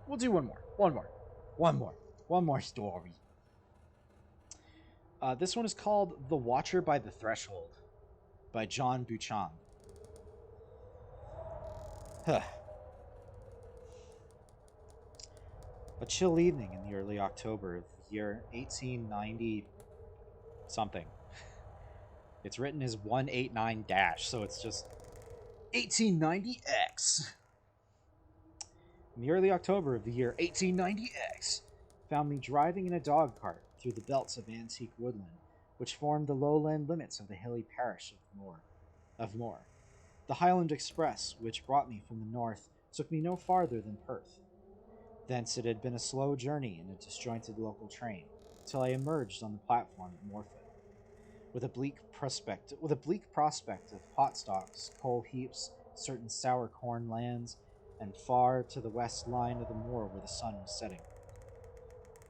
S1: We'll do one more. One more story. This one is called The Watcher by the Threshold by John Buchan. A chill evening in the early October of the year 1890 something. It's written as 189 dash, so it's just 1890X. In the early October of the year 1890X found me driving in a dog cart through the belts of antique woodland, which formed the lowland limits of the hilly parish of Moor. The Highland Express, which brought me from the north, took me no farther than Perth. Thence it had been a slow journey in a disjointed local train, till I emerged on the platform at Morpeth, with a bleak prospect of pot stalks, coal heaps, certain sour corn lands, and far to the west line of the moor where the sun was setting.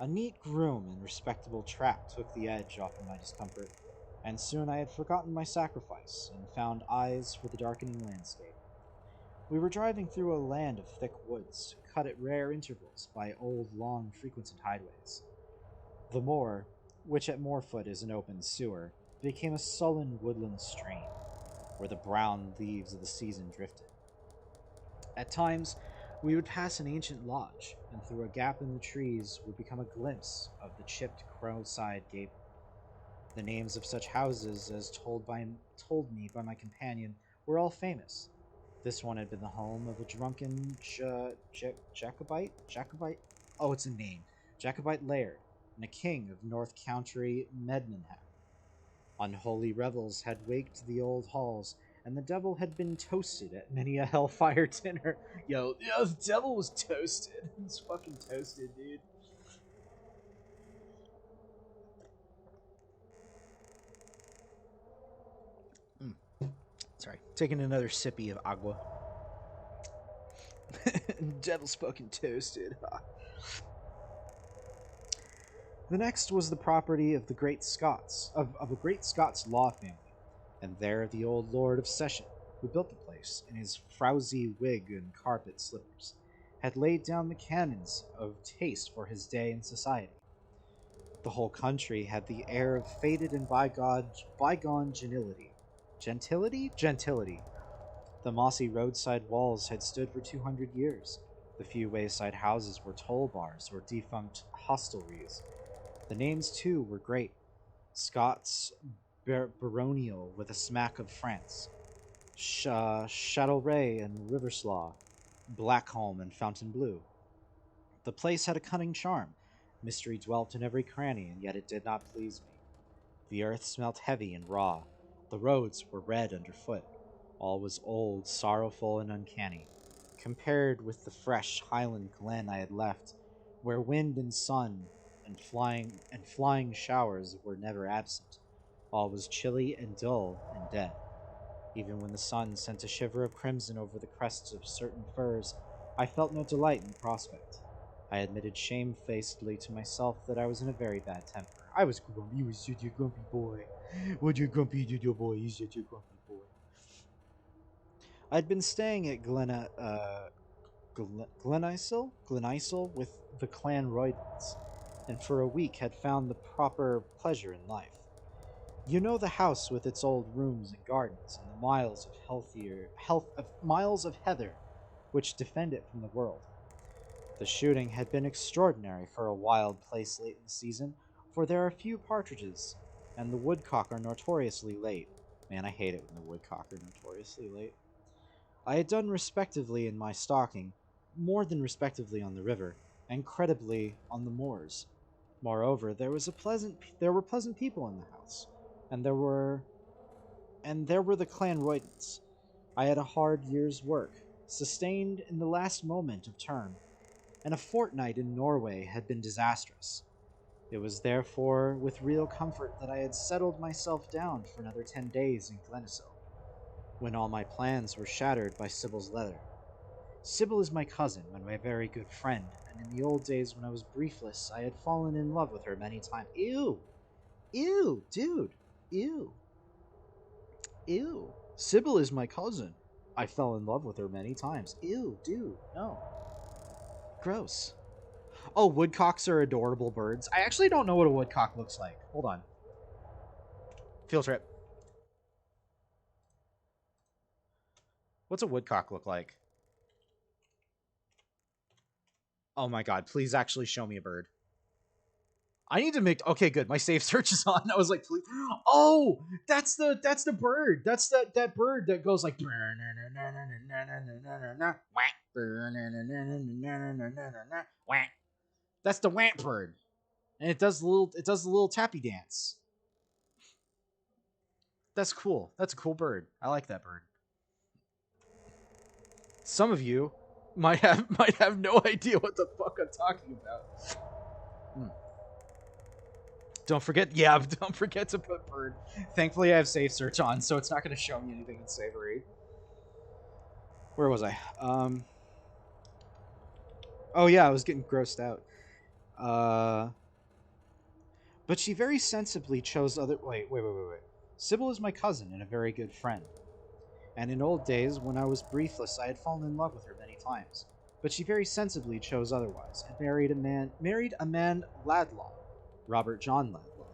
S1: A neat groom and respectable trap took the edge off of my discomfort, and soon I had forgotten my sacrifice and found eyes for the darkening landscape. We were driving through a land of thick woods, cut at rare intervals by old, long frequented highways. The moor, which at Moorfoot is an open sewer, became a sullen woodland stream, where the brown leaves of the season drifted. At times, we would pass an ancient lodge, and through a gap in the trees would become a glimpse of the chipped crow-side gable. The names of such houses, as told me by my companion, were all famous. This one had been the home of a drunken Jacobite? Oh, it's a name. Jacobite laird, and a king of North County Medmenham. Unholy revels had waked the old halls, and the devil had been toasted at many a hellfire dinner. Yo, the devil was toasted. He's fucking toasted, dude. Sorry, taking another sippy of agua. Devil's fucking toasted. The next was the property of the great Scots, of a great Scots law family, and there the old Lord of Session, who built the place in his frowsy wig and carpet slippers, had laid down the canons of taste for his day in society. The whole country had the air of faded and bygone gentility. Gentility? Gentility. The mossy roadside walls had stood for 200 years. The few wayside houses were toll bars or defunct hostelries. The names, too, were great. Scots baronial with a smack of France. Chatelet and Riverslaw. Blackholm and Fontainebleau. The place had a cunning charm. Mystery dwelt in every cranny, and yet it did not please me. The earth smelt heavy and raw. The roads were red underfoot. All was old, sorrowful, and uncanny, compared with the fresh Highland glen I had left, where wind and sun and flying showers were never absent. All was chilly and dull and dead. Even when the sun sent a shiver of crimson over the crests of certain firs, I felt no delight in the prospect. I admitted shamefacedly to myself that I was in a very bad temper. I was grumpy. You was such a grumpy boy. What you grumpy little boy? He's such a grumpy boy. I'd been staying at Glenisle with the clan Roydens, and for a week had found the proper pleasure in life. You know the house with its old rooms and gardens, and the miles of heather which defend it from the world. The shooting had been extraordinary for a wild place late in the season, for there are few partridges, and the woodcock are notoriously late. Man, I hate it when the woodcock are notoriously late. I had done respectively in my stalking, more than respectively on the river, and credibly on the moors. Moreover, there were pleasant people in the house, and there were the clan Roydens. I had a hard year's work, sustained in the last moment of term, and a fortnight in Norway had been disastrous. It was therefore with real comfort that I had settled myself down for another 10 days in Glenisle, when all my plans were shattered by Sybil's letter. Sybil is my cousin and my very good friend, and in the old days when I was briefless, I had fallen in love with her many times. Ew! Ew, dude! Ew! Ew! Sybil is my cousin. I fell in love with her many times. Ew, dude, no. Gross. Oh, woodcocks are adorable birds. I actually don't know what a woodcock looks like. Hold on. Field trip. What's a woodcock look like? Oh my god, please actually show me a bird. I need to make... Okay, good. My save search is on. I was like, please... Oh! That's the bird. That's that bird that goes like... That's the wamp bird. And it does the little tappy dance. That's cool. That's a cool bird. I like that bird. Some of you
S2: might have no idea what the fuck I'm talking about. Don't forget, don't forget to put bird. Thankfully, I have safe search on, so it's not going to show me anything unsavory. Where was I? Oh yeah, I was getting grossed out. Uh, but she very sensibly chose other. Wait. Sybil is my cousin and a very good friend. And in old days, when I was briefless, I had fallen in love with her many times. But she very sensibly chose otherwise, and married a man Ladlaw, Robert John Ladlaw.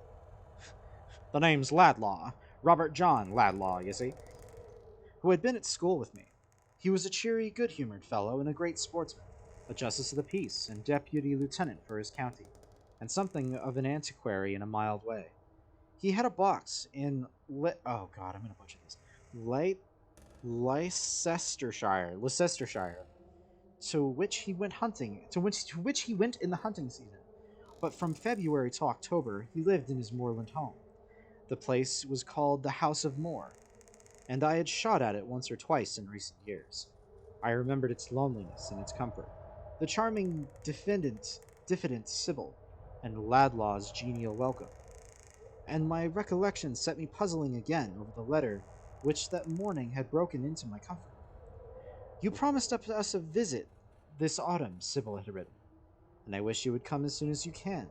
S2: The name's Ladlaw, Robert John Ladlaw, you see, who had been at school with me. He was a cheery, good-humored fellow and a great sportsman, a justice of the peace and deputy lieutenant for his county, and something of an antiquary in a mild way. He had a box in oh god, I'm gonna butcher this. Leicestershire, to which he went in the hunting season. But from February to October he lived in his moorland home. The place was called the House of Moor, and I had shot at it once or twice in recent years. I remembered its loneliness and its comfort, the charming diffident Sybil, and Ladlaw's genial welcome. And my recollection set me puzzling again over the letter which that morning had broken into my comfort. You promised us a visit this autumn, Sybil had written, and I wish you would come as soon as you can.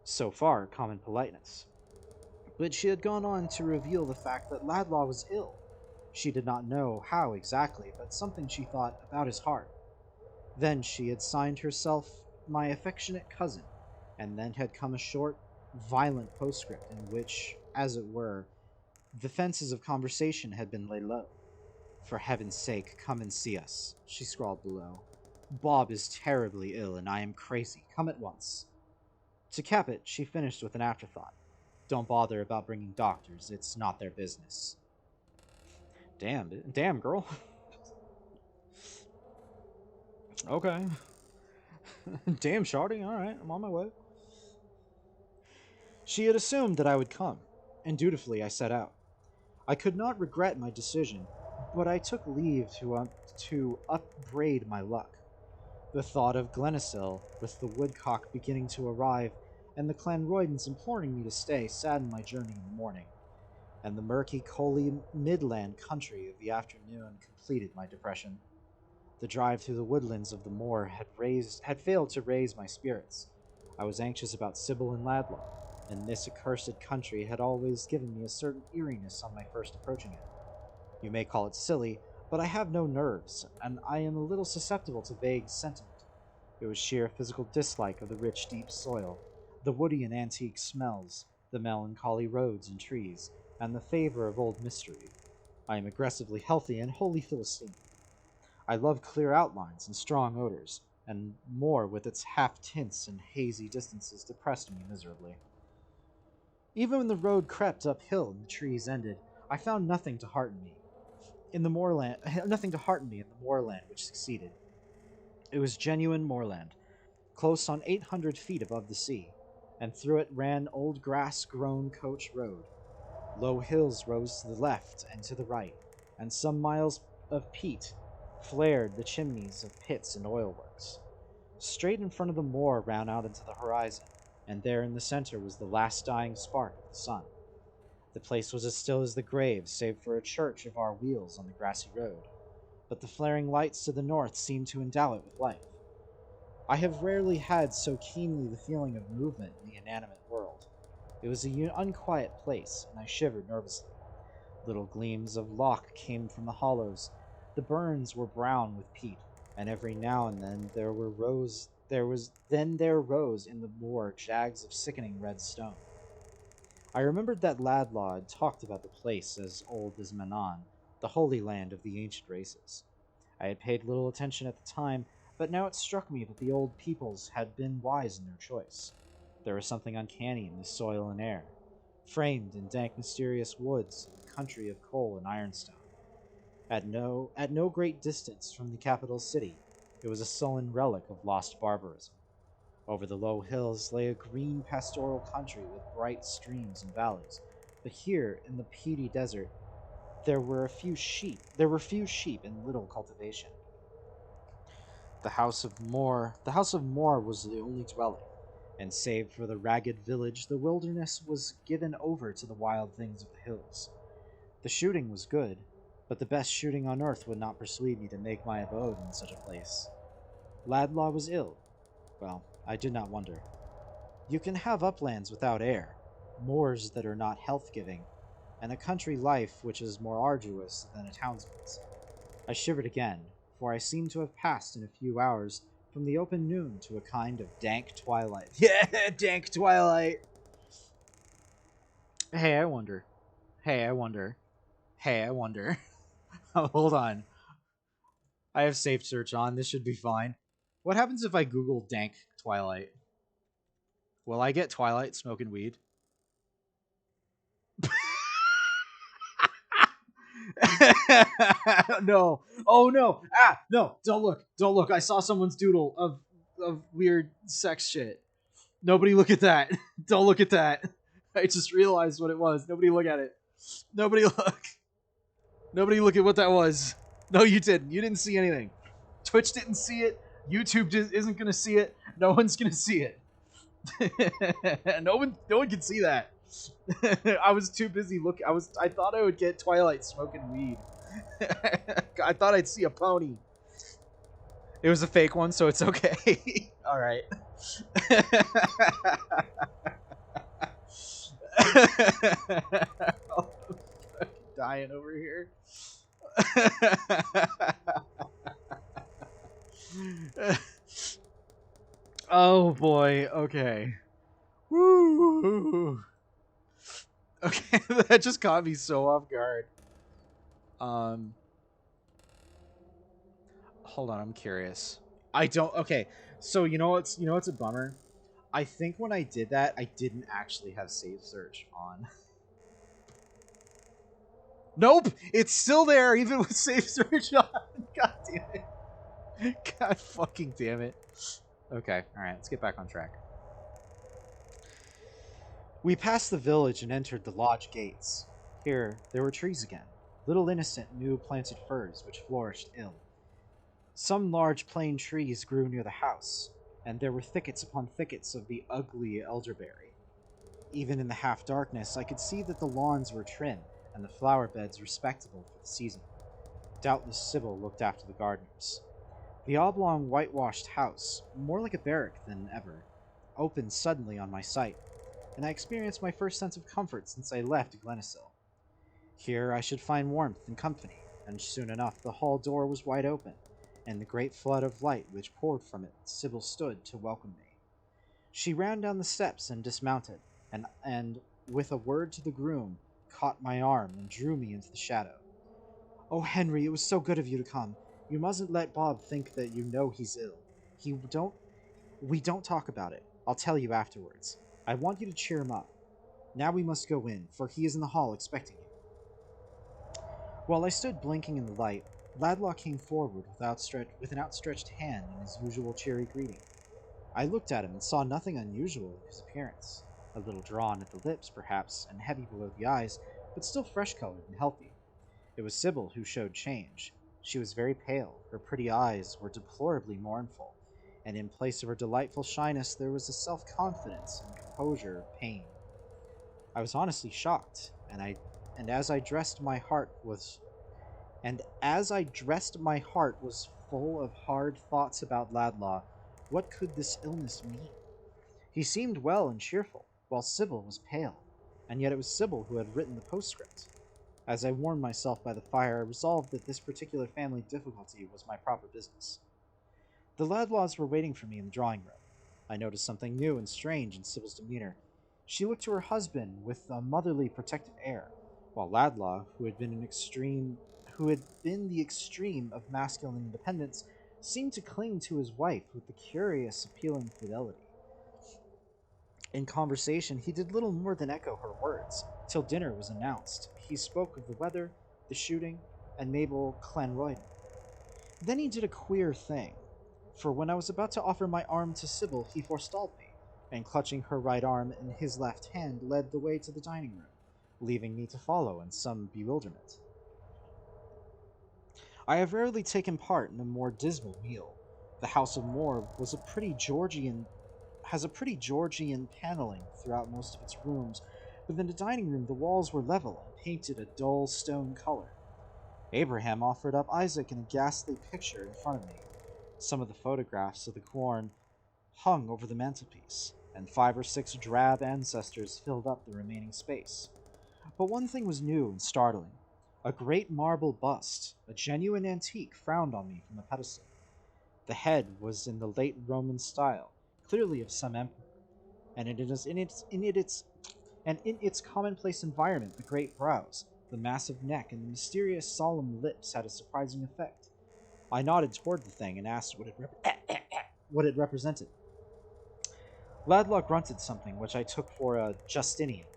S2: So far, common politeness. But she had gone on to reveal the fact that Ladlaw was ill. She did not know how exactly, but something she thought about his heart. Then she had signed herself my affectionate cousin, and then had come a short, violent postscript in which, as it were, the fences of conversation had been laid low. For heaven's sake, come and see us, she scrawled below. Bob is terribly ill, and I am crazy. Come at once. To cap it, she finished with an afterthought. Don't bother about bringing doctors. It's not their business. Damn, girl. Okay. Damn, shawty. All right, I'm on my way. She had assumed that I would come, and dutifully I set out. I could not regret my decision, but I took leave to upbraid my luck. The thought of Glenacill, with the woodcock beginning to arrive, and the Clanroydons imploring me to stay, saddened my journey in the morning, and the murky, coaly midland country of the afternoon completed my depression. The drive through the woodlands of the moor had failed to raise my spirits. I was anxious about Sybil and Ladlaw, and this accursed country had always given me a certain eeriness on my first approaching it. You may call it silly, but I have no nerves, and I am a little susceptible to vague sentiment. It was sheer physical dislike of the rich, deep soil, the woody and antique smells, the melancholy roads and trees, and the favor of old mystery. I am aggressively healthy and wholly Philistine. I love clear outlines and strong odors, and more with its half-tints and hazy distances depressed me miserably. Even when the road crept uphill and the trees ended, I found nothing to hearten me in the moorland which succeeded. It was genuine moorland, close on 800 feet above the sea, and through it ran old grass-grown coach road. Low hills rose to the left and to the right, and some miles of peat flared the chimneys of pits and oil-works. Straight in front of the moor ran out into the horizon, and there in the center was the last dying spark of the sun. The place was as still as the grave, save for a church of our wheels on the grassy road, but the flaring lights to the north seemed to endow it with life. I have rarely had so keenly the feeling of movement in the inanimate world. It was an unquiet place, and I shivered nervously. Little gleams of loch came from the hollows. The burns were brown with peat, and every now and then there rose in the moor jags of sickening red stone. I remembered that Ladlaw had talked about the place as old as Manon, the holy land of the ancient races. I had paid little attention at the time, but now it struck me that the old peoples had been wise in their choice. There was something uncanny in the soil and air, framed in dank, mysterious woods in the country of coal and ironstone. At no great distance from the capital city, it was a sullen relic of lost barbarism. Over the low hills lay a green pastoral country with bright streams and valleys, but here in the peaty desert there were few sheep and little cultivation. The house of Moore was the only dwelling, and save for the ragged village, the wilderness was given over to the wild things of the hills. The shooting was good, but the best shooting on earth would not persuade me to make my abode in such a place. Laidlaw was ill. Well, I did not wonder. You can have uplands without air, moors that are not health-giving, and a country life which is more arduous than a townsman's. I shivered again, for I seemed to have passed in a few hours from the open noon to a kind of dank twilight. Yeah, dank twilight! Hey, I wonder. Hey, I wonder. Hey, I wonder. Oh, hold on. I have safe search on. This should be fine. What happens if I Google dank twilight? Will I get Twilight smoking weed? No. Oh no. Ah, no. Don't look. Don't look. I saw someone's doodle of weird sex shit. Nobody look at that. Don't look at that. I just realized what it was. Nobody look at it. Nobody look. Nobody look at what that was. No, you didn't. You didn't see anything. Twitch didn't see it. YouTube isn't going to see it. No one's going to see it. No one can see that. I was too busy looking. I thought I would get Twilight smoking weed. I thought I'd see a pony. It was a fake one, so it's okay. All right. I'm dying over here. Oh boy. Okay. Woo. Okay, that just caught me so off guard. Hold on, I'm curious. I don't. Okay, so you know what's a bummer. I think when I did that, I didn't actually have save search on. Nope, it's still there even with save search on. God damn it. God fucking damn it. Okay, all right, let's get back on track. We passed the village and entered the lodge gates. Here, there were trees again, little innocent new planted firs which flourished ill. Some large plane trees grew near the house, and there were thickets upon thickets of the ugly elderberry. Even in the half-darkness, I could see that the lawns were trim and the flower beds respectable for the season. Doubtless Sybil looked after the gardeners. The oblong whitewashed house, more like a barrack than ever, opened suddenly on my sight, and I experienced my first sense of comfort since I left Glenacill. Here I should find warmth and company, and soon enough the hall door was wide open, and the great flood of light which poured from it Sybil stood to welcome me. She ran down the steps and dismounted, and with a word to the groom, caught my arm and drew me into the shadow. "Oh, Henry, it was so good of you to come. You mustn't let Bob think that you know he's ill. We don't talk about it. I'll tell you afterwards. I want you to cheer him up. Now we must go in, for he is in the hall expecting you." While I stood blinking in the light, Laidlaw came forward with an outstretched hand in his usual cheery greeting. I looked at him and saw nothing unusual in his appearance. A little drawn at the lips, perhaps, and heavy below the eyes, but still fresh-colored and healthy. It was Sybil who showed change. She was very pale, her pretty eyes were deplorably mournful, and in place of her delightful shyness there was a self-confidence and composure of pain. I was honestly shocked, and as I dressed my heart was full of hard thoughts about Laidlaw. What could this illness mean? He seemed well and cheerful, while Sybil was pale, and yet it was Sybil who had written the postscript. As I warmed myself by the fire, I resolved that this particular family difficulty was my proper business. The Laidlaws were waiting for me in the drawing room. I noticed something new and strange in Sybil's demeanor. She looked to her husband with a motherly, protective air, while Laidlaw, who had been the extreme of masculine independence, seemed to cling to his wife with a curious, appealing fidelity. In conversation, he did little more than echo her words, till dinner was announced. He spoke of the weather, the shooting, and Mabel Clanroyden. Then he did a queer thing, for when I was about to offer my arm to Sybil, he forestalled me, and clutching her right arm in his left hand, led the way to the dining room, leaving me to follow in some bewilderment. I have rarely taken part in a more dismal meal. The House of Moore has a pretty Georgian paneling throughout most of its rooms, but in the dining room the walls were level and painted a dull stone color. Abraham offered up Isaac in a ghastly picture in front of me. Some of the photographs of the corn hung over the mantelpiece, and 5 or 6 drab ancestors filled up the remaining space. But one thing was new and startling. A great marble bust, a genuine antique, frowned on me from the pedestal. The head was in the late Roman style, clearly of some emperor, and in its commonplace environment, the great brows, the massive neck, and the mysterious solemn lips had a surprising effect. I nodded toward the thing and asked what it represented. Ladlaw grunted something which I took for a Justinian,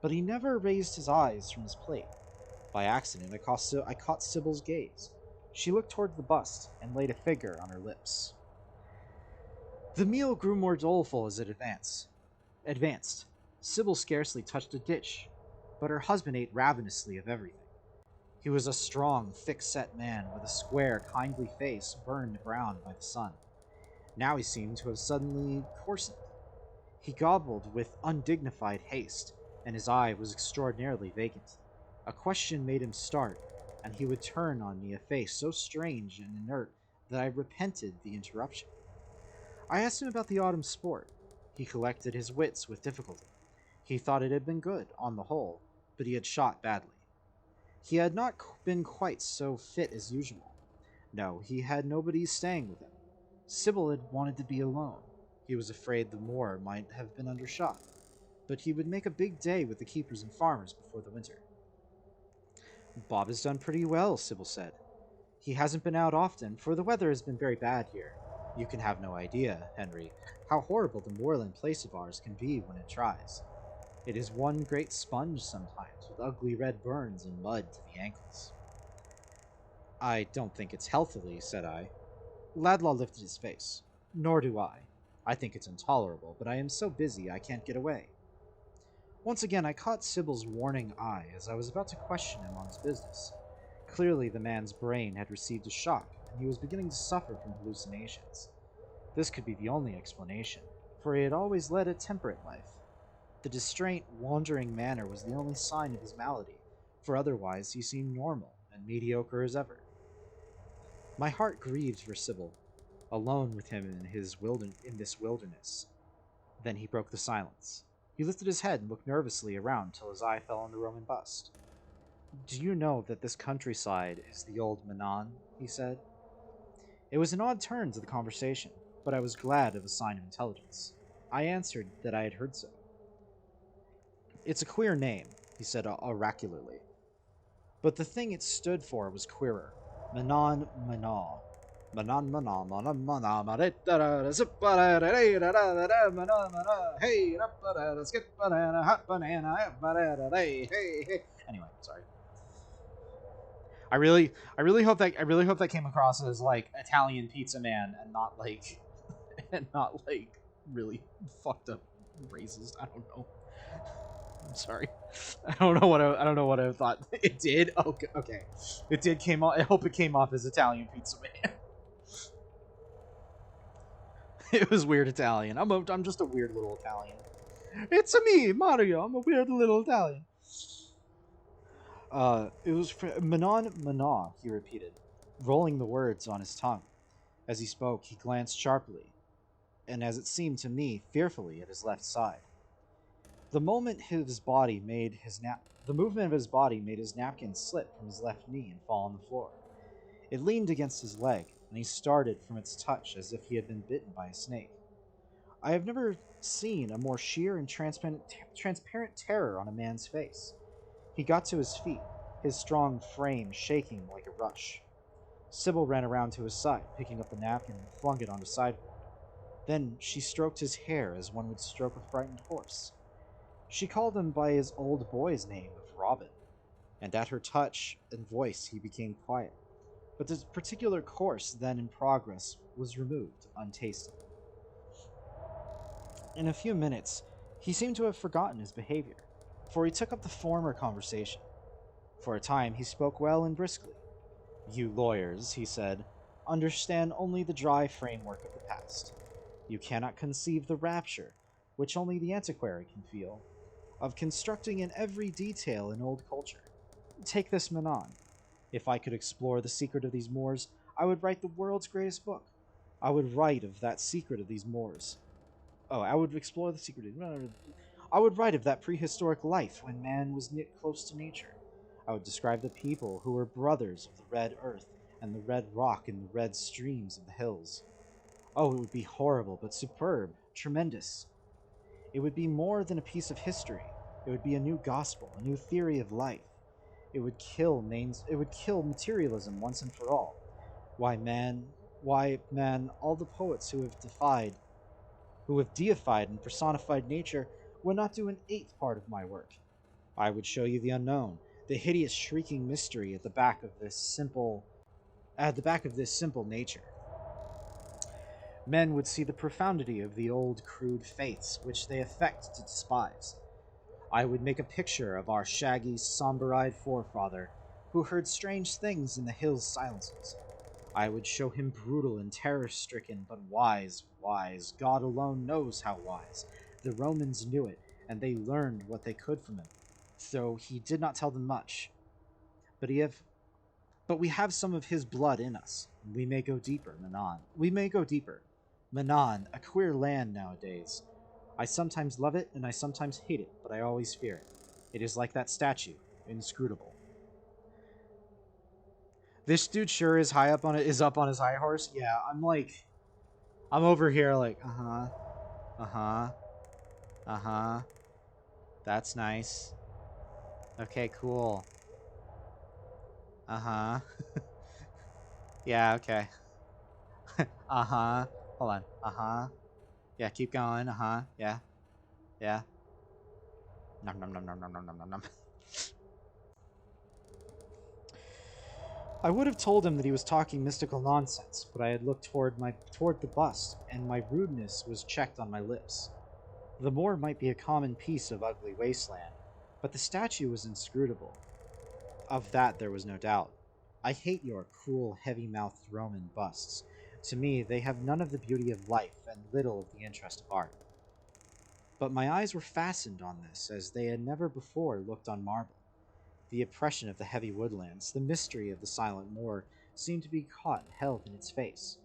S2: but he never raised his eyes from his plate. By accident, I caught Sybil's gaze. She looked toward the bust and laid a finger on her lips. The meal grew more doleful as it advanced. Sybil scarcely touched a dish, but her husband ate ravenously of everything. He was a strong, thick-set man with a square, kindly face burned brown by the sun. Now he seemed to have suddenly coarsened. He gobbled with undignified haste, and his eye was extraordinarily vacant. A question made him start, and he would turn on me a face so strange and inert that I repented the interruption. I asked him about the autumn sport. He collected his wits with difficulty. He thought it had been good, on the whole, but he had shot badly. He had not been quite so fit as usual. No, he had nobody staying with him. Sybil had wanted to be alone. He was afraid the moor might have been undershot, but he would make a big day with the keepers and farmers before the winter. Bob has done pretty well, Sybil said. He hasn't been out often, for the weather has been very bad here. You can have no idea, Henry, how horrible the moorland place of ours can be when it dries. It is one great sponge sometimes, with ugly red burns and mud to the ankles. I don't think it's healthily, said I. Ladlaw lifted his face. Nor do I. I think it's intolerable, but I am so busy I can't get away. Once again I caught Sybil's warning eye as I was about to question him on his business. Clearly the man's brain had received a shock, and he was beginning to suffer from hallucinations. This could be the only explanation, for he had always led a temperate life. The distraint, wandering manner was the only sign of his malady, for otherwise he seemed normal and mediocre as ever. My heart grieved for Sybil, alone with him in this wilderness. Then he broke the silence. He lifted his head and looked nervously around till his eye fell on the Roman bust. Do you know that this countryside is the old Manon? He said. It was an odd turn to the conversation, but I was glad of a sign of intelligence. I answered that I had heard so. It's a queer name, he said oracularly. But the thing it stood for was queerer. Manon Manon. Manon Manon Manon Manon Hey, skip banana, hot banana, hey. Anyway, sorry. I really hope that came across as like Italian pizza man and not like really fucked up racist. I don't know. I'm sorry. I don't know what I thought. It did. Okay. It did came off. I hope it came off as Italian pizza man. It was weird Italian. I'm just a weird little Italian. It's me, Mario. I'm a weird little Italian. It was Manon Manon, he repeated, rolling the words on his tongue. As he spoke, he glanced sharply, and as it seemed to me, fearfully at his left side. The movement of his body made his napkin slip from his left knee and fall on the floor. It leaned against his leg, and he started from its touch as if he had been bitten by a snake. I have never seen a more sheer and transparent terror on a man's face. He got to his feet, his strong frame shaking like a rush. Sybil ran around to his side, picking up the napkin and flung it on the sideboard. Then she stroked his hair as one would stroke a frightened horse. She called him by his old boy's name of Robin, and at her touch and voice he became quiet. But the particular course then in progress was removed, untasted. In a few minutes, he seemed to have forgotten his behavior, for he took up the former conversation. For a time he spoke well and briskly. You lawyers, he said, understand only the dry framework of the past. You cannot conceive the rapture, which only the antiquary can feel, of constructing in every detail an old culture. Take this Manon. If I could explore the secret of these moors, I would write the world's greatest book. I would write of that secret of these moors. Oh, I would explore the secret of... I would write of that prehistoric life when man was knit close to nature. I would describe the people who were brothers of the red earth and the red rock and the red streams of the hills. Oh, it would be horrible, but superb, tremendous. It would be more than a piece of history. It would be a new gospel, a new theory of life. It would kill materialism once and for all. Why man, all the poets who have deified and personified nature would not do an eighth part of my work. I would show you the unknown, the hideous shrieking mystery at the back of this simple nature. Men would see the profundity of the old crude faiths which they affect to despise. I would make a picture of our shaggy, somber-eyed forefather, who heard strange things in the hills' silences. I would show him brutal and terror-stricken, but wise, wise. God alone knows how wise. The Romans knew it, and they learned what they could from him, though he did not tell them much. But we have some of his blood in us. We may go deeper, Manon. We may go deeper. Manon, a queer land nowadays. I sometimes love it, and I sometimes hate it, but I always fear it. It is like that statue, inscrutable. This dude sure is up on his high horse. Yeah, I'm over here like, uh-huh. That's nice. Okay, cool. Uh-huh. Yeah, okay. Uh-huh. Hold on. Uh-huh. Yeah, keep going. Uh-huh. Yeah. Yeah. Nom nom nom nom nom nom nom nom nom. I would have told him that he was talking mystical nonsense, but I had looked toward the bust, and my rudeness was checked on my lips. The moor might be a common piece of ugly wasteland, but the statue was inscrutable. Of that there was no doubt. I hate your cruel, heavy-mouthed Roman busts. To me, they have none of the beauty of life and little of the interest of art. But my eyes were fastened on this, as they had never before looked on marble. The oppression of the heavy woodlands, the mystery of the silent moor, seemed to be caught and held in its face.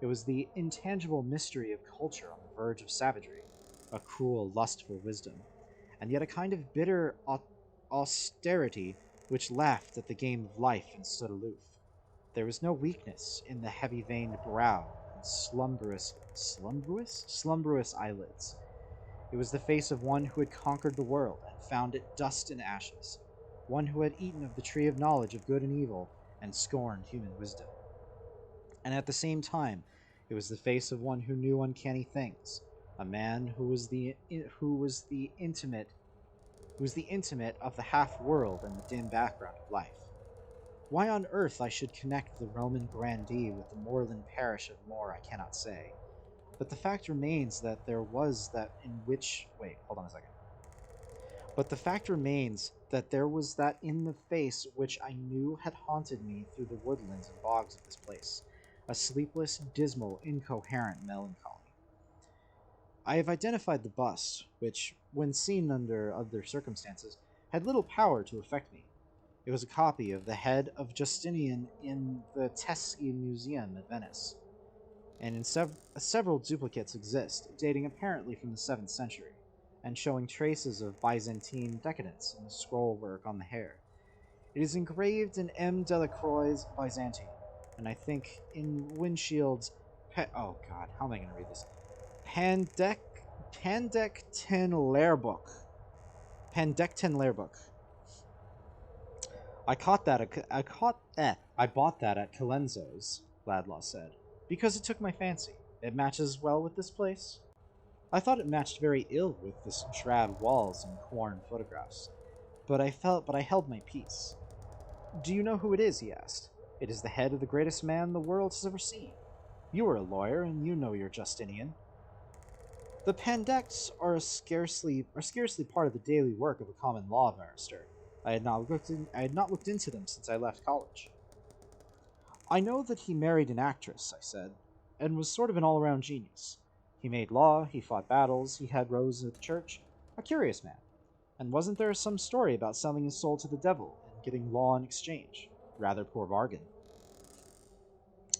S2: It was the intangible mystery of culture on the verge of savagery, a cruel, lustful wisdom, and yet a kind of bitter austerity which laughed at the game of life and stood aloof. There was no weakness in the heavy-veined brow and slumberous eyelids. It was the face of one who had conquered the world and found it dust and ashes, one who had eaten of the tree of knowledge of good and evil and scorned human wisdom. And at the same time, it was the face of one who knew uncanny things, a man who was the intimate of the half-world and the dim background of life. Why on earth I should connect the Roman grandee with the moorland parish of Moor I cannot say, but the fact remains that there was that in which... Wait, hold on a second. But the fact remains that there was that in the face which I knew had haunted me through the woodlands and bogs of this place, a sleepless, dismal, incoherent melancholy. I have identified the bust, which, when seen under other circumstances, had little power to affect me. It was a copy of the head of Justinian in the Teschi Museum at Venice, and in several duplicates exist, dating apparently from the 7th century, and showing traces of Byzantine decadence in the scroll work on the hair. It is engraved in M. Delacroix's Byzantine, and I think in Windshield's... oh god, how am I going to read this? Pandecten Lehrbuch. I bought that at Colenso's, Laidlaw said, because it took my fancy. It matches well with this place. I thought it matched very ill with the drab walls and worn photographs, but I held my peace. Do you know who it is? He asked. It is the head of the greatest man the world has ever seen. You are a lawyer, and you know your Justinian. The Pandects are scarcely part of the daily work of a common law barrister. I had not looked into them since I left college. I know that he married an actress, I said, and was sort of an all-around genius. He made law, he fought battles, he had rows at the church. A curious man. And wasn't there some story about selling his soul to the devil and getting law in exchange? Rather poor bargain.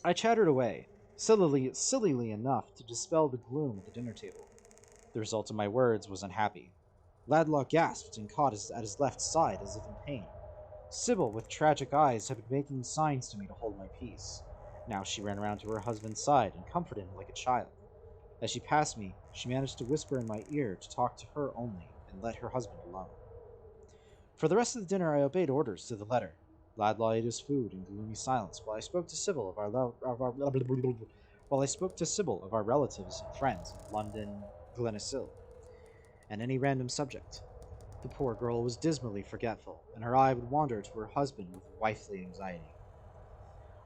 S2: I chattered away, sillily enough to dispel the gloom at the dinner table. The result of my words was unhappy. Laidlaw gasped and caught at his left side as if in pain. Sybil, with tragic eyes, had been making signs to me to hold my peace. Now she ran around to her husband's side and comforted him like a child. As she passed me, she managed to whisper in my ear to talk to her only and let her husband alone. For the rest of the dinner, I obeyed orders to the letter. Laidlaw ate his food in gloomy silence while I spoke to Sybil of our relatives and friends in London, Glenacill, and any random subject. The poor girl was dismally forgetful, and her eye would wander to her husband with wifely anxiety.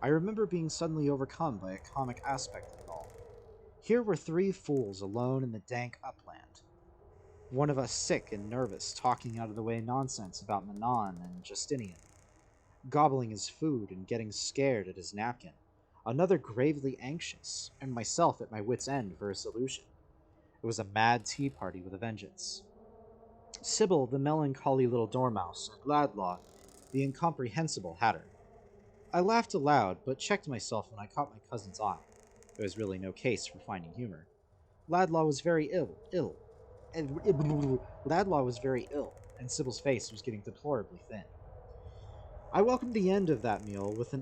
S2: I remember being suddenly overcome by a comic aspect of it all. Here were three fools alone in the dank upland. One of us sick and nervous, talking out of the way nonsense about Manon and Justinian, gobbling his food and getting scared at his napkin. Another gravely anxious, and myself at my wit's end for a solution. It was a mad tea party with a vengeance. Sybil, the melancholy little dormouse, and Laidlaw, the incomprehensible hatter. I laughed aloud, but checked myself when I caught my cousin's eye. There was really no case for finding humor. Laidlaw was very ill, and Sybil's face was getting deplorably thin. I welcomed the end of that meal with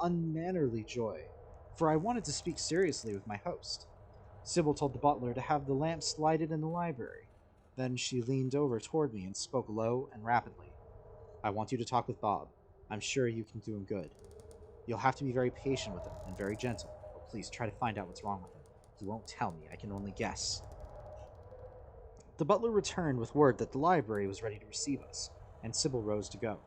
S2: unmannerly joy, for I wanted to speak seriously with my host. Sybil told the butler to have the lamps lighted in the library. Then she leaned over toward me and spoke low and rapidly. I want you to talk with Bob. I'm sure you can do him good. You'll have to be very patient with him and very gentle. Oh, please try to find out what's wrong with him. He won't tell me. I can only guess. The butler returned with word that the library was ready to receive us, and Sybil rose to go.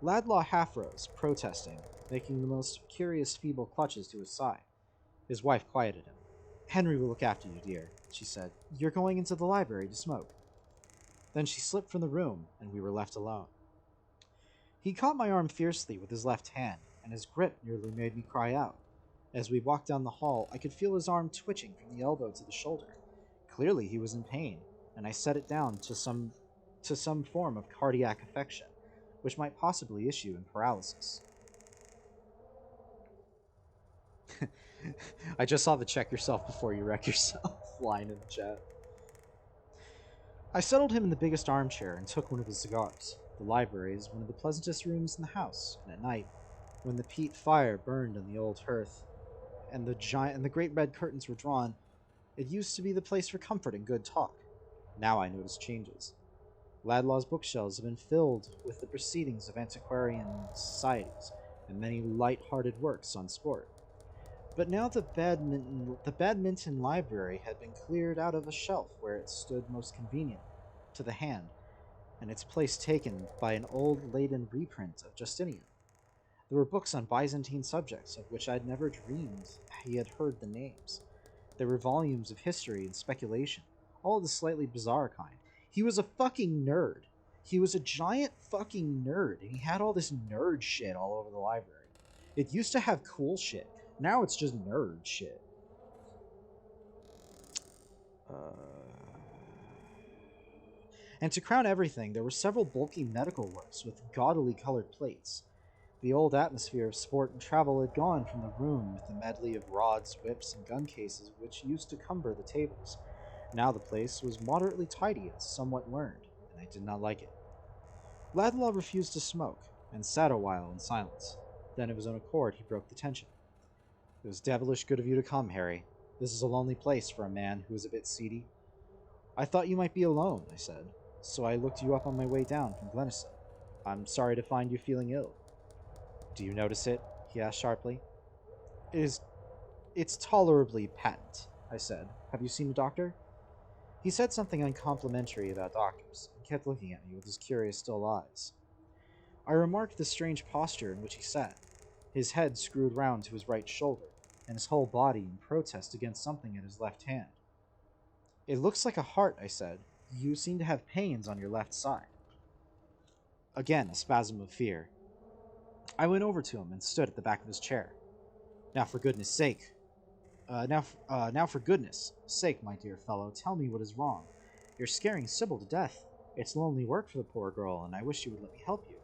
S2: Laidlaw half rose, protesting, making the most curious feeble clutches to his side. His wife quieted him. Henry will look after you, dear, she said. You're going into the library to smoke. Then she slipped from the room, and we were left alone. He caught my arm fiercely with his left hand, and his grip nearly made me cry out. As we walked down the hall, I could feel his arm twitching from the elbow to the shoulder. Clearly he was in pain, and I set it down to some form of cardiac affection, which might possibly issue in paralysis. I just saw the check yourself before you wreck yourself line in the chat. I settled him in the biggest armchair and took one of his cigars. The library is one of the pleasantest rooms in the house, and at night, when the peat fire burned on the old hearth and the great red curtains were drawn, it used to be the place for comfort and good talk. Now I notice changes. Laidlaw's bookshelves have been filled with the proceedings of antiquarian societies and many light-hearted works on sport. But now the badminton library had been cleared out of a shelf where it stood most convenient to the hand, and its place taken by an old Leyden reprint of Justinian. There were books on Byzantine subjects of which I'd never dreamed he had heard the names. There were volumes of history and speculation, all of the slightly bizarre kind. He was a fucking nerd. He was a giant fucking nerd, and he had all this nerd shit all over the library. It used to have cool shit. Now it's just nerd shit. And to crown everything, there were several bulky medical works with gaudily colored plates. The old atmosphere of sport and travel had gone from the room with the medley of rods, whips, and gun cases which used to cumber the tables. Now the place was moderately tidy and somewhat learned, and I did not like it. Laidlaw refused to smoke, and sat a while in silence. Then of his own accord he broke the tension. It was devilish good of you to come, Harry. This is a lonely place for a man who is a bit seedy. I thought you might be alone, I said, so I looked you up on my way down from Glenacill. I'm sorry to find you feeling ill. Do you notice it? He asked sharply. It's tolerably patent, I said. Have you seen a doctor? He said something uncomplimentary about doctors, and kept looking at me with his curious still eyes. I remarked the strange posture in which he sat, his head screwed round to his right shoulder, and his whole body in protest against something at his left hand. It looks like a heart, I said. You seem to have pains on your left side. Again, a spasm of fear. I went over to him and stood at the back of his chair. Now for goodness sake, now for goodness sake, my dear fellow, tell me what is wrong. You're scaring Sybil to death. It's lonely work for the poor girl, and I wish you would let me help you.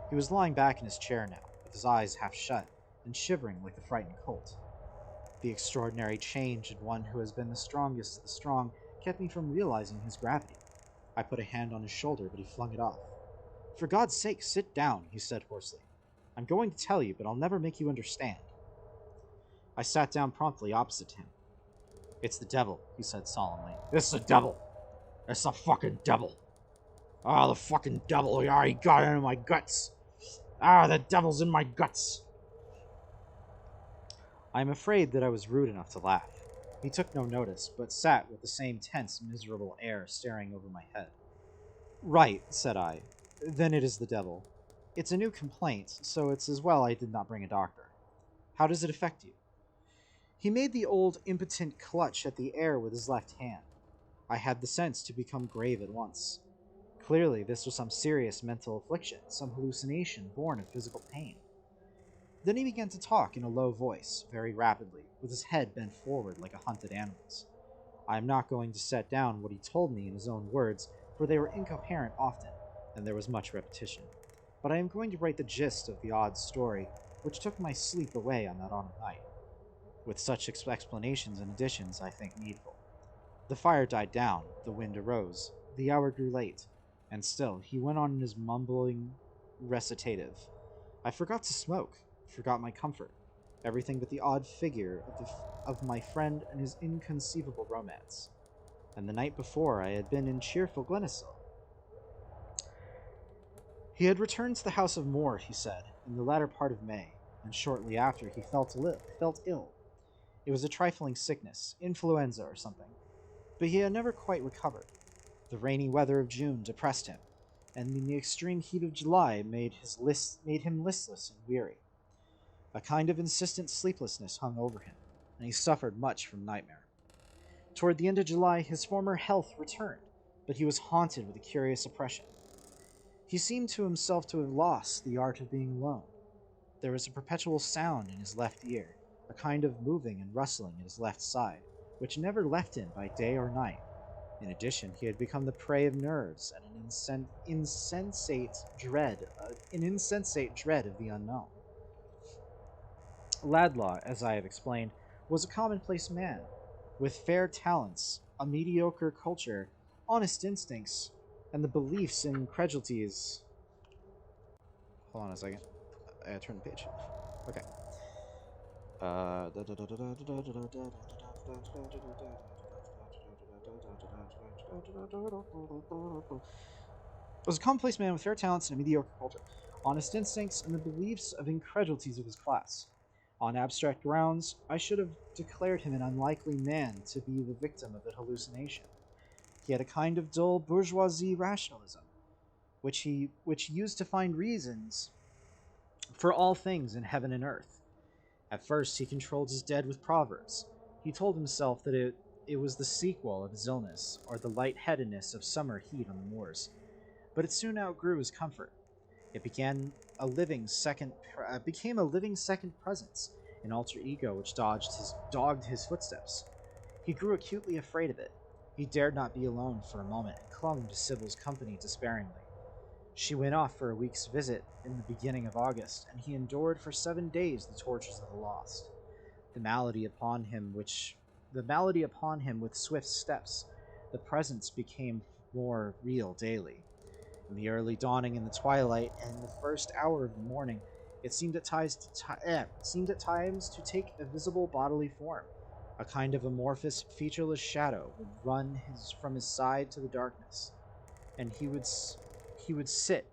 S2: He was lying back in his chair now, with his eyes half shut, and shivering like a frightened colt. The extraordinary change in one who has been the strongest of the strong kept me from realizing his gravity. I put a hand on his shoulder, but he flung it off. For God's sake, sit down, he said hoarsely. I'm going to tell you, but I'll never make you understand. I sat down promptly opposite him. It's the devil, he said solemnly. It's the devil. It's the fucking devil. Ah, the fucking devil. He already got into my guts. Ah, the devil's in my guts. I'm afraid that I was rude enough to laugh. He took no notice, but sat with the same tense, miserable air staring over my head. Right, said I. Then it is the devil. It's a new complaint, so it's as well I did not bring a doctor. How does it affect you? He made the old impotent clutch at the air with his left hand. I had the sense to become grave at once. Clearly, this was some serious mental affliction, some hallucination born of physical pain. Then he began to talk in a low voice, very rapidly, with his head bent forward like a hunted animal's. I am not going to set down what he told me in his own words, for they were incoherent often, and there was much repetition. But I am going to write the gist of the odd story, which took my sleep away on that autumn night, with such explanations and additions I think needful. The fire died down, the wind arose, the hour grew late, and still he went on in his mumbling recitative. I forgot to smoke, forgot my comfort, everything but the odd figure of my friend and his inconceivable romance. And the night before I had been in cheerful Glenacill. He had returned to the house of Moore, he said, in the latter part of May, and shortly after he felt ill. It was a trifling sickness, influenza or something, but he had never quite recovered. The rainy weather of June depressed him, and in the extreme heat of July made him listless and weary. A kind of insistent sleeplessness hung over him, and he suffered much from nightmare. Toward the end of July, his former health returned, but he was haunted with a curious oppression. He seemed to himself to have lost the art of being alone. There was a perpetual sound in his left ear, a kind of moving and rustling at his left side, which never left him by day or night. In addition, he had become the prey of nerves and an insensate dread of the unknown. Ladlaw, as I have explained, was a commonplace man, with fair talents, a mediocre culture, honest instincts, and the beliefs and credulities. Hold on a second. I gotta turn the page. Okay. Was a commonplace man with fair talents and a mediocre culture, honest instincts, and the beliefs of incredulities of his class. On abstract grounds, I should have declared him an unlikely man to be the victim of a hallucination. He had a kind of dull bourgeoisie rationalism, which used to find reasons for all things in heaven and earth. At first, he controlled his dead with proverbs. He told himself that it was the sequel of his illness, or the lightheadedness of summer heat on the moors. But it soon outgrew his comfort. It became a living second presence, an alter ego which dogged his footsteps. He grew acutely afraid of it. He dared not be alone for a moment, and clung to Sybil's company despairingly. She went off for a week's visit in the beginning of August, and he endured for 7 days the tortures of the lost. The malady upon him with swift steps. The presence became more real daily. In the early dawning, in the twilight, and in the first hour of the morning, it seemed at times to take a visible bodily form. A kind of amorphous, featureless shadow would run from his side to the darkness, and he would sit,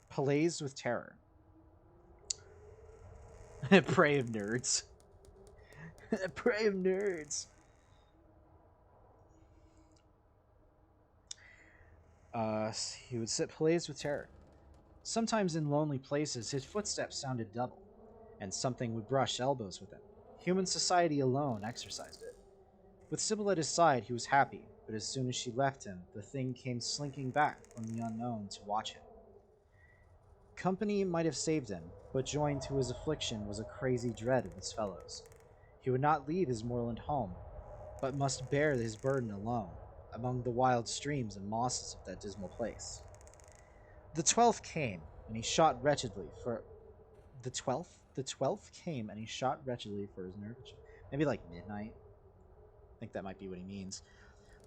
S2: palazed with terror. Prey of nerds. Prey of nerds. He would sit palazed with terror. Sometimes in lonely places, his footsteps sounded double, and something would brush elbows with him. Human society alone exercised it. With Sybil at his side, he was happy, but as soon as she left him, the thing came slinking back from the unknown to watch him.
S1: Company might have saved him, but joined to his affliction was a crazy dread of his fellows. He would not leave his moorland home, but must bear his burden alone, among the wild streams and mosses of that dismal place. The 12th came, and he shot wretchedly for... The 12th? The 12th came, and he shot wretchedly for his nerve. Maybe like midnight? I think that might be what he means.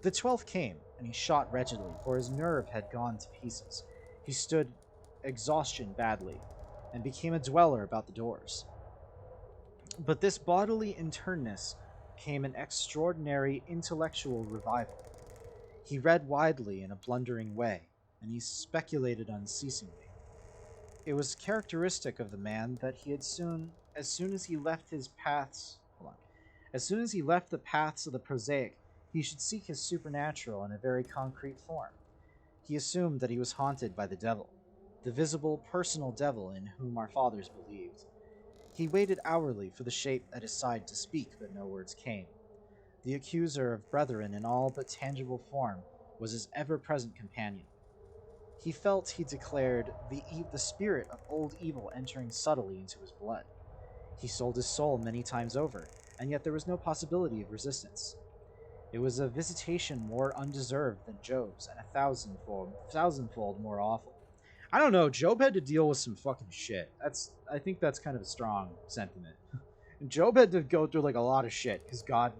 S1: The 12th came, and he shot wretchedly, for his nerve had gone to pieces. He stood exhaustion badly, and became a dweller about the doors. But this bodily internness came an extraordinary intellectual revival. He read widely in a blundering way, and he speculated unceasingly. It was characteristic of the man that he had as soon as he left his paths, as soon as he left the paths of the prosaic, he should seek his supernatural in a very concrete form. He assumed that he was haunted by the devil, the visible, personal devil in whom our fathers believed. He waited hourly for the shape at his side to speak, but no words came. The accuser of brethren in all but tangible form was his ever-present companion. He felt, he declared, the spirit of old evil entering subtly into his blood. He sold his soul many times over, and yet there was no possibility of resistance. It was a visitation more undeserved than Job's, and a thousandfold more awful. I don't know, Job had to deal with some fucking shit. I think that's kind of a strong sentiment. Job had to go through like a lot of shit, because God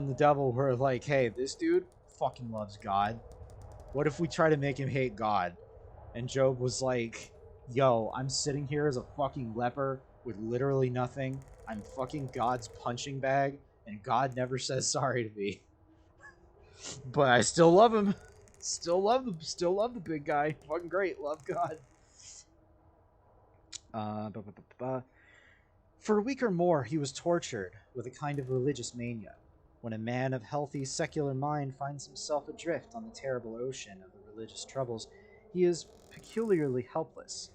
S1: and the devil were like, hey, this dude fucking loves God. What if we try to make him hate God? And Job was like, yo, I'm sitting here as a fucking leper with literally nothing. I'm fucking God's punching bag, and God never says sorry to me. But I still love him. Still love the big guy. Fucking great. Love God. For a week or more, he was tortured with a kind of religious mania. When a man of healthy, secular mind finds himself adrift on the terrible ocean of the religious troubles, he is peculiarly helpless,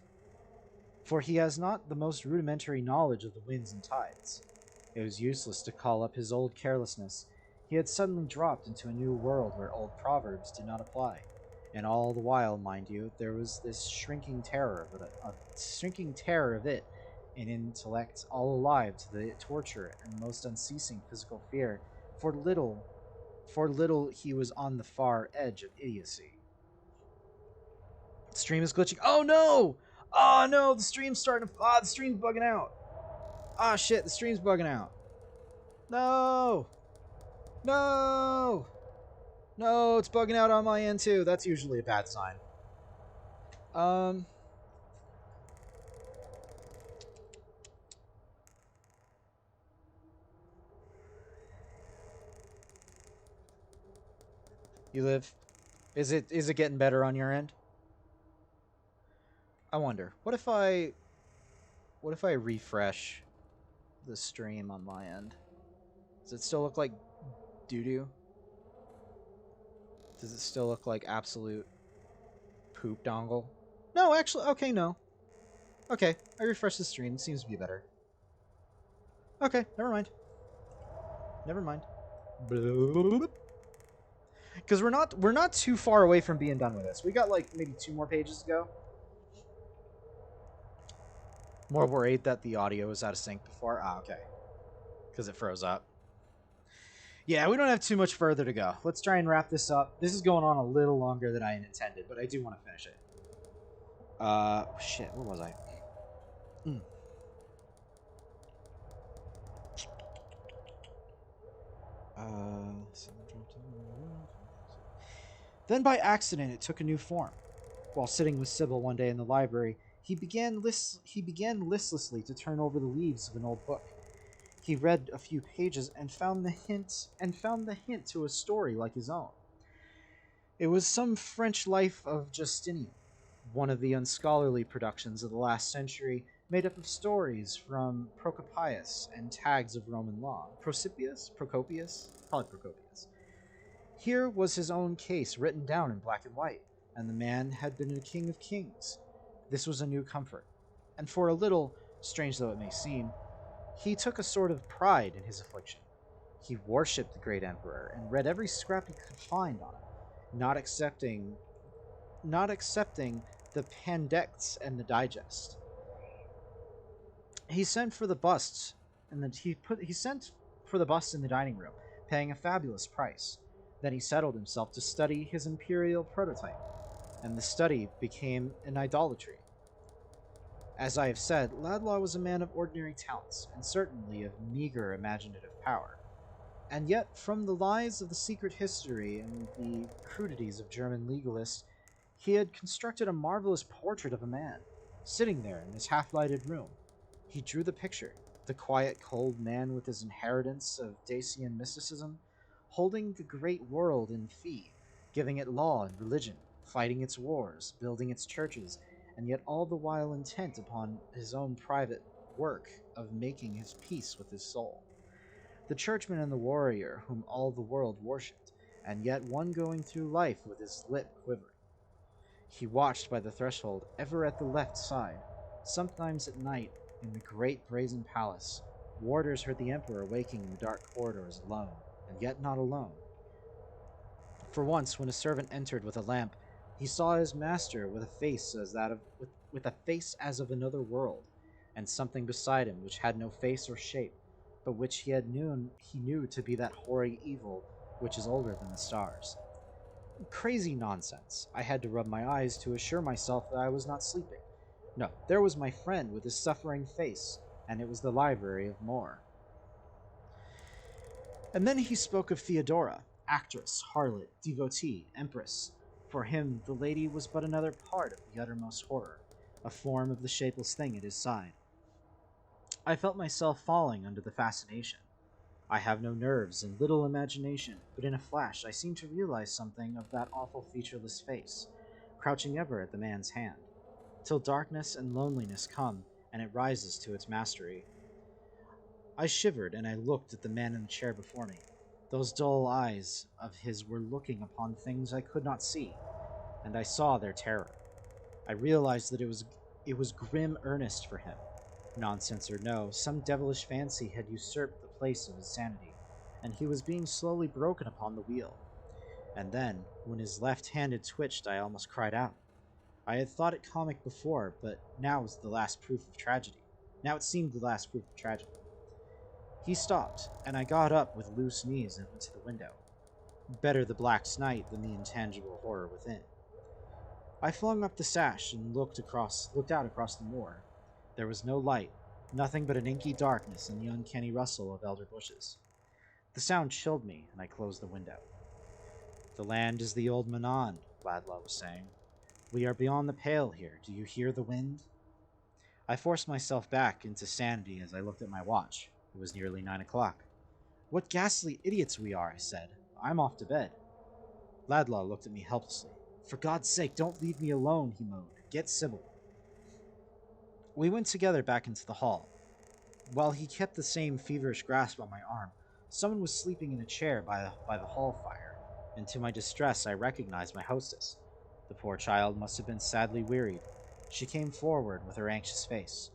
S1: for he has not the most rudimentary knowledge of the winds and tides. It was useless to call up his old carelessness. He had suddenly dropped into a new world where old proverbs did not apply. And all the while, mind you, there was this shrinking terror of it, an intellect all alive to the torture and most unceasing physical fear. For little he was on the far edge of idiocy. The stream is glitching. Oh no! Oh no! The stream's starting to... the stream's bugging out. Ah shit, the stream's bugging out. No! No! No, it's bugging out on my end too. That's usually a bad sign. You live? Is it getting better on your end? I wonder. What if I refresh the stream on my end? Does it still look like doo-doo? Does it still look like absolute poop dongle? No, actually, okay, no. Okay, I refreshed the stream. It seems to be better. Okay, never mind. Never mind. Because we're not too far away from being done with this. We got like maybe 2 more pages to go. More worried that the audio was out of sync before. Ah, okay. Because it froze up. Yeah, we don't have too much further to go. Let's try and wrap this up. This is going on a little longer than I intended, but I do want to finish it. Shit, where was I? Then by accident it took a new form. While sitting with Sybil one day in the library, he began listlessly to turn over the leaves of an old book. He read a few pages and found the hint to a story like his own. It was some French life of Justinian, one of the unscholarly productions of the last century, made up of stories from Procopius and tags of Roman law. Procopius? Probably Procopius. Here was his own case written down in black and white, and the man had been a king of kings. This was a new comfort, and for a little, strange though it may seem, he took a sort of pride in his affliction. He worshipped the great emperor and read every scrap he could find on him, not accepting
S2: the Pandects and the Digest. He sent for the busts, and he sent for the bust in the dining room, paying a fabulous price. Then he settled himself to study his imperial prototype, and the study became an idolatry. As I have said, Ladlaw was a man of ordinary talents, and certainly of meager imaginative power. And yet, from the lies of the secret history and the crudities of German legalists, he had constructed a marvelous portrait of a man, sitting there in his half-lighted room. He drew the picture, the quiet, cold man with his inheritance of Dacian mysticism, holding the great world in fee, giving it law and religion, fighting its wars, building its churches, and yet all the while intent upon his own private work of making his peace with his soul. The churchman and the warrior whom all the world worshipped, and yet one going through life with his lip quivering. He watched by the threshold, ever at the left side. Sometimes at night, in the great brazen palace, warders heard the emperor waking in the dark corridors alone, and yet not alone. For once, when a servant entered with a lamp, he saw his master with a face as that of with a face as of another world, and something beside him which had no face or shape, but which he knew to be that hoary evil which is older than the stars. Crazy nonsense. I had to rub my eyes to assure myself that I was not sleeping. No, there was my friend with his suffering face, and it was the library of Moore. And then he spoke of Theodora, actress, harlot, devotee, empress. For him, the lady was but another part of the uttermost horror, a form of the shapeless thing at his side. I felt myself falling under the fascination. I have no nerves and little imagination, but in a flash I seemed to realize something of that awful featureless face, crouching ever at the man's hand, till darkness and loneliness come, and it rises to its mastery. I shivered, and I looked at the man in the chair before me. Those dull eyes of his were looking upon things I could not see, and I saw their terror. I realized that it was grim earnest for him. Nonsense or no, some devilish fancy had usurped the place of his sanity, and he was being slowly broken upon the wheel. And then, when his left hand had twitched, I almost cried out. I had thought it comic before, but now was the last proof of tragedy. Now it seemed the last proof of tragedy. He stopped, and I got up with loose knees and went to the window. Better the black night than the intangible horror within. I flung up the sash and looked out across the moor. There was no light, nothing but an inky darkness and the uncanny rustle of elder bushes. The sound chilled me, and I closed the window. The land is the old Manon, Ladlaw was saying. We are beyond the pale here. Do you hear the wind? I forced myself back into sanity as I looked at my watch. It was nearly 9 o'clock. What ghastly idiots we are, I said. I'm off to bed. Ladlaw looked at me helplessly. For God's sake, don't leave me alone, he moaned. Get Sybil. We went together back into the hall. While he kept the same feverish grasp on my arm, someone was sleeping in a chair by the hall fire, and to my distress I recognized my hostess. The poor child must have been sadly wearied. She came forward with her anxious face.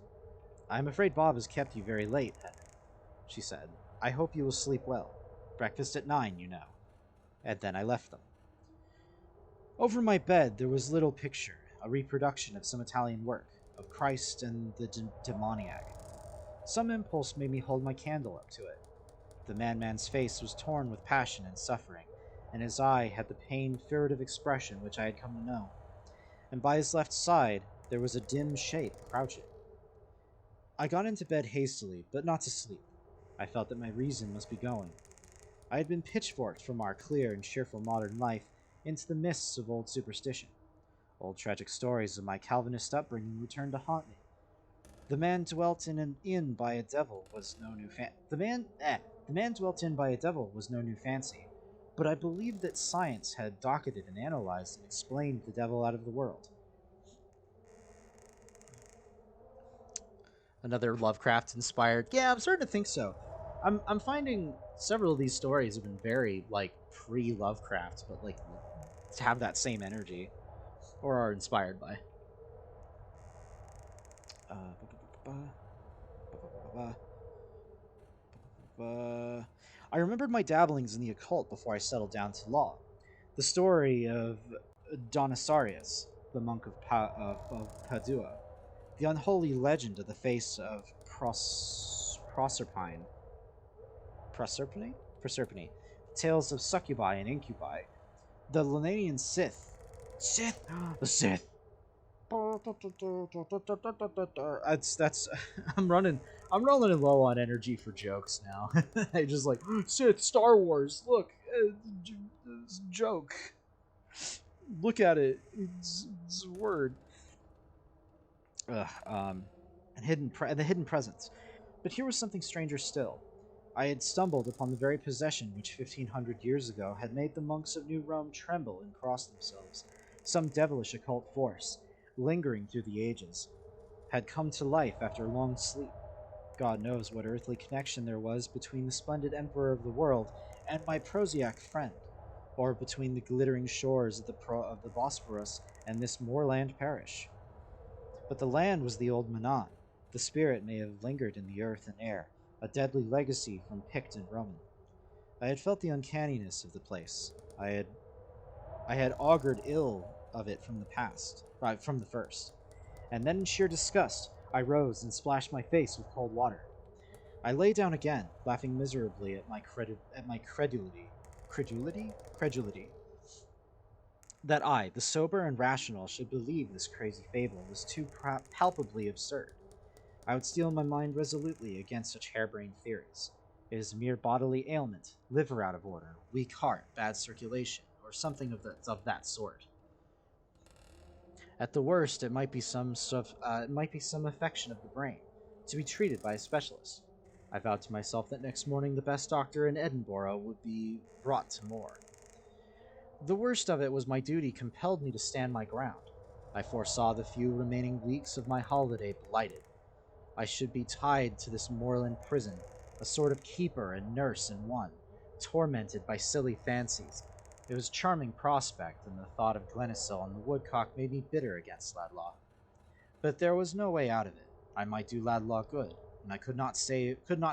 S2: I'm afraid Bob has kept you very late, Henry, she said. I hope you will sleep well. Breakfast at 9, you know. And then I left them. Over my bed there was a little picture, a reproduction of some Italian work, of Christ and the demoniac. Some impulse made me hold my candle up to it. The madman's face was torn with passion and suffering, and his eye had the pained, furtive expression which I had come to know. And by his left side there was a dim shape crouching. I got into bed hastily, but not to sleep. I felt that my reason must be going. I had been pitchforked from our clear and cheerful modern life into the mists of old superstition. Old tragic stories of my Calvinist upbringing returned to haunt me. The man dwelt in an inn by a devil was no new The man dwelt in by a devil was no new fancy, but I believed that science had docketed and analyzed and explained the devil out of the world. Another Lovecraft-inspired. Yeah, I'm starting to think so. I'm finding several of these stories have been very like pre-Lovecraft, but like to have that same energy, or are inspired by. I remembered my dabblings in the occult before I settled down to law. The story of Donisarius, the monk of Padua, the unholy legend of the face of Proserpine. Proserpine? Proserpine. Tales of succubi and incubi. The Lenanian Sith. Sith! The Sith! That's I'm rolling low on energy for jokes now. I just like Sith, Star Wars. Look, it's a joke. Look at it. It's a word. And the hidden presence. But here was something stranger still. I had stumbled upon the very possession which 1500 years ago had made the monks of New Rome tremble and cross themselves. Some devilish occult force, lingering through the ages, had come to life after long sleep. God knows what earthly connection there was between the splendid emperor of the world and my prosaic friend, or between the glittering shores of the Bosphorus and this moorland parish. But the land was the old Manon. The spirit may have lingered in the earth and air, a deadly legacy from Pict and Roman. I had felt the uncanniness of the place. I had augured ill of it from the first. And then in sheer disgust, I rose and splashed my face with cold water. I lay down again, laughing miserably at my credulity. Credulity. That I, the sober and rational, should believe this crazy fable was too palpably absurd. I would steel my mind resolutely against such harebrained theories. It is a mere bodily ailment, liver out of order, weak heart, bad circulation, or something of that sort. At the worst, it might be some affection of the brain, to be treated by a specialist. I vowed to myself that next morning the best doctor in Edinburgh would be brought to Moor. The worst of it was my duty compelled me to stand my ground. I foresaw the few remaining weeks of my holiday blighted. I should be tied to this moorland prison, a sort of keeper and nurse in one, tormented by silly fancies. It was a charming prospect, and the thought of Glenacill and the woodcock made me bitter against Laidlaw. But there was no way out of it. I might do Laidlaw good, and I could not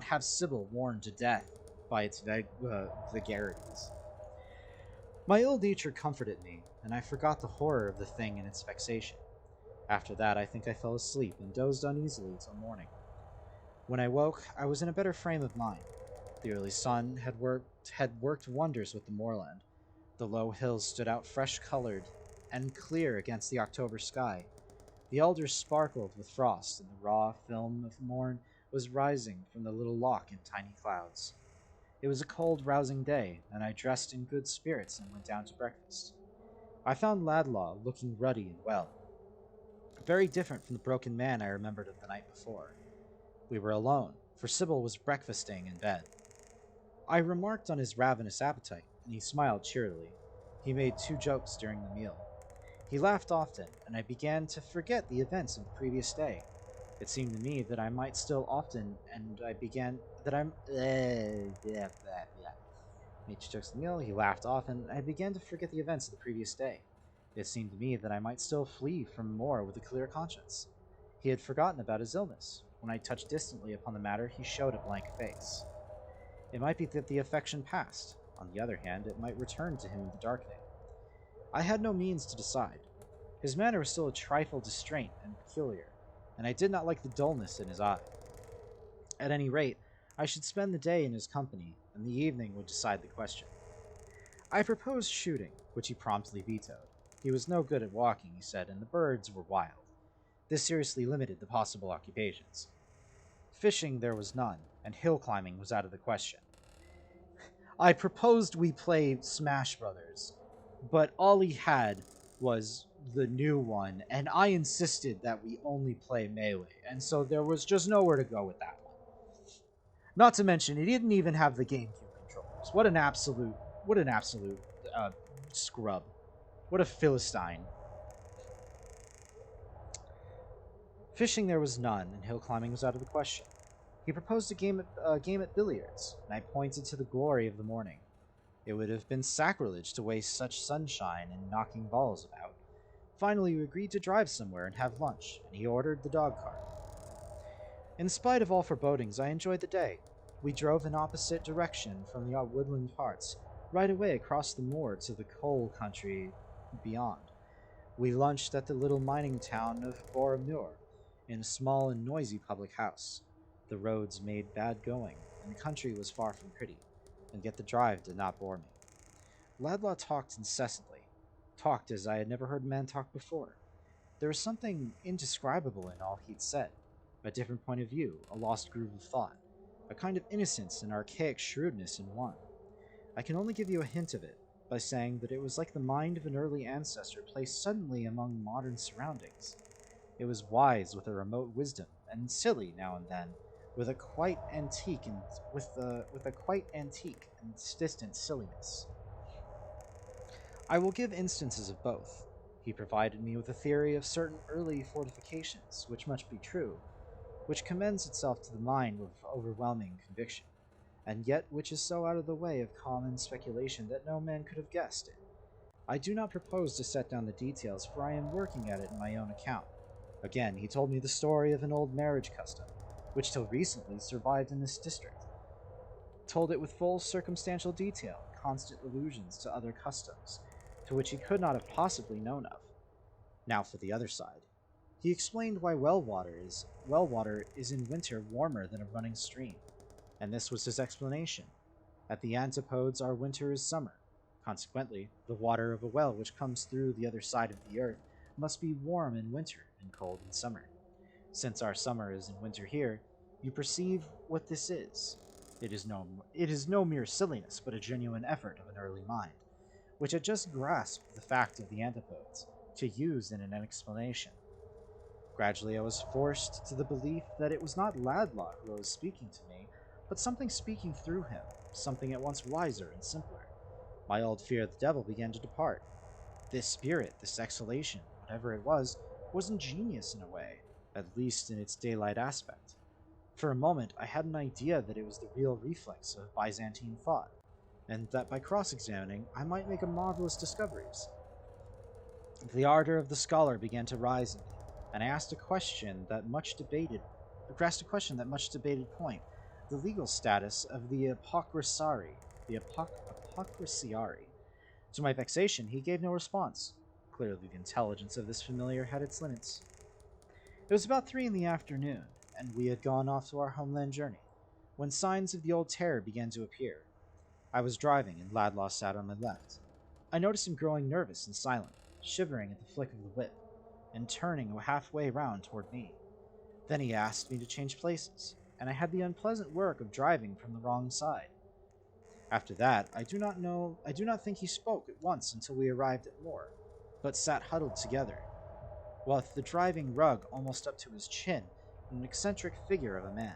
S2: have Sybil worn to death by its vagaries. My ill nature comforted me, and I forgot the horror of the thing and its vexation. After that, I think I fell asleep and dozed uneasily till morning. When I woke, I was in a better frame of mind. The early sun had worked wonders with the moorland. The low hills stood out fresh-colored and clear against the October sky. The alders sparkled with frost, and the raw film of morn was rising from the little loch in tiny clouds. It was a cold, rousing day, and I dressed in good spirits and went down to breakfast. I found Laidlaw looking ruddy and well, very different from the broken man I remembered of the night before. We were alone, for Sybil was breakfasting in bed. I remarked on his ravenous appetite, and he smiled cheerily. He made 2 jokes during the meal. He laughed often, and I began to forget the events of the previous day. It seemed to me that I might still often, and I began that I'm. Made 2 jokes in the meal. He laughed often, and I began to forget the events of the previous day. It seemed to me that I might still flee from Moore with a clear conscience. He had forgotten about his illness. When I touched distantly upon the matter, he showed a blank face. It might be that the affection passed. On the other hand, it might return to him in the darkening. I had no means to decide. His manner was still a trifle distraint and peculiar, and I did not like the dullness in his eye. At any rate, I should spend the day in his company, and the evening would decide the question. I proposed shooting, which he promptly vetoed. He was no good at walking, he said, and the birds were wild. This seriously limited the possible occupations. Fishing there was none, and hill climbing was out of the question. I proposed we play Smash Brothers, but all he had was the new one, and I insisted that we only play Melee, and so there was just nowhere to go with that one. Not to mention, he didn't even have the GameCube controllers. What an absolute scrub. What a Philistine. Fishing there was none, and hill climbing was out of the question. He proposed a game at billiards, and I pointed to the glory of the morning. It would have been sacrilege to waste such sunshine in knocking balls about. Finally, we agreed to drive somewhere and have lunch, and he ordered the dog cart. In spite of all forebodings, I enjoyed the day. We drove in opposite direction from the woodland parts, right away across the moor to the coal country beyond.
S1: We lunched at the little mining town of Boromur, in a small and noisy public house. The roads made bad going, and the country was far from pretty, and yet the drive did not bore me. Ladlaw talked incessantly, talked as I had never heard a man talk before. There was something indescribable in all he'd said, a different point of view, a lost groove of thought, a kind of innocence and archaic shrewdness in one. I can only give you a hint of it by saying that it was like the mind of an early ancestor placed suddenly among modern surroundings. It was wise with a remote wisdom, and silly now and then, with a quite antique and with a quite antique and distant silliness. I will give instances of both. He provided me with a theory of certain early fortifications, which must be true, which commends itself to the mind with overwhelming conviction, and yet which is so out of the way of common speculation that no man could have guessed it. I do not propose to set down the details, for I am working at it in my own account. Again, he told me the story of an old marriage custom, which till recently survived in this district. Told it with full circumstantial detail, constant allusions to other customs, to which he could not have possibly known of. Now for the other side. He explained why well water is in winter warmer than a running stream, and this was his explanation. At the antipodes our winter is summer. Consequently, the water of a well which comes through the other side of the earth must be warm in winter and cold in summer. Since our summer is in winter here, you perceive what this is. It is no mere silliness, but a genuine effort of an early mind, which had just grasped the fact of the antipodes, to use in an explanation. Gradually I was forced to the belief that it was not Ladlock who was speaking to me, but something speaking through him, something at once wiser and simpler. My old fear of the devil began to depart. This spirit, this exhalation, whatever it was ingenious in a way, at least in its daylight aspect. For a moment I had an idea that it was the real reflex of Byzantine thought, and that by cross-examining I might make marvelous discoveries. The ardor of the scholar began to rise in me, and I asked a question that much debated point, the legal status of the apocrisiari. To my vexation, he gave no response. Clearly the intelligence of this familiar had its limits. It was about 3 in the afternoon, and we had gone off to our homeland journey, when signs of the old terror began to appear. I was driving, and Ladlaw sat on my left. I noticed him growing nervous and silent, shivering at the flick of the whip, and turning halfway round toward me. Then he asked me to change places, and I had the unpleasant work of driving from the wrong side. After that, I do not think he spoke at once until we arrived at Moor, but sat huddled together, with the driving rug almost up to his chin, and an eccentric figure of a man.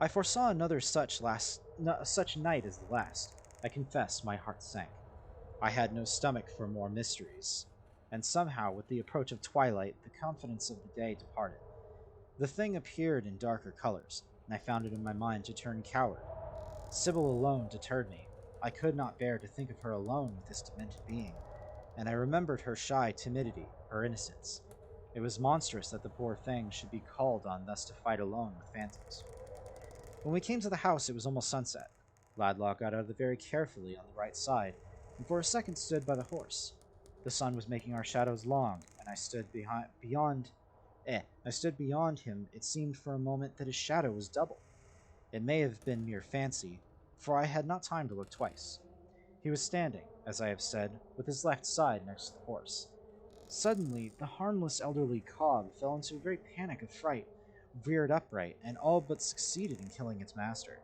S1: I foresaw another such night as the last. I confess my heart sank. I had no stomach for more mysteries, and somehow, with the approach of twilight, the confidence of the day departed. The thing appeared in darker colors, and I found it in my mind to turn coward. Sybil alone deterred me. I could not bear to think of her alone with this demented being, and I remembered her shy timidity, her innocence. It was monstrous that the poor thing should be called on thus to fight alone with phantoms. When we came to the house, it was almost sunset. Ladlock got out of the very carefully on the right side, and for a second stood by the horse. The sun was making our shadows long, and I stood beyond him. It seemed for a moment that his shadow was double. It may have been mere fancy, for I had not time to look twice. He was standing, as I have said, with his left side next to the horse. Suddenly, the harmless elderly cob fell into a great panic of fright, reared upright, and all but succeeded in killing its master.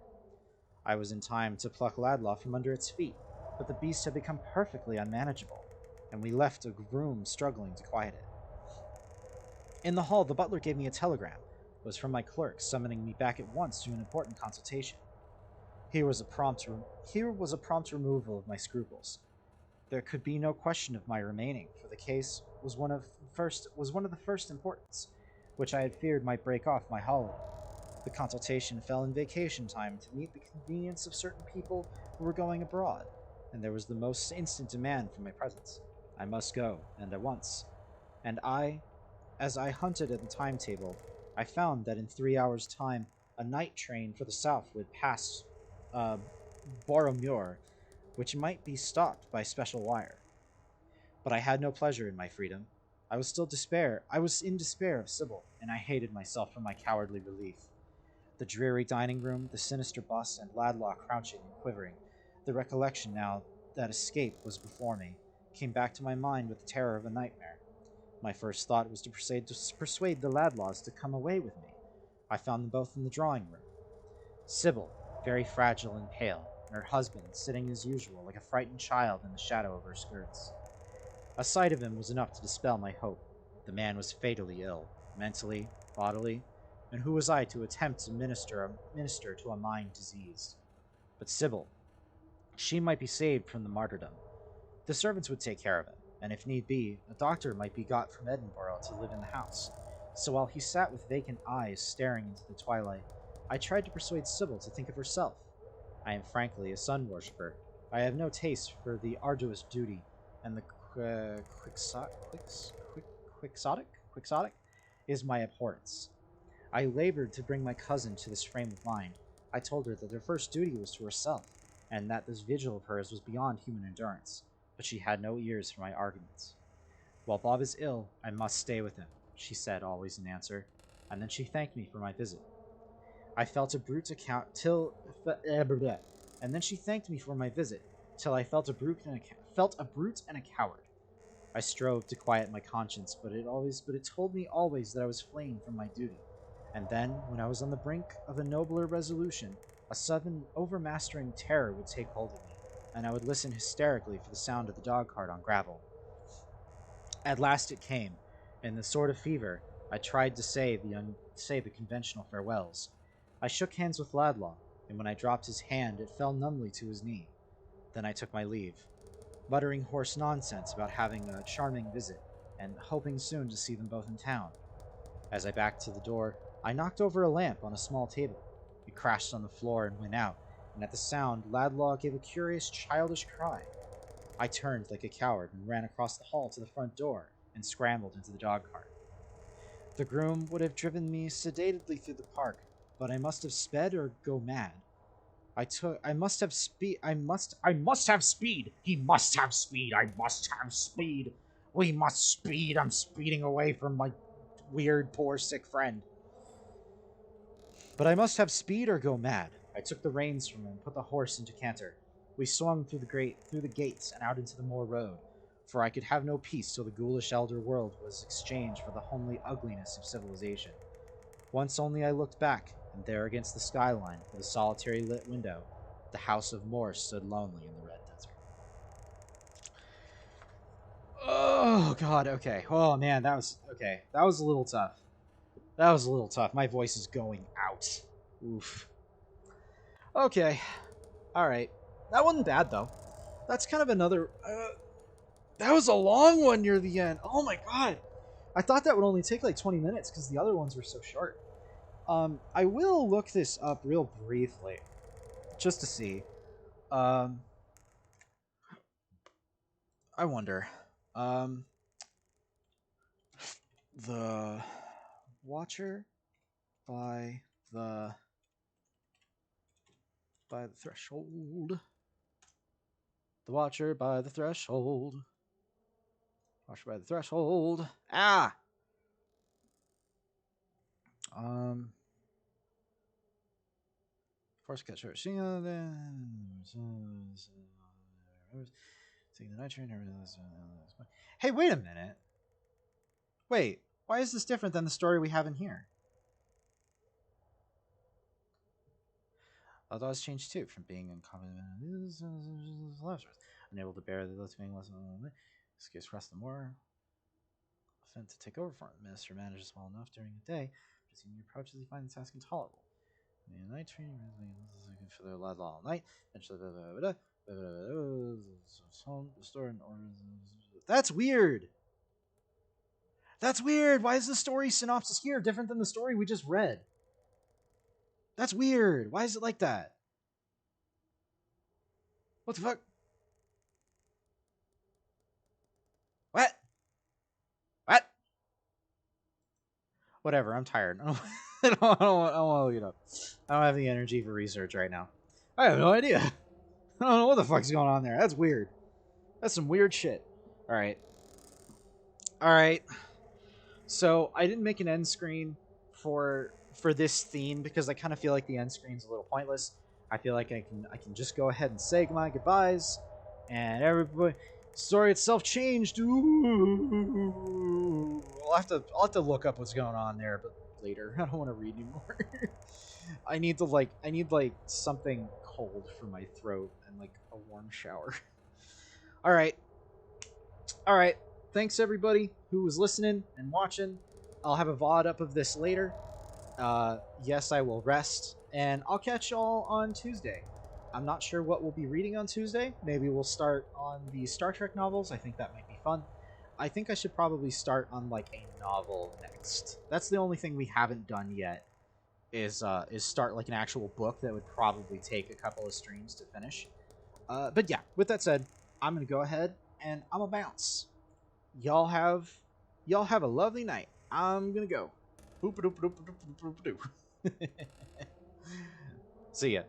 S1: I was in time to pluck Ladlaw from under its feet, but the beast had become perfectly unmanageable, and we left a groom struggling to quiet it. In the hall, the butler gave me a telegram. It was from my clerk, summoning me back at once to an important consultation. Here was a prompt removal of my scruples. There could be no question of my remaining, for the case was one of the first importance, which I had feared might break off my holiday. The consultation fell in vacation time to meet the convenience of certain people who were going abroad, and there was the most instant demand for my presence. I must go, and at once. And as I hunted at the timetable, I found that in 3 hours' time a night train for the south would pass Boromur, which might be stopped by special wire. But I had no pleasure in my freedom. I was in despair of Sybil, and I hated myself for my cowardly relief. The dreary dining room, the sinister bus, and Ladlaw crouching and quivering, the recollection now that escape was before me, came back to my mind with the terror of a nightmare. My first thought was to persuade the Ladlaws to come away with me. I found them both in the drawing room. Sybil, very fragile and pale, and her husband sitting as usual like a frightened child in the shadow of her skirts. A sight of him was enough to dispel my hope. The man was fatally ill, mentally, bodily, and who was I to attempt to minister to a mind diseased? But Sybil, she might be saved from the martyrdom. The servants would take care of him, and if need be, a doctor might be got from Edinburgh to live in the house. So while he sat with vacant eyes staring into the twilight, I tried to persuade Sybil to think of herself. I am frankly a sun worshipper. I have no taste for the arduous duty, and the quixotic is my abhorrence. I labored to bring my cousin to this frame of mind. I told her that her first duty was to herself, and that this vigil of hers was beyond human endurance, but she had no ears for my arguments. While Bob is ill, I must stay with him, she said always in answer, and then she thanked me for my visit. I felt a brute account till, and then she thanked me for my visit, till I felt a brute and a coward. I strove to quiet my conscience, but it told me always that I was fleeing from my duty. And then, when I was on the brink of a nobler resolution, a sudden, overmastering terror would take hold of me, and I would listen hysterically for the sound of the dog cart on gravel. At last it came. In the sort of fever, I tried to say the conventional farewells. I shook hands with Ladlaw, and when I dropped his hand, it fell numbly to his knee. Then I took my leave, muttering hoarse nonsense about having a charming visit, and hoping soon to see them both in town. As I backed to the door, I knocked over a lamp on a small table. It crashed on the floor and went out, and at the sound, Ladlaw gave a curious, childish cry. I turned like a coward and ran across the hall to the front door and scrambled into the dog cart. The groom would have driven me sedately through the park, but I must have sped or go mad. I must have speed. I must have speed. He must have speed. I must have speed. We must speed. I'm speeding away from my weird, poor, sick friend. But I must have speed or go mad. I took the reins from him and put the horse into canter. We swung through the gates and out into the moor road, for I could have no peace till the ghoulish elder world was exchanged for the homely ugliness of civilization. Once only I looked back, and there against the skyline, with a solitary lit window, the house of Morse stood lonely in the red desert. Oh, God, okay. Oh, man, that was... Okay, that was a little tough. That was a little tough. My voice is going out. Oof. Okay. Alright. That wasn't bad, though. That's kind of another... that was a long one near the end. Oh, my God. I thought that would only take like 20 minutes because the other ones were so short. I will look this up real briefly, just to see. I wonder. The Watcher by the Threshold. The Watcher by the Threshold. Watcher by the Threshold. Ah! Force catcher. Taking the night train. Hey, wait a minute. Wait, why is this different than the story we have in here? Dogs change too, from being uncommon, unable to bear the being less escapes across the moor. Offend to take over for him. The minister manages well enough during the day, but as he approaches, he finds the task intolerable. The night train for the lad all night. That's weird. That's weird. Why is the story synopsis here different than the story we just read? That's weird. Why is it like that? What the fuck? What? What? Whatever, I'm tired. I don't want to look it up. I don't have the energy for research right now. I have no idea. I don't know what the fuck's going on there. That's weird. That's some weird shit. Alright. All right. So I didn't make an end screen for this theme because I kind of feel like the end screen's a little pointless. I feel like I can just go ahead and say my goodbyes, and everybody. Story itself changed. Ooh. I'll have to look up what's going on there, but later. I don't want to read anymore. I need something cold for my throat and like a warm shower. All right. All right. Thanks everybody who was listening and watching. I'll have a VOD up of this later. Yes, I will rest, and I'll catch y'all on Tuesday. I'm not sure what we'll be reading on Tuesday. Maybe we'll start on the Star Trek novels. I think that might be fun. I think I should probably start on like a novel next. That's the only thing we haven't done yet. Is start like an actual book that would probably take a couple of streams to finish. But yeah, with that said, I'm gonna go ahead and I'm gonna bounce. Y'all have y'all have a lovely night. I'm gonna go. See ya.